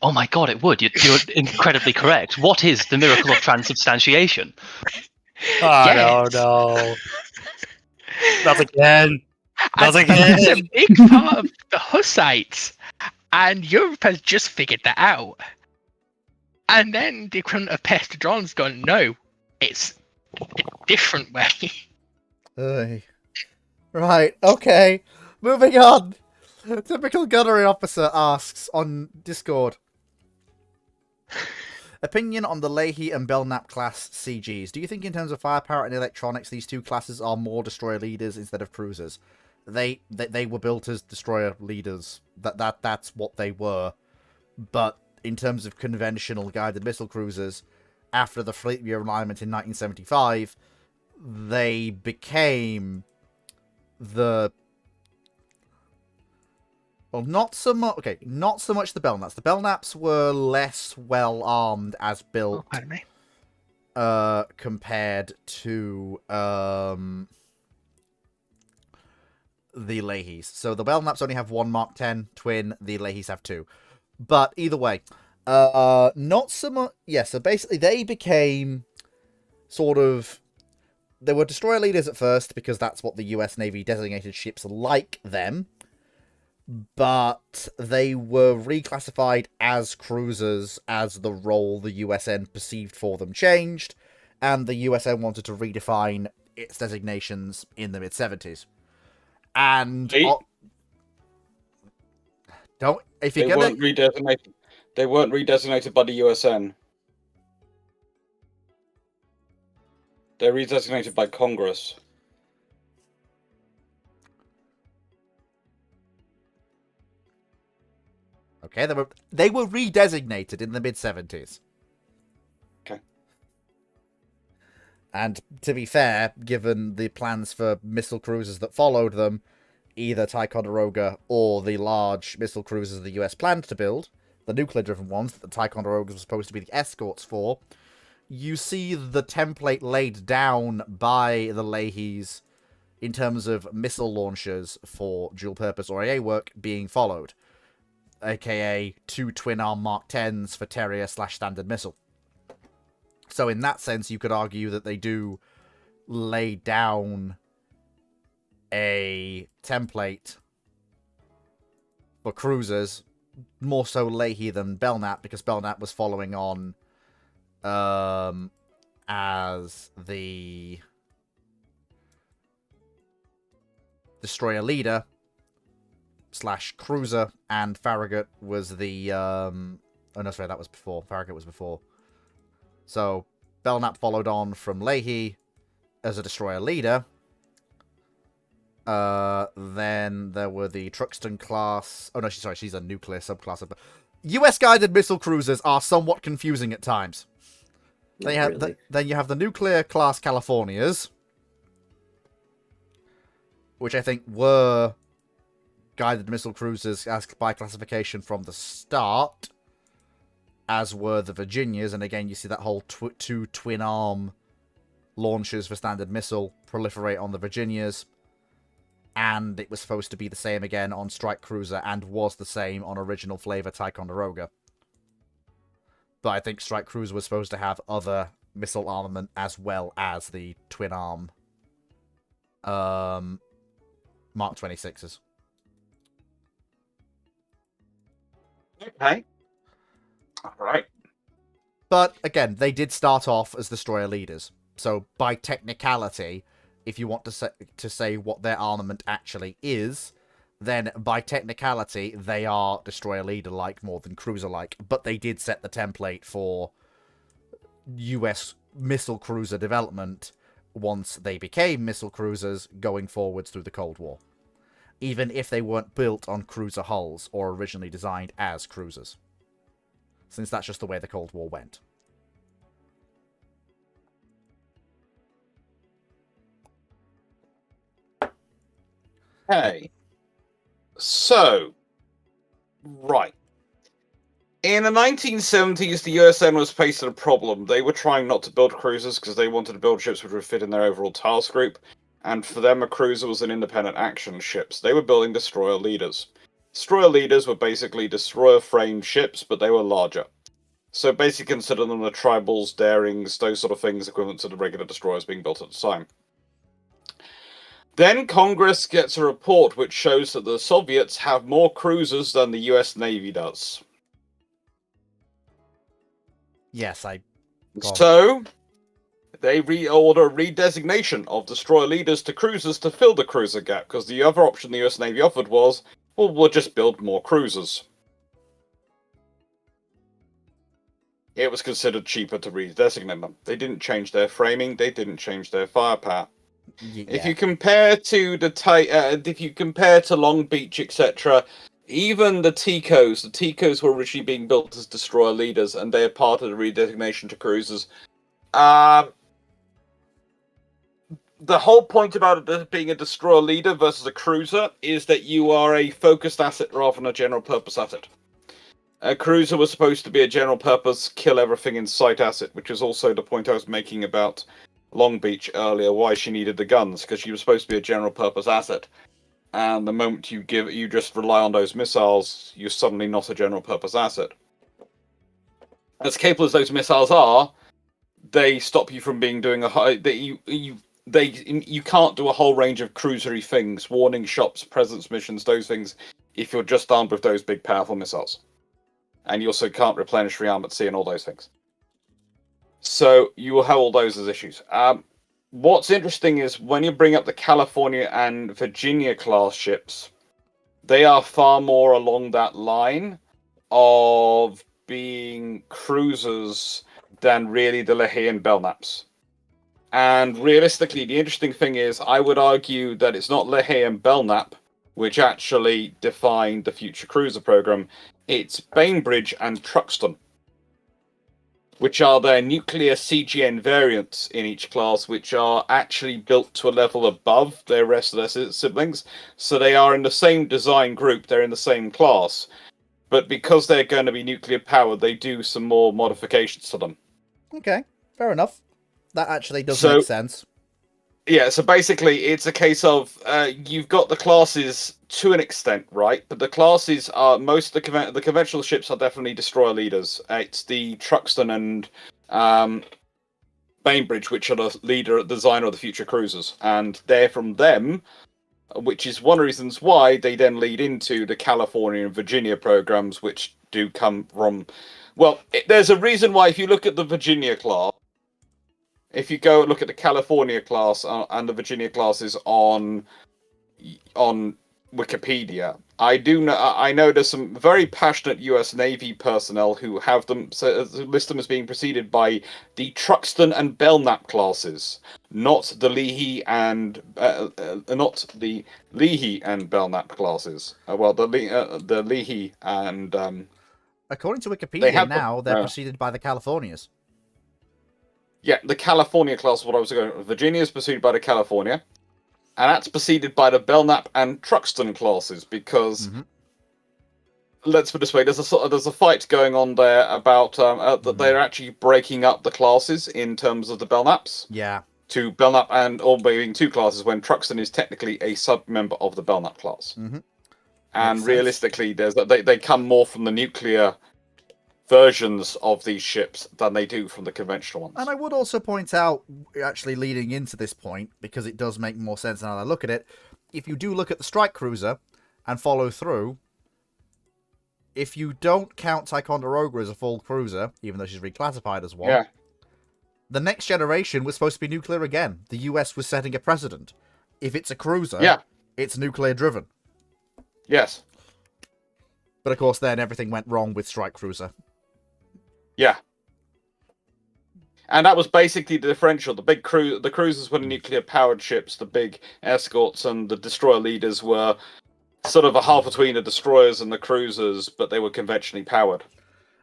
Oh my god, it would. You're incredibly correct. What is the miracle of transubstantiation? Yes. no. Not again. And Not again. that's a big part of the Hussites, and Europe has just figured that out. And then the equivalent of Pastor John's gone, no, it's a different way. Ugh. Right, okay. Moving on. Typical gunnery officer asks on Discord. Opinion on the Leahy and Belknap class CGs. Do you think in terms of firepower and electronics, these two classes are more destroyer leaders instead of cruisers? they were built as destroyer leaders. That's what they were. But in terms of conventional guided missile cruisers, after the fleet realignment in 1975, they became the... Well, not so much the Belknaps. The Belknaps were less well armed as built Oh, pardon me. compared to the Leahys. So the Belknaps only have one Mark 10 twin, the Leahys have two. But either way, not so much... Yeah, so basically they became sort of... They were destroyer leaders at first because that's what the US Navy designated ships like them. But they were reclassified as cruisers as the role the USN perceived for them changed, and the USN wanted to redefine its designations in the mid-70s. And don't if you're They gonna weren't redesignated. They weren't redesignated by the USN. They're redesignated by Congress. Okay, they were redesignated in the mid-70s. Okay. And to be fair, given the plans for missile cruisers that followed them, either Ticonderoga or the large missile cruisers the US planned to build, the nuclear-driven ones that the Ticonderoga was supposed to be the escorts for, you see the template laid down by the Leahys in terms of missile launchers for dual-purpose or AA work being followed, aka 2 twin-arm Mark 10s for Terrier/Standard Missile. So in that sense, you could argue that they do lay down a template for cruisers, more so Leahy than Belknap, because Belknap was following on as the destroyer leader / cruiser, and Farragut was the oh no, sorry, that was before. Farragut was before. So Belknap followed on from Leahy as a destroyer leader. Then there were the Truxton class. Oh no, she's a nuclear subclass of... US guided missile cruisers are somewhat confusing at times. Then you have the nuclear class Californias, which I think were guided missile cruisers as by classification from the start, as were the Virginias. And again, you see that whole 2 twin-arm launchers for Standard Missile proliferate on the Virginias. And it was supposed to be the same again on Strike Cruiser, and was the same on original flavor Ticonderoga. But I think Strike Cruiser was supposed to have other missile armament as well as the twin-arm Mark 26s. Okay. All right. But again, they did start off as destroyer leaders. So by technicality, if you want to say what their armament actually is, then by technicality, they are destroyer leader-like more than cruiser-like. But they did set the template for US missile cruiser development once they became missile cruisers going forwards through the Cold War. Even if they weren't built on cruiser hulls or originally designed as cruisers. Since that's just the way the Cold War went. Okay. So, right. In the 1970s, the USN was faced with a problem. They were trying not to build cruisers because they wanted to build ships which would fit in their overall task group. And for them, a cruiser was an independent action ship. So they were building destroyer leaders. Destroyer leaders were basically destroyer-framed ships, but they were larger. So basically consider them the Tribals, Darings, those sort of things equivalent to the regular destroyers being built at the time. Then Congress gets a report which shows that the Soviets have more cruisers than the US Navy does. Yes, So, they reorder redesignation of destroyer leaders to cruisers to fill the cruiser gap, because the other option the US Navy offered was, well, we'll just build more cruisers. It was considered cheaper to redesignate them. They didn't change their framing, they didn't change their firepower. If you compare to if you compare to Long Beach, etc., even the Ticos were originally being built as destroyer leaders, and they are part of the redesignation to cruisers. The whole point about it being a destroyer leader versus a cruiser is that you are a focused asset rather than a general purpose asset. A cruiser was supposed to be a general purpose, kill everything in sight asset, which is also the point I was making about Long Beach earlier, why she needed the guns, because she was supposed to be a general purpose asset. And the moment you just rely on those missiles, you're suddenly not a general purpose asset. As capable as those missiles are, they stop you from doing a high. You can't do a whole range of cruisery things, warning shots, presence missions, those things, if you're just armed with those big powerful missiles. And you also can't replenish rearm at sea and all those things. So you will have all those as issues. What's interesting is when you bring up the California and Virginia class ships, they are far more along that line of being cruisers than really the Leahy and Belknaps. And realistically, the interesting thing is, I would argue that it's not Leahy and Belknap which actually defined the future cruiser program. It's Bainbridge and Truxtun, which are their nuclear CGN variants in each class, which are actually built to a level above the rest of their siblings. So they are in the same design group, they're in the same class. But because they're going to be nuclear powered, they do some more modifications to them. Okay, fair enough. That actually does make sense. Yeah, so basically it's a case of you've got the classes to an extent, right? But the classes are most of the conventional ships are definitely destroyer leaders. It's the Truxtun and Bainbridge which are the designer of the future cruisers, and they're from them, which is one of the reasons why they then lead into the California and Virginia programs, which do come from. Well, there's a reason why if you look at the Virginia class. If you go look at the California class and the Virginia classes on Wikipedia, I know there's some very passionate U.S. Navy personnel who have them list them as being preceded by the Truxtun and Belknap classes, not the Leahy and Belknap classes. The Leahy and according to Wikipedia they're preceded by the Californias. Yeah, the California class, what I was going. Virginia is preceded by the California, and that's preceded by the Belknap and Truxtun classes because, let's put it this way, there's a fight going on there about that they're actually breaking up the classes in terms of the Belknaps. Yeah. To Belknap and all being two classes when Truxtun is technically a sub-member of the Belknap class. Mm-hmm. And realistically, they come more from the nuclear versions of these ships than they do from the conventional ones. And I would also point out, actually leading into this point, because it does make more sense now that I look at it, if you do look at the strike cruiser and follow through, if you don't count Ticonderoga as a full cruiser, even though she's reclassified as one, the next generation was supposed to be nuclear again. The US was setting a precedent. If it's a cruiser, it's nuclear driven. Yes. But of course then everything went wrong with strike cruiser. Yeah. And that was basically the differential. The cruisers were the nuclear-powered ships, the big escorts and the destroyer leaders were sort of a half between the destroyers and the cruisers, but they were conventionally powered.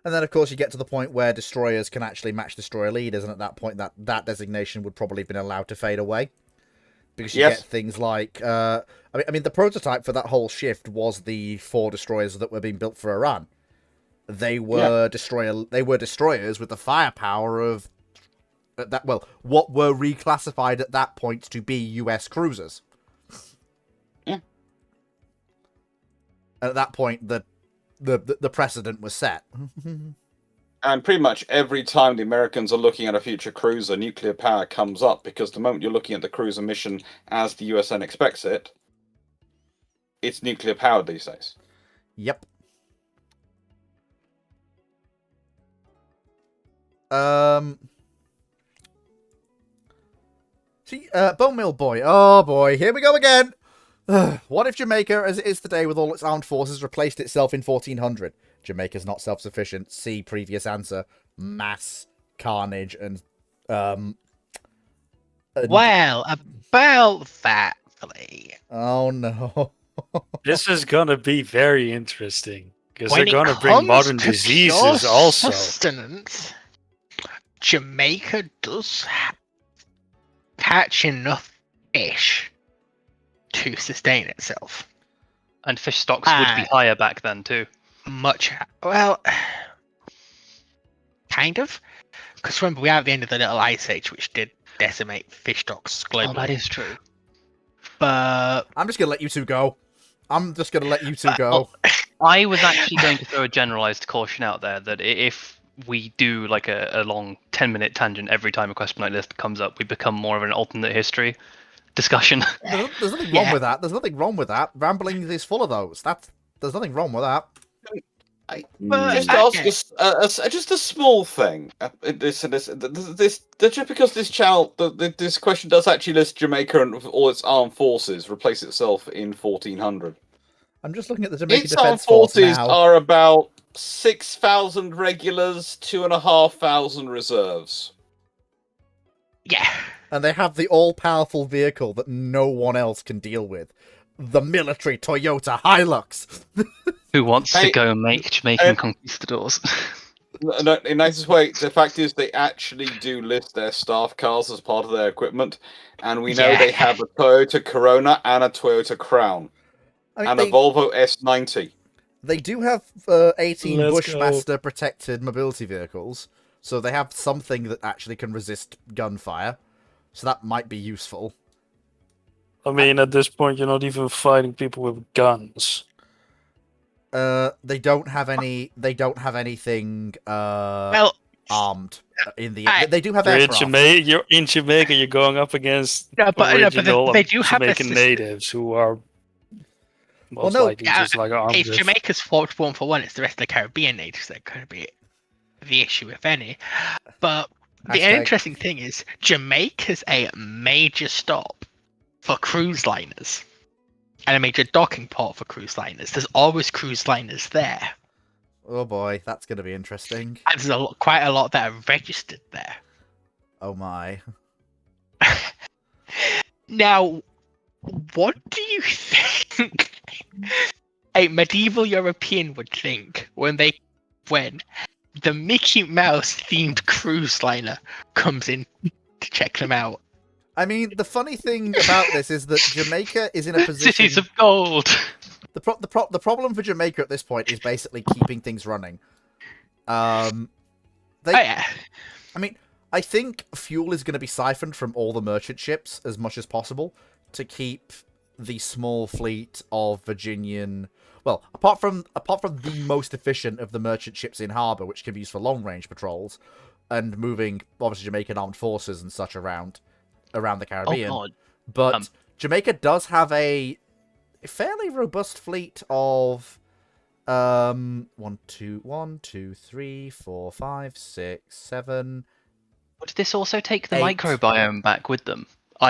And then, of course, you get to the point where destroyers can actually match destroyer leaders, and at that point, that designation would probably have been allowed to fade away. Because you get things like... I mean, the prototype for that whole shift was the 4 destroyers that were being built for Iran. They were destroyers with the firepower of what were reclassified at that point to be US cruisers. Yeah. And at that point, the precedent was set. And pretty much every time the Americans are looking at a future cruiser, nuclear power comes up, because the moment you're looking at the cruiser mission as the USN expects it, it's nuclear powered these days. Yep. Bone Mill Boy. Oh boy, here we go again. What if Jamaica, as it is today with all its armed forces, replaced itself in 1400? Jamaica's not self-sufficient. See previous answer. Mass carnage and And- Well, about that, Flea. Oh no. This is gonna be very interesting because they're When it gonna bring comes modern to pure diseases also. sustenance, Jamaica does catch enough fish to sustain itself. And fish stocks would be higher back then too. Well, kind of. Because remember, we are at the end of the Little Ice Age, which did decimate fish stocks globally. Oh, that is true. But I'm just gonna let you two go. I'm just gonna let you two go. I was actually going to throw a generalized caution out there that if we do like a long 10-minute tangent every time a question like this comes up, we become more of an alternate history discussion. There's nothing wrong with that. There's nothing wrong with that. Rambling is full of those. There's nothing wrong with that. Just to ask just a small thing. Just because this channel, this question does actually list Jamaica and all its armed forces replace itself in 1400. I'm just looking at the Jamaican Its armed Defence Force forces now. are about 6,000 regulars, 2,500 reserves. yeah, And they have the all-powerful vehicle that no one else can deal with. The military Toyota Hilux. Who wants Hey, to go make Jamaican conquistadors? No, in nicest way, the fact is they actually do list their staff cars as part of their equipment, and we know they have a Toyota Corona and a Toyota Crown, and a Volvo S90. They do have 18 Let's Bushmaster protected mobility vehicles, so they have something that actually can resist gunfire. So that might be useful. I mean, at this point, you're not even fighting people with guns. They don't have any. They don't have anything well, armed in the. I- They do have You're in aircraft. Jamaica. You're in Jamaica. You're going up against original they do have Jamaican this. natives who are most no, likely yeah, just like armed. It's with- Jamaica's fault one for one. It's the rest of the Caribbean natives that could be the issue, if any. But the Hashtag- interesting thing is, Jamaica's a major stop for cruise liners and a major docking port for cruise liners. There's always cruise liners there, Oh boy, that's going to be interesting. and there's quite a lot that are registered there. Oh my. Now, what do you think a medieval European would think when the Mickey Mouse themed cruise liner comes in to check them out? I mean, the funny thing about this is that Jamaica is in a position. Cities of gold. The problem for Jamaica at this point is basically keeping things running. Oh yeah, I mean, I think fuel is going to be siphoned from all the merchant ships as much as possible to keep the small fleet of Virginian. Well, apart from the most efficient of the merchant ships in harbour, which can be used for long range patrols and moving obviously Jamaican armed forces and such around the Caribbean. Oh god. But Jamaica does have a fairly robust fleet of 1, 2, 3, 4, 5, 6, 7. Would this also take the 8. microbiome back with them? Are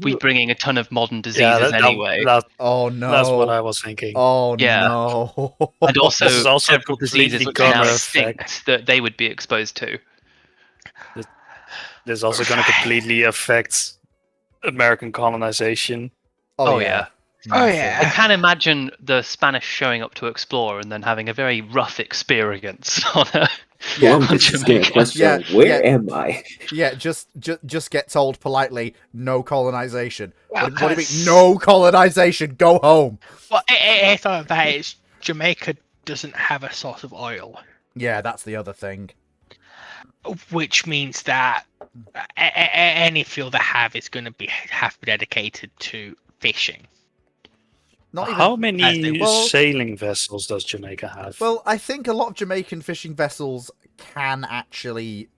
we bringing a ton of modern diseases yeah, anyway? Oh no. That's what I was thinking. Oh Yeah. no. And also, This is also several diseases completely which are now gonna extinct that they would be exposed to. This is also going to completely affect American colonization. Oh, yeah. Oh, Massive. yeah. I can imagine the Spanish showing up to explore and then having a very rough experience on a. Yeah, Well, I'm just gonna Jamaica. question, Yeah, where yeah. am I? Yeah, just get told politely, no colonization. Well, What do you mean, 'cause- no colonization? Go home. Well, it's all of that is Jamaica doesn't have a source of oil, Yeah, that's the other thing. which means that any fuel they have is going to have to be dedicated to fishing. Not even. How as many they- well- sailing vessels does Jamaica have? Well, I think a lot of Jamaican fishing vessels can actually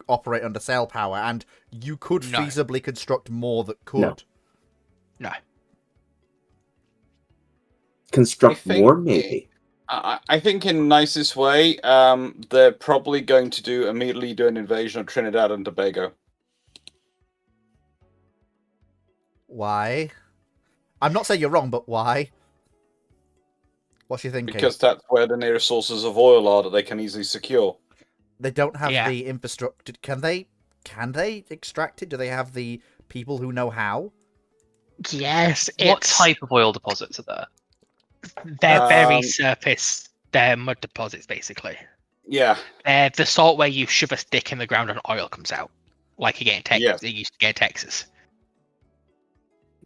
operate under sail power, and you could No. feasibly construct more that could. No. Construct I think more, maybe. I think in nicest way, they're probably going to immediately do an invasion of Trinidad and Tobago. Why? I'm not saying you're wrong, but why? What's your thinking? Because that's where the nearest sources of oil are that they can easily secure. They don't have Yeah. the infrastructure. Can they extract it? Do they have the people who know how. Yes, What it's type of oil deposits are there? they're very Um, surface. They're mud deposits, basically. Yeah. They're the sort where you shove a stick in the ground and oil comes out, like you get in Texas. Yes. They used to get in Texas.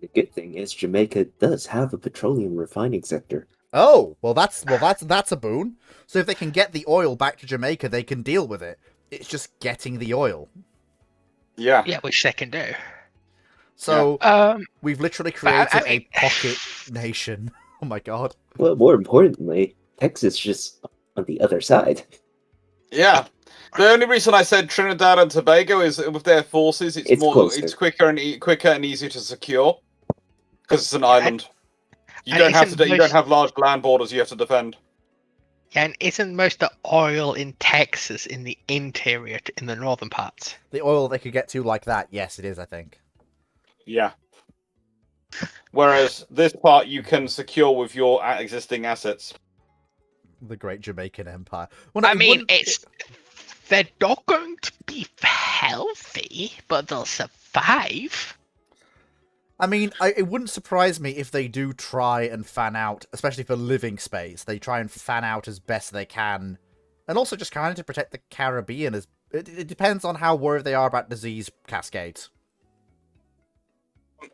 The good thing is Jamaica does have a petroleum refining sector. Oh, that's a boon. So if they can get the oil back to Jamaica, they can deal with it. It's just getting the oil. Yeah. Yeah, which they can do. So we've literally I created mean- a pocket nation. Oh my god. Well, more importantly, Texas is just on the other side. Yeah. The only reason I said Trinidad and Tobago is with their forces, it's closer. quicker and easier to secure because it's an Yeah, island. You and don't have isn't to. You most- don't have large land borders you have to defend. Yeah, and isn't most of the oil in Texas in the interior, in the northern parts? The oil they could get to like that, yes, it is, I think. Yeah. Whereas this part you can secure with your existing assets. The Great Jamaican Empire. Well, no, I it mean, wouldn't- they're not going to be healthy, but they'll survive. I mean, it wouldn't surprise me if they do try and fan out, especially for living space. They try and fan out as best they can, and also just kind of to protect the Caribbean. It depends on how worried they are about disease cascades.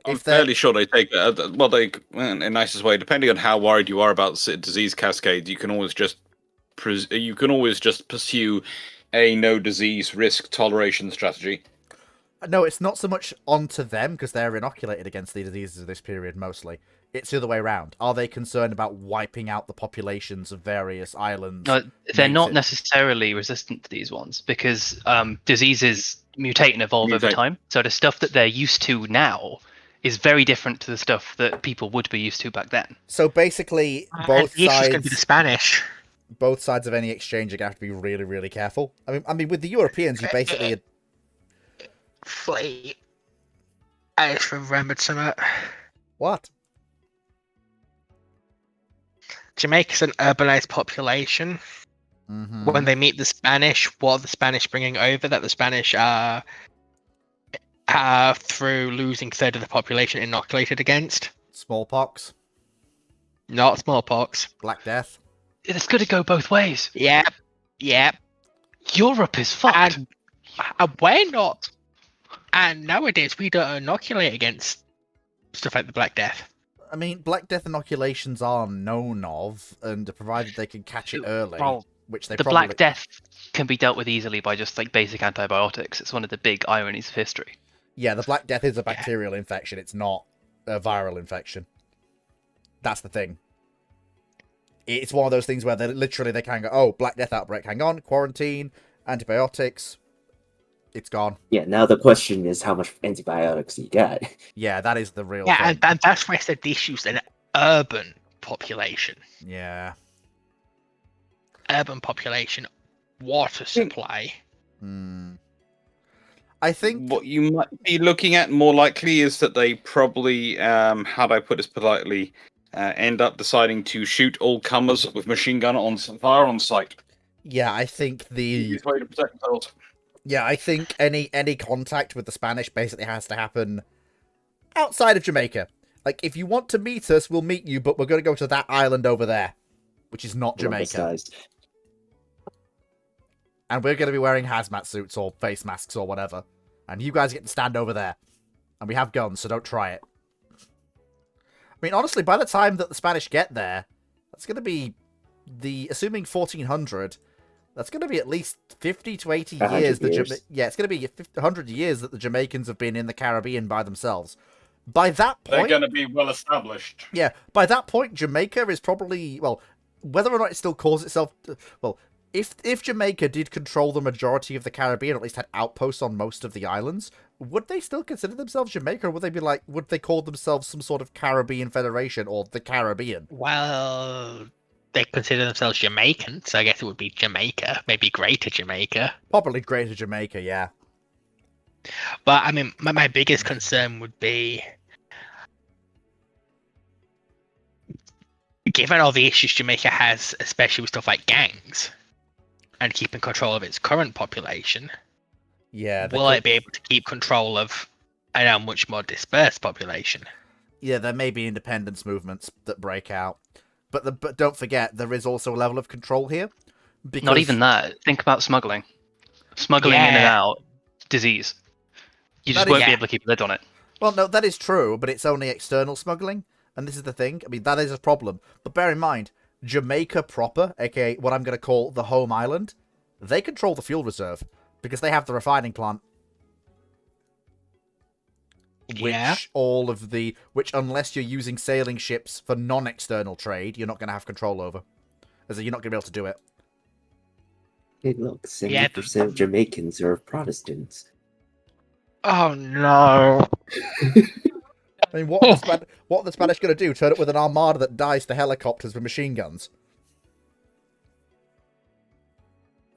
I'm If they're- fairly sure they take that. Well, they in the nicest way. Depending on how worried you are about disease cascades, you can always just pursue a no disease risk toleration strategy. No, it's not so much onto them because they're inoculated against the diseases of this period mostly. It's the other way around. Are they concerned about wiping out the populations of various islands? No, they're makes not it- necessarily resistant to these ones because diseases mutate and evolve over Mutate. time. So the stuff that they're used to now is very different to the stuff that people would be used to back then. So basically, both the issue's going to be the sides, Spanish. both sides of any exchange are going to have to be really, really careful. I mean, with the Europeans, you basically Fleet. I just remembered something. what? Jamaica's an urbanized population. Mm-hmm. When they meet the Spanish, what are the Spanish bringing over that the Spanish are through losing third of the population inoculated against? Smallpox, Not smallpox. Black Death. It's going to go both ways. Yep. Europe is fucked. And we're not. And nowadays we don't inoculate against stuff like the Black Death. I mean, Black Death inoculations are known of, and provided they can catch it early, Well, which they the probably... Black Death can be dealt with easily by just like basic antibiotics. It's one of the big ironies of history. Yeah, the Black Death is a bacterial infection. It's not a viral infection. That's the thing. It's one of those things where they can go, oh, Black Death outbreak, hang on, quarantine, antibiotics, it's gone. Yeah, now the question is how much antibiotics you got. Yeah, that is the real Yeah, thing. and that's why I said the issue's an urban population. Yeah. Urban population, water supply. I think... What you might be looking at more likely is that they probably, how do I put this politely, end up deciding to shoot all comers with machine gun on fire on sight. Yeah, I think the... Easiest way to protect themselves. Yeah, I think any contact with the Spanish basically has to happen outside of Jamaica. Like, if you want to meet us, we'll meet you, but we're going to go to that island over there, which is not Jamaica. Columbus-sized. And we're going to be wearing hazmat suits or face masks or whatever. And you guys get to stand over there. And we have guns, so don't try it. I mean, honestly, by the time that the Spanish get there, that's going to be assuming 1400, that's going to be at least 50 to 80 100 years. years. Yeah, it's going to be 100 years that the Jamaicans have been in the Caribbean by themselves. By that They're point, going to be well established. yeah, by that point, Jamaica is probably, well, whether or not it still calls itself, well, if Jamaica did control the majority of the Caribbean, or at least had outposts on most of the islands, would they still consider themselves Jamaica, or would they call themselves some sort of Caribbean Federation, or the Caribbean? Well, they consider themselves Jamaican, so I guess it would be Jamaica, maybe Greater Jamaica. Probably Greater Jamaica, yeah. But I mean, my biggest concern would be, given all the issues Jamaica has, especially with stuff like gangs, and keeping control of its current population, Yeah. will it be able to keep control of and a much more dispersed population. Yeah, there may be independence movements that break out, but don't forget there is also a level of control here. Because Not even that. Think about smuggling. Smuggling in and Yeah. out, disease. You just That is- won't be Yeah. able to keep a lid on it. Well, no, that is true, but it's only external smuggling, and this is the thing. I mean, that is a problem. But bear in mind, Jamaica proper, aka what I'm going to call the home island, they control the fuel reserve because they have the refining plant. Yeah. Which unless you're using sailing ships for non-external trade, you're not going to have control over. As in, you're not going to be able to do it. Hey, look, Yeah. 70% of Jamaicans are Protestants. Oh no. I mean, what are the Spanish going to do? Turn up with an armada that dies to helicopters with machine guns?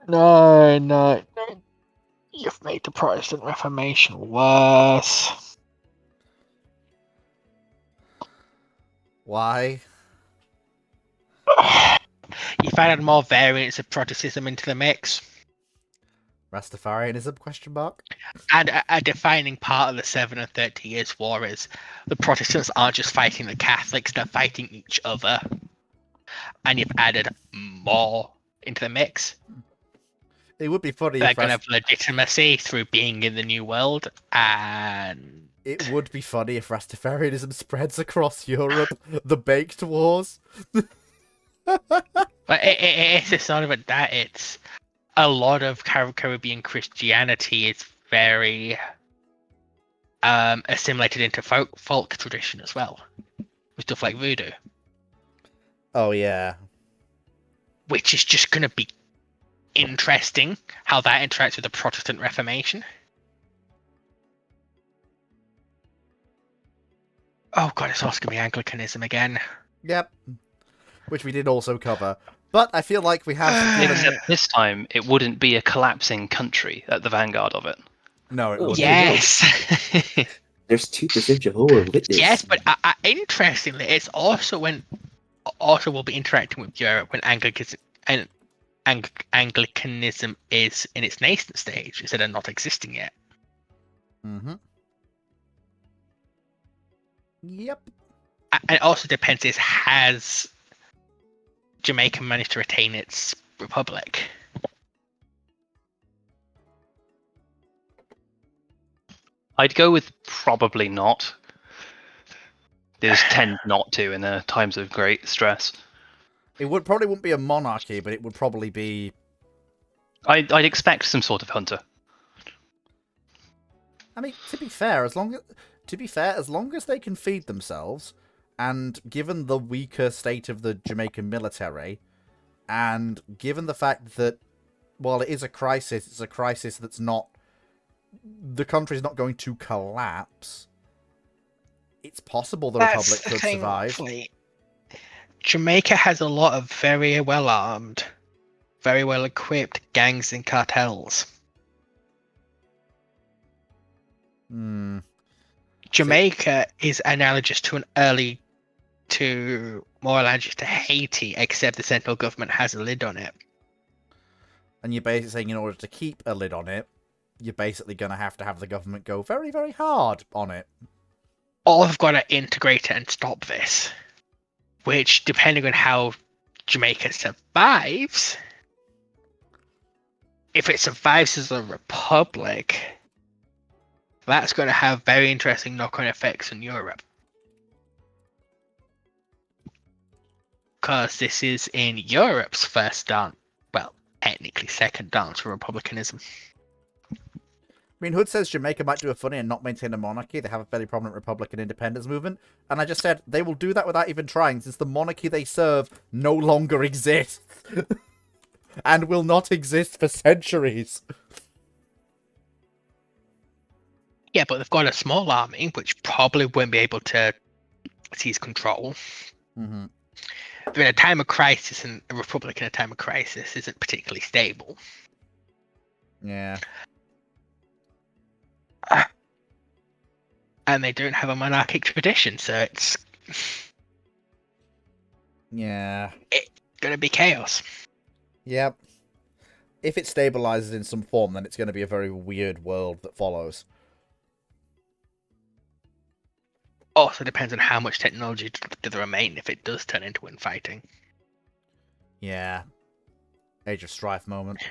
No, no. You've made the Protestant Reformation worse. Why? You've added more variants of Protestantism into the mix. Rastafarianism? Question mark. And a defining part of the 7 and 30 Years' War is the Protestants aren't just fighting the Catholics, they're fighting each other. And you've added more into the mix. It would be funny They're if going to have legitimacy through being in the New World, and it would be funny if Rastafarianism spreads across Europe. The Baked Wars. but it's just not about that. It's a lot of Caribbean Christianity is very assimilated into folk tradition as well, with stuff like voodoo, Oh yeah. which is just going to be interesting how that interacts with the Protestant Reformation. Oh god, it's also going to be Anglicanism again. Yep. Which we did also cover. But I feel like we have given... Except this time, it wouldn't be a collapsing country at the vanguard of it. No, it Oh, wouldn't. Yes. There's 2% Jehovah Witness. Yes, but interestingly, it's also will be interacting with Europe when Anglicanism is in its nascent stage instead of not existing yet. Mm-hmm. Yep. And it also depends: has Jamaica managed to retain its republic? I'd go with probably not. They just tend not to in the times of great stress. It probably wouldn't be a monarchy, but it would probably be... I'd expect some sort of junta. I mean, to be fair, as long as they can feed themselves, and given the weaker state of the Jamaican military, and given the fact that while it is a crisis, it's a crisis that's not... The country's not going to collapse. It's possible the Republic could survive. Jamaica has a lot of very well armed, very well equipped gangs and cartels. Hmm. Jamaica is analogous to more analogous to Haiti, except the central government has a lid on it. And you're basically saying in order to keep a lid on it, you're basically going to have the government go very, very hard on it. Or they've got to integrate it and stop this. Which, depending on how Jamaica survives, if it survives as a republic, that's going to have very interesting knock-on effects on Europe. Because this is in Europe's first dance, well, technically second dance for republicanism. I mean, Hood says Jamaica might do a funny and not maintain a monarchy. They have a fairly prominent Republican independence movement. And I just said they will do that without even trying, since the monarchy they serve no longer exists. And will not exist for centuries. Yeah, but they've got a small army, which probably won't be able to seize control. Mm-hmm. They're in a time of crisis, and a republic in a time of crisis isn't particularly stable. Yeah. And they don't have a monarchic tradition, so it's Yeah. gonna be chaos. Yep. If it stabilizes in some form, then it's going to be a very weird world that follows. Also depends on how much technology does remain if it does turn into infighting. Yeah. Age of Strife moment.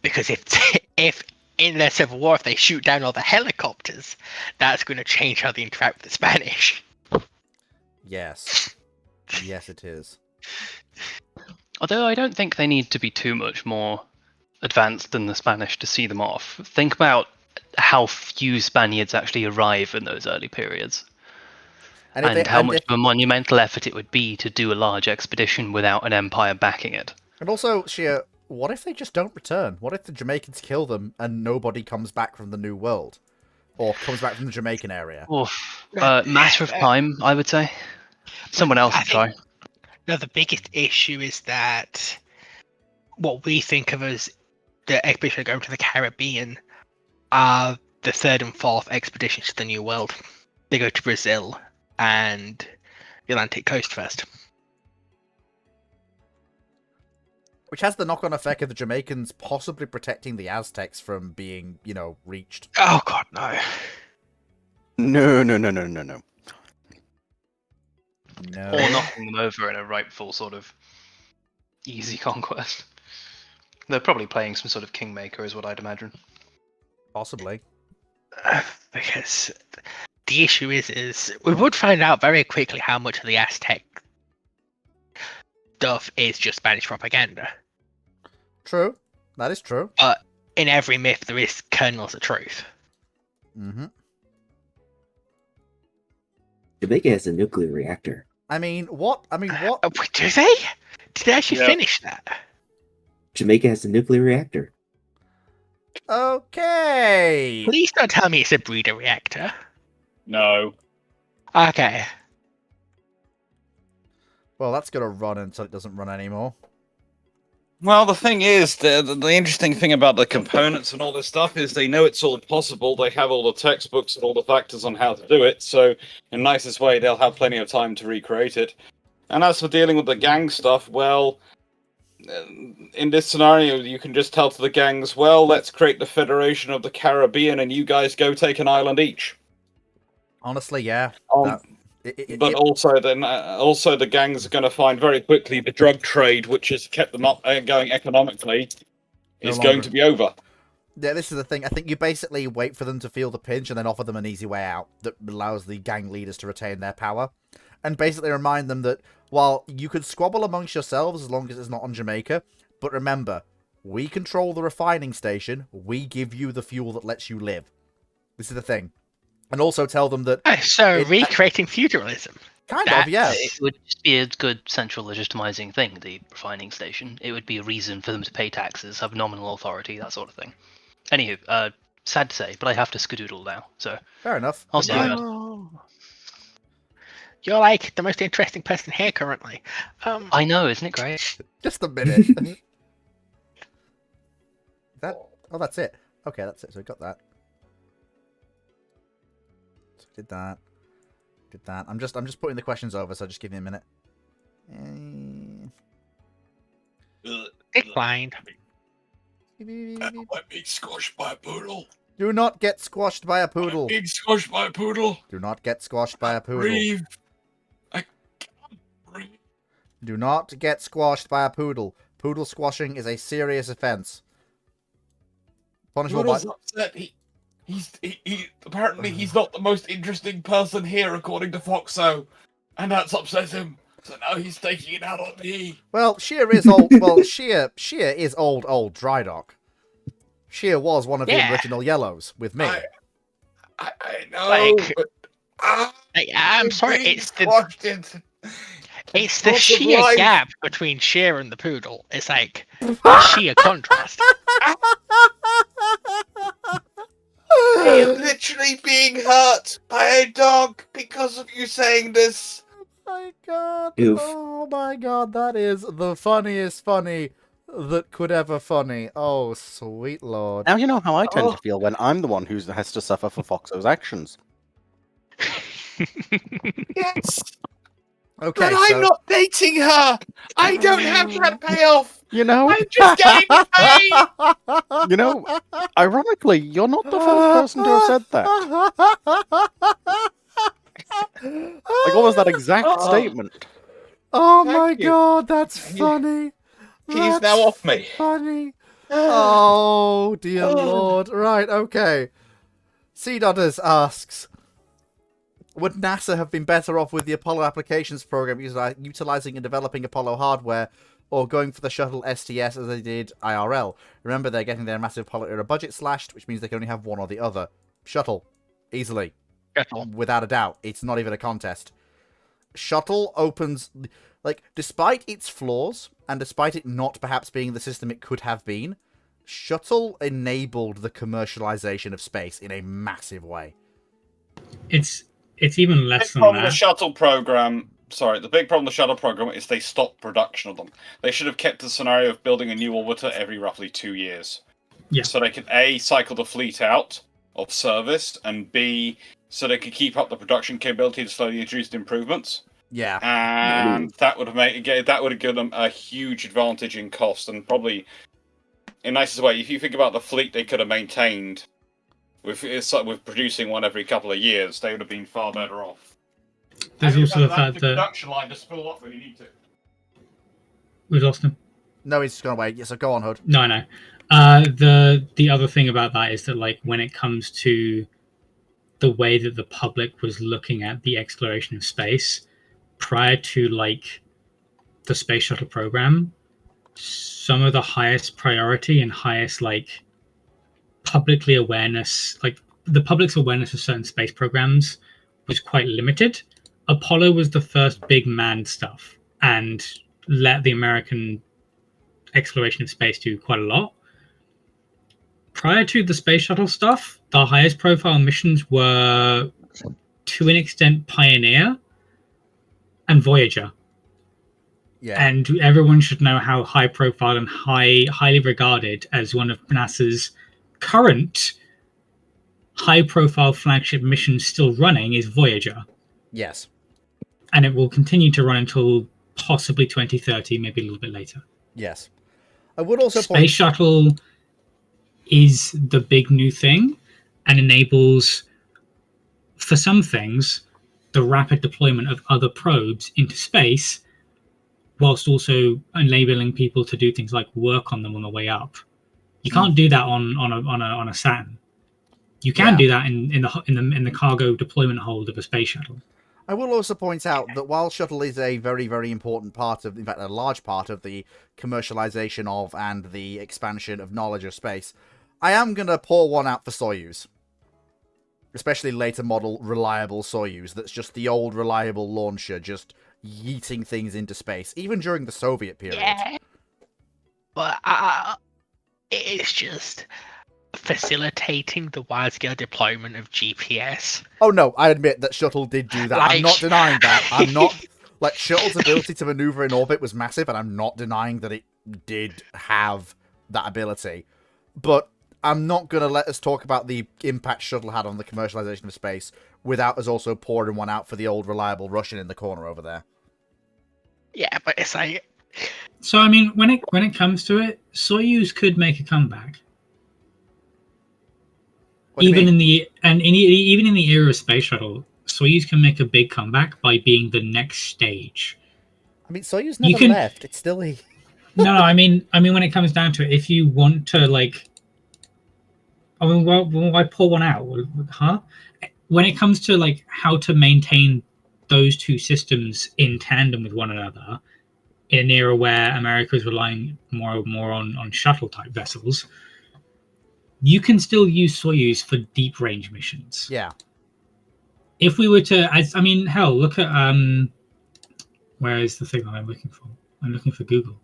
Because if in their civil war, if they shoot down all the helicopters, that's going to change how they interact with the Spanish. Yes. Yes, it is. Although I don't think they need to be too much more advanced than the Spanish to see them off. Think about how few Spaniards actually arrive in those early periods, And, if and they, how and, much if, of a monumental effort it would be to do a large expedition without an empire backing it. and also, Shia, what if they just don't return? What if the Jamaicans kill them and nobody comes back from the New World? Or comes back from the Jamaican area? Oof. Matter of time, I would say. Someone else I would try. No, the biggest issue is that what we think of as the expedition going to the Caribbean are the third and fourth expeditions to the New World. They go to Brazil and the Atlantic coast first. Which has the knock-on effect of the Jamaicans possibly protecting the Aztecs from being, reached. Oh god, no. No. No. Or knocking them over in a rightful sort of easy conquest. They're probably playing some sort of kingmaker, is what I'd imagine. Possibly. Because the issue is we would find out very quickly how much of the Aztec stuff is just Spanish propaganda. True. That is true. In every myth, there is kernels of truth. Mm-hmm. Jamaica has a nuclear reactor. I mean, what? Wait, do they? Did they actually Yeah. finish that? Jamaica has a nuclear reactor. Okay. Please don't tell me it's a breeder reactor. No. Okay. Well, that's going to run until it doesn't run anymore. Well, the thing is, the interesting thing about the components and all this stuff is they know it's all possible. They have all the textbooks and all the factors on how to do it. So, in the nicest way, they'll have plenty of time to recreate it. And as for dealing with the gang stuff, well, in this scenario, you can just tell to the gangs, well, let's create the Federation of the Caribbean and you guys go take an island each. Honestly, yeah. But also the gangs are going to find very quickly the drug trade, which has kept them up going economically, No is going longer. to be over. Yeah, this is the thing. I think you basically wait for them to feel the pinch and then offer them an easy way out that allows the gang leaders to retain their power. And basically remind them that, while you could squabble amongst yourselves as long as it's not on Jamaica, but remember, we control the refining station, we give you the fuel that lets you live. This is the thing. And also tell them that... So recreating feudalism. Kind of, yeah. It would just be a good central legitimizing thing, the refining station. It would be a reason for them to pay taxes, have nominal authority, that sort of thing. Anywho, sad to say, but I have to skedoodle now, so... Fair enough. I'll see you guys. You're like the most interesting person here currently. I know, isn't it great? Just a minute. Oh, that's it. Okay, that's it. So we got that. So we did that. Did that. I'm just putting the questions over, so just give me a minute. Declined. I'm being squashed by a poodle. Do not get squashed by a poodle. Being squashed by a poodle. Do not get squashed by a poodle. Breathe. I can't breathe. Do not get squashed by a poodle. Poodle squashing is a serious offense. Punishable by... Poodle's upset. Apparently he's not the most interesting person here, according to Foxo, and that's upset him. So now he's taking it out on me. Well, Shia is old. Well, Shia is old Drydock. Shia was one of the Yeah. original Yellows with me. I know, Like- but I'm sorry, it's the squashed into... it's the Lots of sheer life. gap between sheer and the poodle. It's like sheer contrast. I am literally being hurt by a dog because of you saying this. My God! Oof. Oh my God! That is the funniest funny that could ever funny. Oh, sweet Lord! Now you know how I tend to feel when I'm the one who has to suffer for Foxo's actions. Yes, Okay, but I'm so not dating her. I don't have that payoff. You know, I'm just getting paid. you know, ironically, you're not the first person to have said that. Like almost that exact statement. Oh Thank my you. god, that's He- funny. He's That's now off me. funny. Oh dear lord. Right, okay. Sea Dodders asks, would NASA have been better off with the Apollo applications program utilizing and developing Apollo hardware, or going for the shuttle STS as they did IRL? Remember, they're getting their massive Apollo era budget slashed, which means they can only have one or the other. Shuttle. Easily. Shuttle. Without a doubt. It's not even a contest. Shuttle opens... Like, despite its flaws, and despite it not perhaps being the system it could have been, Shuttle enabled the commercialization of space in a massive way. It's even The less big than problem with that. the shuttle program. Sorry, the big problem with the shuttle program is they stopped production of them. They should have kept the scenario of building a new orbiter every roughly 2 years. Yeah. So they could A, cycle the fleet out of service, and B, so they could keep up the production capability to slowly introduce improvements. Yeah. And that would have given them a huge advantage in cost, and probably in nicest way. If you think about the fleet they could have maintained with producing one every couple of years, they would have been far better off. There's And also the that fact that production line just fill up when you need to. we've lost him. No, he's gone away. Yeah, so go on, Hood. No, no. The other thing about that is that, like, when it comes to the way that the public was looking at the exploration of space prior to, like, the space shuttle program, some of the highest priority and highest, like, publicly awareness, like the public's awareness of certain space programs was quite limited. Apollo was the first big manned stuff and let the American exploration of space do quite a lot. Prior to the space shuttle stuff, the highest profile missions were, to an extent, Pioneer and Voyager. Yeah. And everyone should know how high profile and highly regarded as one of NASA's current high profile flagship missions still running is Voyager. Yes. And it will continue to run until possibly 2030, maybe a little bit later. Yes. I would also Space Shuttle is the big new thing and enables, for some things, the rapid deployment of other probes into space, whilst also enabling people to do things like work on them on the way up. You can't do that on a Saturn. You can do that in the cargo deployment hold of a space shuttle. I will also point out that while shuttle is a very, very important part of, in fact, a large part of the commercialization of and the expansion of knowledge of space, I am going to pour one out for Soyuz. Especially later model reliable Soyuz, that's just the old reliable launcher just yeeting things into space, even during the Soviet period. Yeah. But it's just facilitating the wide-scale deployment of GPS. Oh no, I admit that shuttle did do that. I'm not Like- denying that. I'm not... Like, shuttle's ability to maneuver in orbit was massive, and I'm not denying that it did have that ability. But I'm not going to let us talk about the impact shuttle had on the commercialization of space without us also pouring one out for the old reliable Russian in the corner over there. Yeah, but it's like... So I mean, when it comes to it, Soyuz could make a comeback. What do you mean? Even in the era of space shuttle, Soyuz can make a big comeback by being the next stage. I mean, Soyuz You never can- left. It's still a... No, I mean when it comes down to it, if you want to, like, I mean, why pull one out? Huh? When it comes to, like, how to maintain those two systems in tandem with one another in an era where America is relying more and more on shuttle type vessels, you can still use Soyuz for deep range missions. Yeah. If we were to, I mean, hell, look at where is the thing that I'm looking for? I'm looking for Google.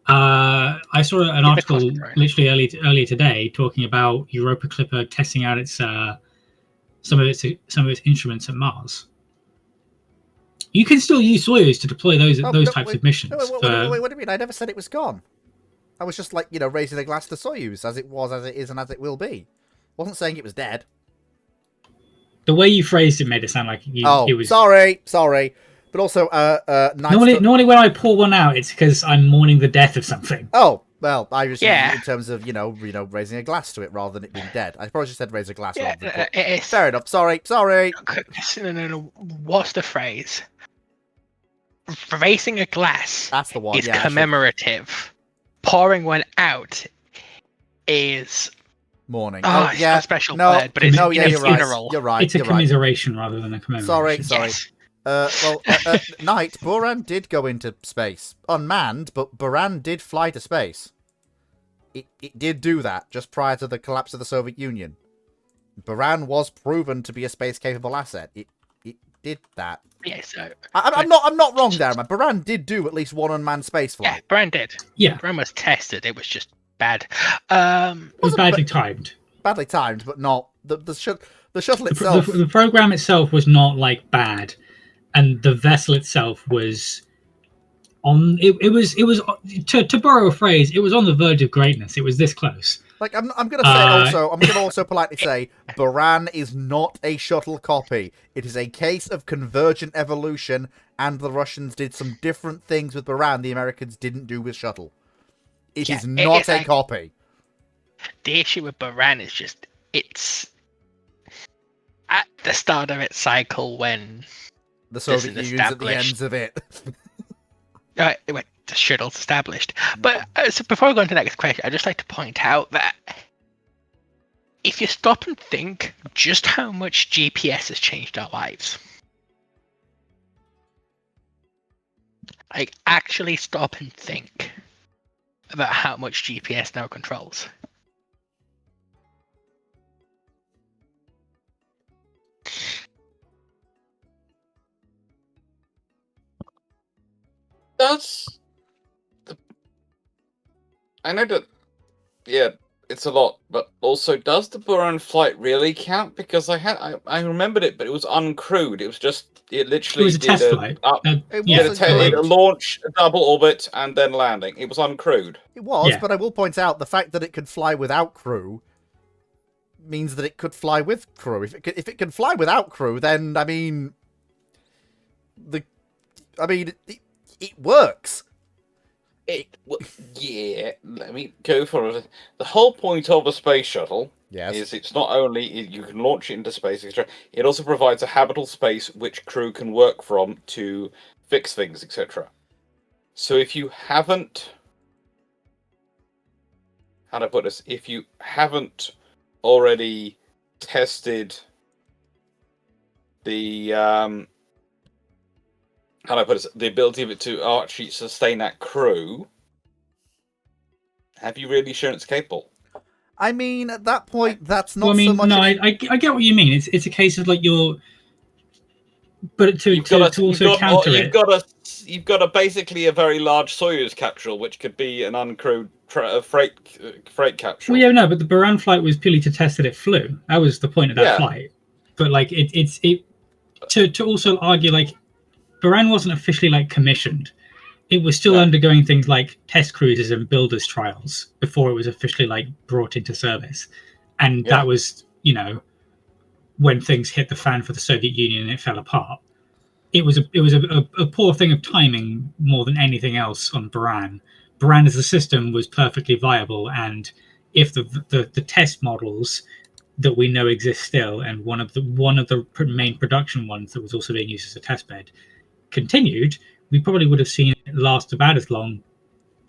I saw an article literally earlier today talking about Europa Clipper testing out its some of its instruments at Mars. You can still use Soyuz to deploy those types of missions. Wait, what do you mean? I never said it was gone. I was just, like, you know, raising a glass to Soyuz, as it was, as it is, and as it will be. Wasn't saying it was dead. The way you phrased it made it sound like it was. Sorry. But also, Normally when I pull one out, it's because I'm mourning the death of something. Oh, Well, I was Yeah. using it in terms of, raising a glass to it rather than it being dead. I probably just said raise a glass Yeah, rather than put... it's Fair enough. Sorry. no. What's the phrase? Raising a glass That's the one. is Yeah, commemorative. Pouring one out is Mourning. it's yeah. a special No, word, but it's no, in yeah, a you're right. funeral. You're right. It's a You're right. commiseration rather than a commemoration. Sorry. Yes. Knight, Buran did go into space. Unmanned, but Buran did fly to space. It did do that just prior to the collapse of the Soviet Union. Buran was proven to be a space-capable asset. It did that. Yeah, so I'm not wrong there, man. Buran did do at least one unmanned space yeah, flight. Bran did. Yeah, Bran was tested. It was just bad. it was badly timed. Badly timed, but not the shuttle The, itself. the program itself was not like bad, and the vessel itself was on. It was to borrow a phrase. It was on the verge of greatness. It was this close. Like I'm gonna say I'm gonna also politely say Buran is not a shuttle copy. It is a case of convergent evolution, and the Russians did some different things with Buran the Americans didn't do with shuttle. It is not a copy. The issue with Buran is just it's at the start of its cycle when The Soviet is Union's at the established. ends of it. The shuttle's established. But so before we go on to the next question, I'd just like to point out that if you stop and think just how much GPS has changed our lives, like actually stop and think about how much GPS now controls. I know that, yeah, it's a lot, but also, does the Buran flight really count? Because I remembered it, but it was uncrewed. It was just, it literally It was a did test flight. It Yeah, wasn't a crewed. launch, a double orbit, and then landing. It was uncrewed. It was, Yeah. but I will point out the fact that it could fly without crew means that it could fly with crew. If it can fly without crew, then it works. Yeah, let me go for it. The whole point of a space shuttle Yes. is it's not only you can launch it into space, etc. It also provides a habitable space which crew can work from to fix things, etc. So if you haven't, how do I put this? If you haven't already tested the how do I put this? The ability of it to actually sustain that crew. Have you really shown it's capable? I mean, at that point, that's not Well, I mean, so much. no, I get what you mean. It's a case of like but to also counter it. You've got a basically a very large Soyuz capsule, which could be an uncrewed freight capsule. Well, yeah, no, but the Buran flight was purely to test that it flew. That was the point of that Yeah. flight. But like, to also argue like, Buran wasn't officially like commissioned. It was still undergoing things like test cruises and builders trials before it was officially like brought into service, and that was when things hit the fan for the Soviet Union and it fell apart. It was a poor thing of timing more than anything else on Buran. Buran as a system was perfectly viable, and if the test models that we know exist still, and one of the main production ones that was also being used as a test bed continued, we probably would have seen it last about as long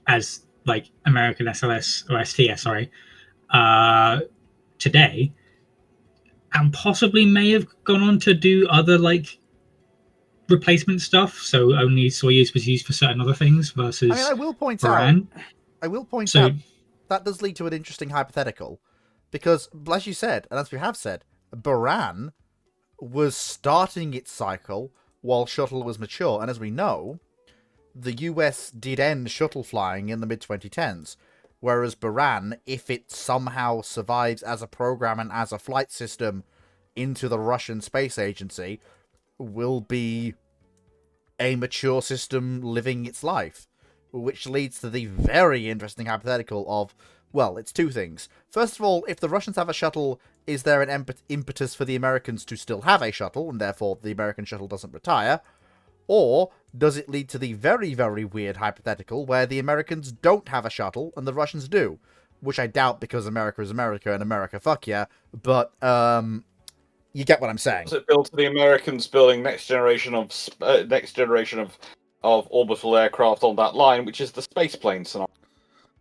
as like American SLS or STS, today, and possibly may have gone on to do other like replacement stuff. So only Soyuz was used for certain other things versus I will point Buran. out that does lead to an interesting hypothetical, because as you said, and as we have said, Buran was starting its cycle while shuttle was mature, and as we know, the US did end shuttle flying in the mid-2010s, whereas Buran, if it somehow survives as a program and as a flight system into the Russian Space Agency, will be a mature system living its life, which leads to the very interesting hypothetical of, well, it's two things. First of all, if the Russians have a shuttle, is there an impetus for the Americans to still have a shuttle, and therefore the American shuttle doesn't retire? Or does it lead to the very, very weird hypothetical where the Americans don't have a shuttle and the Russians do? Which I doubt, because America is America and America fuck yeah, but you get what I'm saying. Was it built to the Americans building next generation of orbital aircraft on that line, which is the space plane scenario?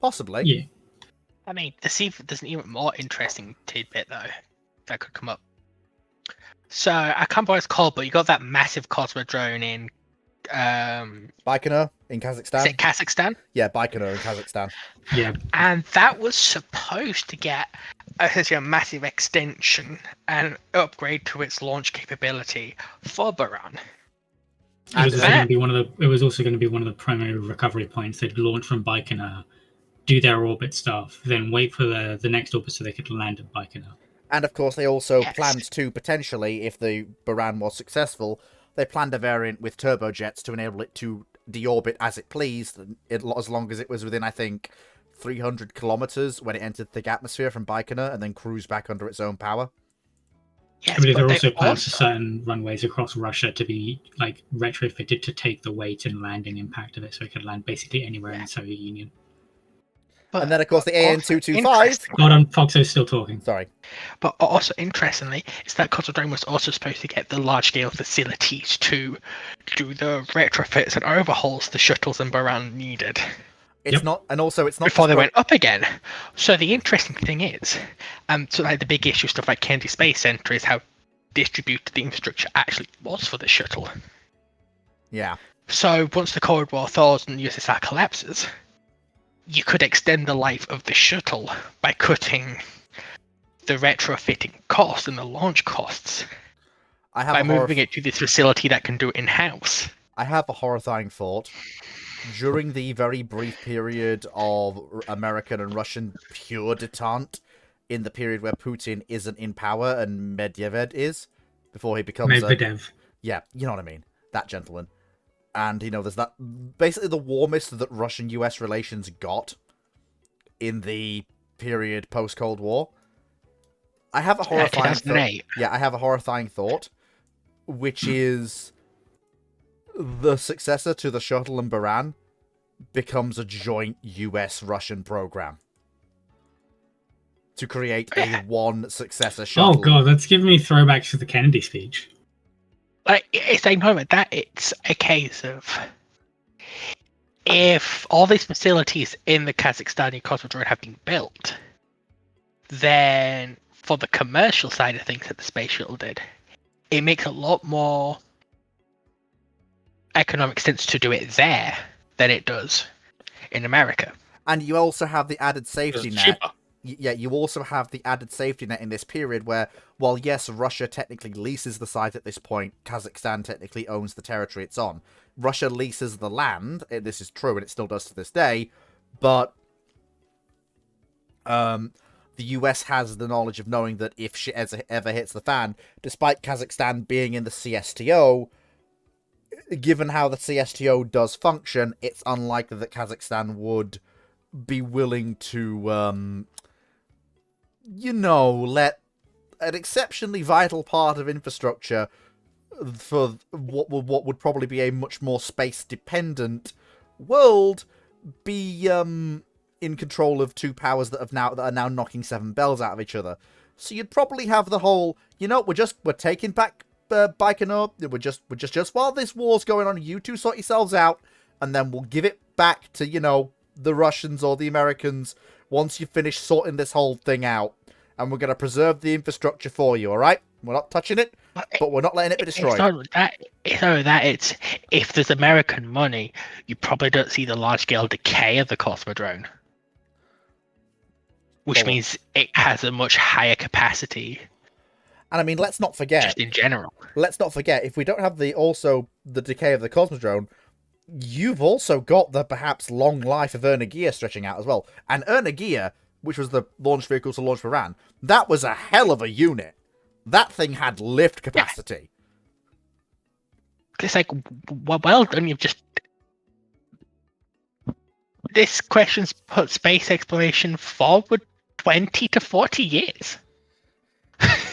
Possibly. Yeah. I mean, there's an even more interesting tidbit though that could come up. So I can't remember what it's called, but you got that massive Cosmodrome in Baikonur in is Kazakhstan. it Kazakhstan? Yeah, Baikonur in Kazakhstan. Yeah. And that was supposed to get essentially a massive extension and upgrade to its launch capability for Buran. It was, also that- going to be it was also going to be one of the primary recovery points. They'd launch from Baikonur, do their orbit stuff, then wait for the next orbit so they could land at Baikonur. And of course, they also Yes. planned to potentially, if the Buran was successful, they planned a variant with turbojets to enable it to deorbit as it pleased, as long as it was within, I think, 300 kilometers when it entered the atmosphere from Baikonur, and then cruise back under its own power. Yes, I believe but there are they also plans for certain runways across Russia to be like retrofitted to take the weight and landing impact of it, so it could land basically anywhere in the Soviet Union. And then, of course, the also AN-225... interesting- Hold on, Foxo's still talking. Sorry. But also interestingly, is that Cosmodrome was also supposed to get the large-scale facilities to do the retrofits and overhauls the shuttles and Buran needed It's Yep. not... And also, it's not... before just they for- went up again. So the interesting thing is, so like the big issue stuff like Kennedy Space Center is how distributed the infrastructure actually was for the shuttle. Yeah. So once the Cold War thaws and USSR collapses, you could extend the life of the shuttle by cutting the retrofitting costs and the launch costs I have by a moving it to this facility that can do it in-house. I have a horrifying thought. During the very brief period of American and Russian pure detente, in the period where Putin isn't in power and Medvedev is, before he becomes Medvedev. yeah, you know what I mean, that gentleman. And, you know, there's that, basically the warmest that Russian-US relations got in the period post-Cold War. I have a horrifying thought. 2008. Yeah, I have a horrifying thought, which is the successor to the shuttle and Buran becomes a joint US-Russian program to create a one successor shuttle. Oh god, that's giving me throwbacks to the Kennedy speech. Like, it's a moment that it's a case of if all these facilities in the Kazakhstani Cosmodrome have been built, then for the commercial side of things that the space shuttle did, it makes a lot more economic sense to do it there than it does in America. And you also have the added safety It's net. cheaper. Yeah, you also have the added safety net in this period where, while yes, Russia technically leases the site at this point, Kazakhstan technically owns the territory it's on. Russia leases the land, this is true, and it still does to this day, but the US has the knowledge of knowing that if shit ever hits the fan, despite Kazakhstan being in the CSTO, given how the CSTO does function, it's unlikely that Kazakhstan would be willing to, let an exceptionally vital part of infrastructure for what would probably be a much more space-dependent world be in control of two powers that are now knocking seven bells out of each other. So you'd probably have the whole, we're taking back Baikonur. We're just while this war's going on, you two sort yourselves out, and then we'll give it back to the Russians or the Americans once you finish sorting this whole thing out. And we're going to preserve the infrastructure for you, all right? We're not touching it, but we're not letting it be destroyed. It's not that. It's if there's American money, you probably don't see the large-scale decay of the Cosmodrome, which Well- means it has a much higher capacity And I mean, let's not forget, just in general. if we don't have the decay of the Cosmodrome, you've also got the perhaps long life of Ernagia stretching out as well. And Ernagia, which was the launch vehicle to launch Buran, that was a hell of a unit. That thing had lift capacity. It's like, well done, you've just... This question's put space exploration forward 20 to 40 years.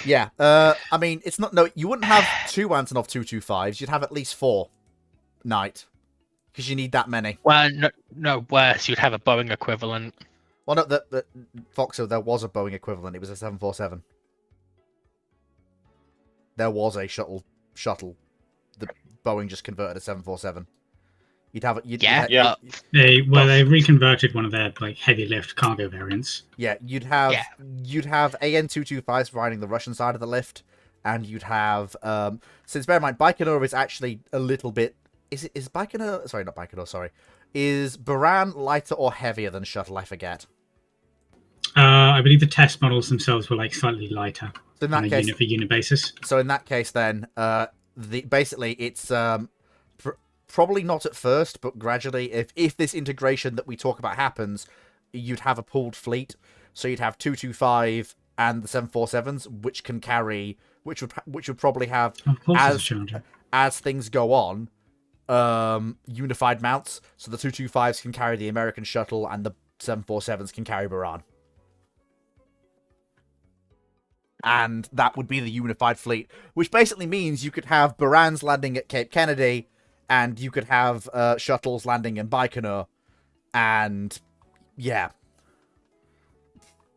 Yeah. I mean, it's not... No, you wouldn't have two Antonov 225s. You'd have at least four. night. Because you need that many. Well, no, worse. You'd have a Boeing equivalent. Well, no, the Foxo, there was a Boeing equivalent. It was a 747. There was a shuttle. The Boeing just converted a 747. You'd have it. Yeah. They reconverted one of their like heavy lift cargo variants. Yeah, you'd have AN-225s providing the Russian side of the lift, and you'd have since bear in mind Baikonur is actually a little bit is Baikonur sorry not Baikonur sorry is Buran lighter or heavier than Shuttle? I forget. I believe the test models themselves were like slightly lighter So in that on a case, unit for unit basis. So in that case, then basically it's probably not at first, but gradually, if this integration that we talk about happens, you'd have a pooled fleet. So you'd have 225 and the 747s, which can carry, which would probably have Of course, it's a Challenger. as things go on, unified mounts. So the 225s can carry the American shuttle, and the 747s can carry Buran. And that would be the unified fleet, which basically means you could have Burans landing at Cape Kennedy, and you could have shuttles landing in Baikonur, and yeah.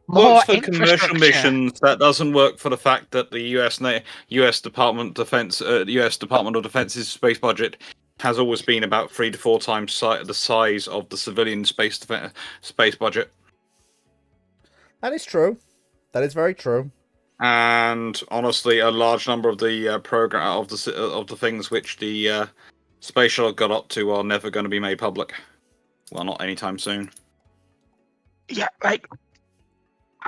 More Works for commercial infrastructure. missions. That doesn't work for the fact that the U.S. Department of Defense's space budget has always been about 3 to 4 times the size of the civilian space budget. That is true. That is very true. And honestly, a large number of the program of the things which the space shuttle got up to are never going to be made public. Well, not anytime soon. Yeah, like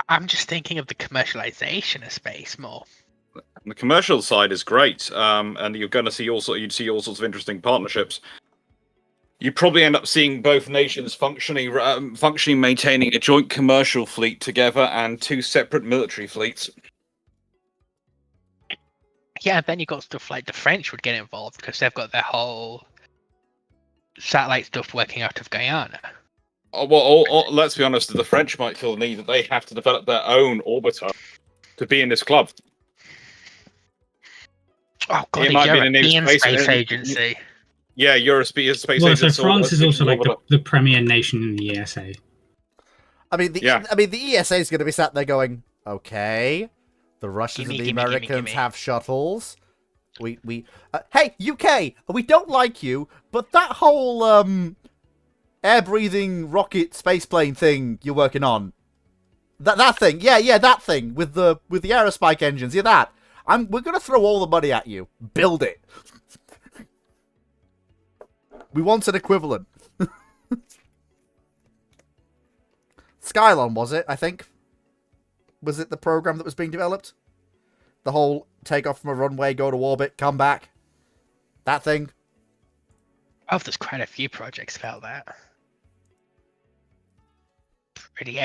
I'm just thinking of the commercialization of space more. The commercial side is great, and you're going to see you'd see all sorts of interesting partnerships. You probably end up seeing both nations functionally maintaining a joint commercial fleet together and 2 separate military fleets. Yeah, and then you got stuff like the French would get involved because they've got their whole satellite stuff working out of Guyana. Let's be honest, the French might feel the need that they have to develop their own orbiter to be in this club. Oh god, It the might be the new European space- Space Agency. Yeah, European space Well, so agency. France is also like the premier nation in the ESA. I mean, the ESA is going to be sat there going, okay, the Russians and the Americans have shuttles. Hey, UK, we don't like you, but that whole air-breathing rocket spaceplane thing you're working on, that thing, yeah, that thing with the aerospike engines, yeah, that. We're going to throw all the money at you. Build it. We want an equivalent. Skylon, was it, I think? Was it the program that was being developed? The whole take off from a runway, go to orbit, come back? That thing? Oh, there's quite a few projects about that. Pretty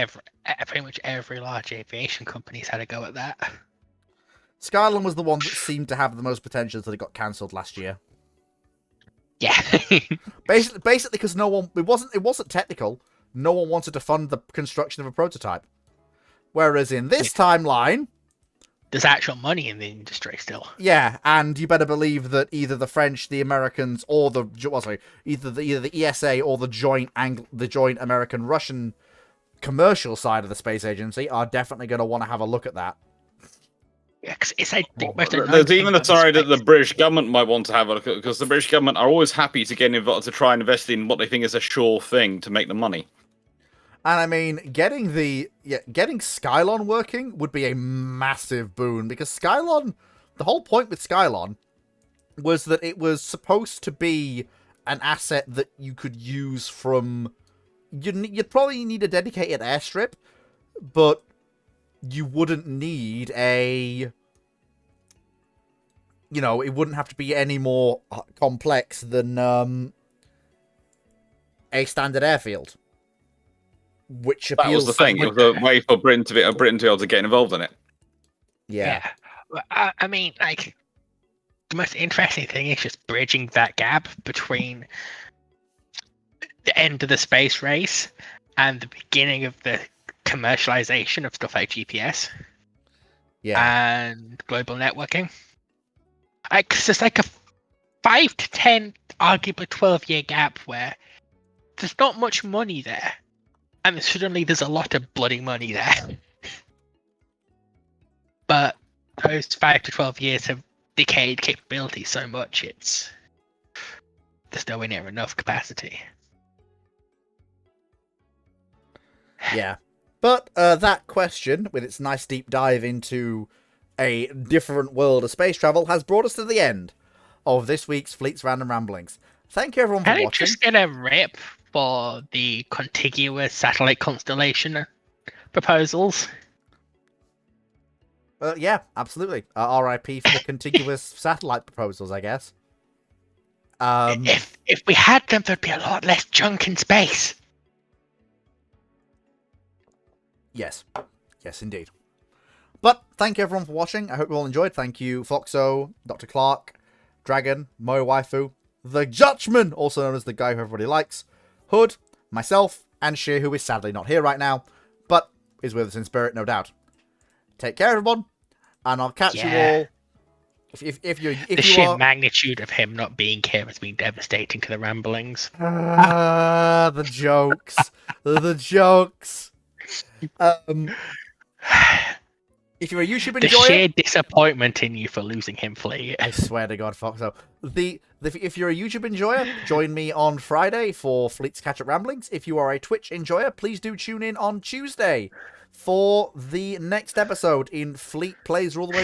much every large aviation company's had a go at that. Skylon was the one that seemed to have the most potential until it got cancelled last year. Yeah. Basically, because it wasn't technical. No one wanted to fund the construction of a prototype. Whereas in this timeline, there's actual money in the industry still. Yeah, and you better believe that either the French, the Americans, or either the ESA or the joint American-Russian commercial side of the space agency are definitely going to want to have a look at that. Yeah, because it's like there's even the side that the British government might want to have a look at, because the British government are always happy to get involved to try and invest in what they think is a sure thing to make the money. And I mean, getting Skylon working would be a massive boon, because Skylon, the whole point with Skylon was that it was supposed to be an asset that you could use from. You'd probably need a dedicated airstrip, but you wouldn't need it wouldn't have to be any more complex than a standard airfield. Which appeals. That was the thing. It was a way for Britain to be able to get involved in it. Yeah. I mean, like, the most interesting thing is just bridging that gap between the end of the space race and the beginning of the commercialization of stuff like GPS. Yeah. And global networking. Because there's like 5 to 10, arguably 12-year gap where there's not much money there, and suddenly there's a lot of bloody money there. But those 5 to 12 years have decayed capability so much, there's nowhere near enough capacity. Yeah. But that question, with its nice deep dive into a different world of space travel, has brought us to the end of this week's Fleet's Random Ramblings. Thank you everyone for Can I watching. just get a rip for the contiguous satellite constellation proposals? Yeah, absolutely. RIP for the contiguous satellite proposals, I guess. If we had them, there'd be a lot less junk in space. Yes. Yes, indeed. But thank you everyone for watching. I hope you all enjoyed. Thank you, Foxo, Dr. Clark, Dragon, Mo Waifu, the Judgment, also known as the guy who everybody likes, Hood, myself, and Sheer, who is sadly not here right now, but is with us in spirit, no doubt. Take care, everyone, and I'll catch you all. The sheer magnitude of him not being here has been devastating to the Ramblings. The jokes. The jokes. If you're a YouTube The enjoyer, sheer disappointment in you for losing him, Fleet. I swear to God, Foxo. If you're a YouTube enjoyer, join me on Friday for Fleet's Catch-Up Ramblings. If you are a Twitch enjoyer, please do tune in on Tuesday for the next episode in Fleet Plays Rule the Waves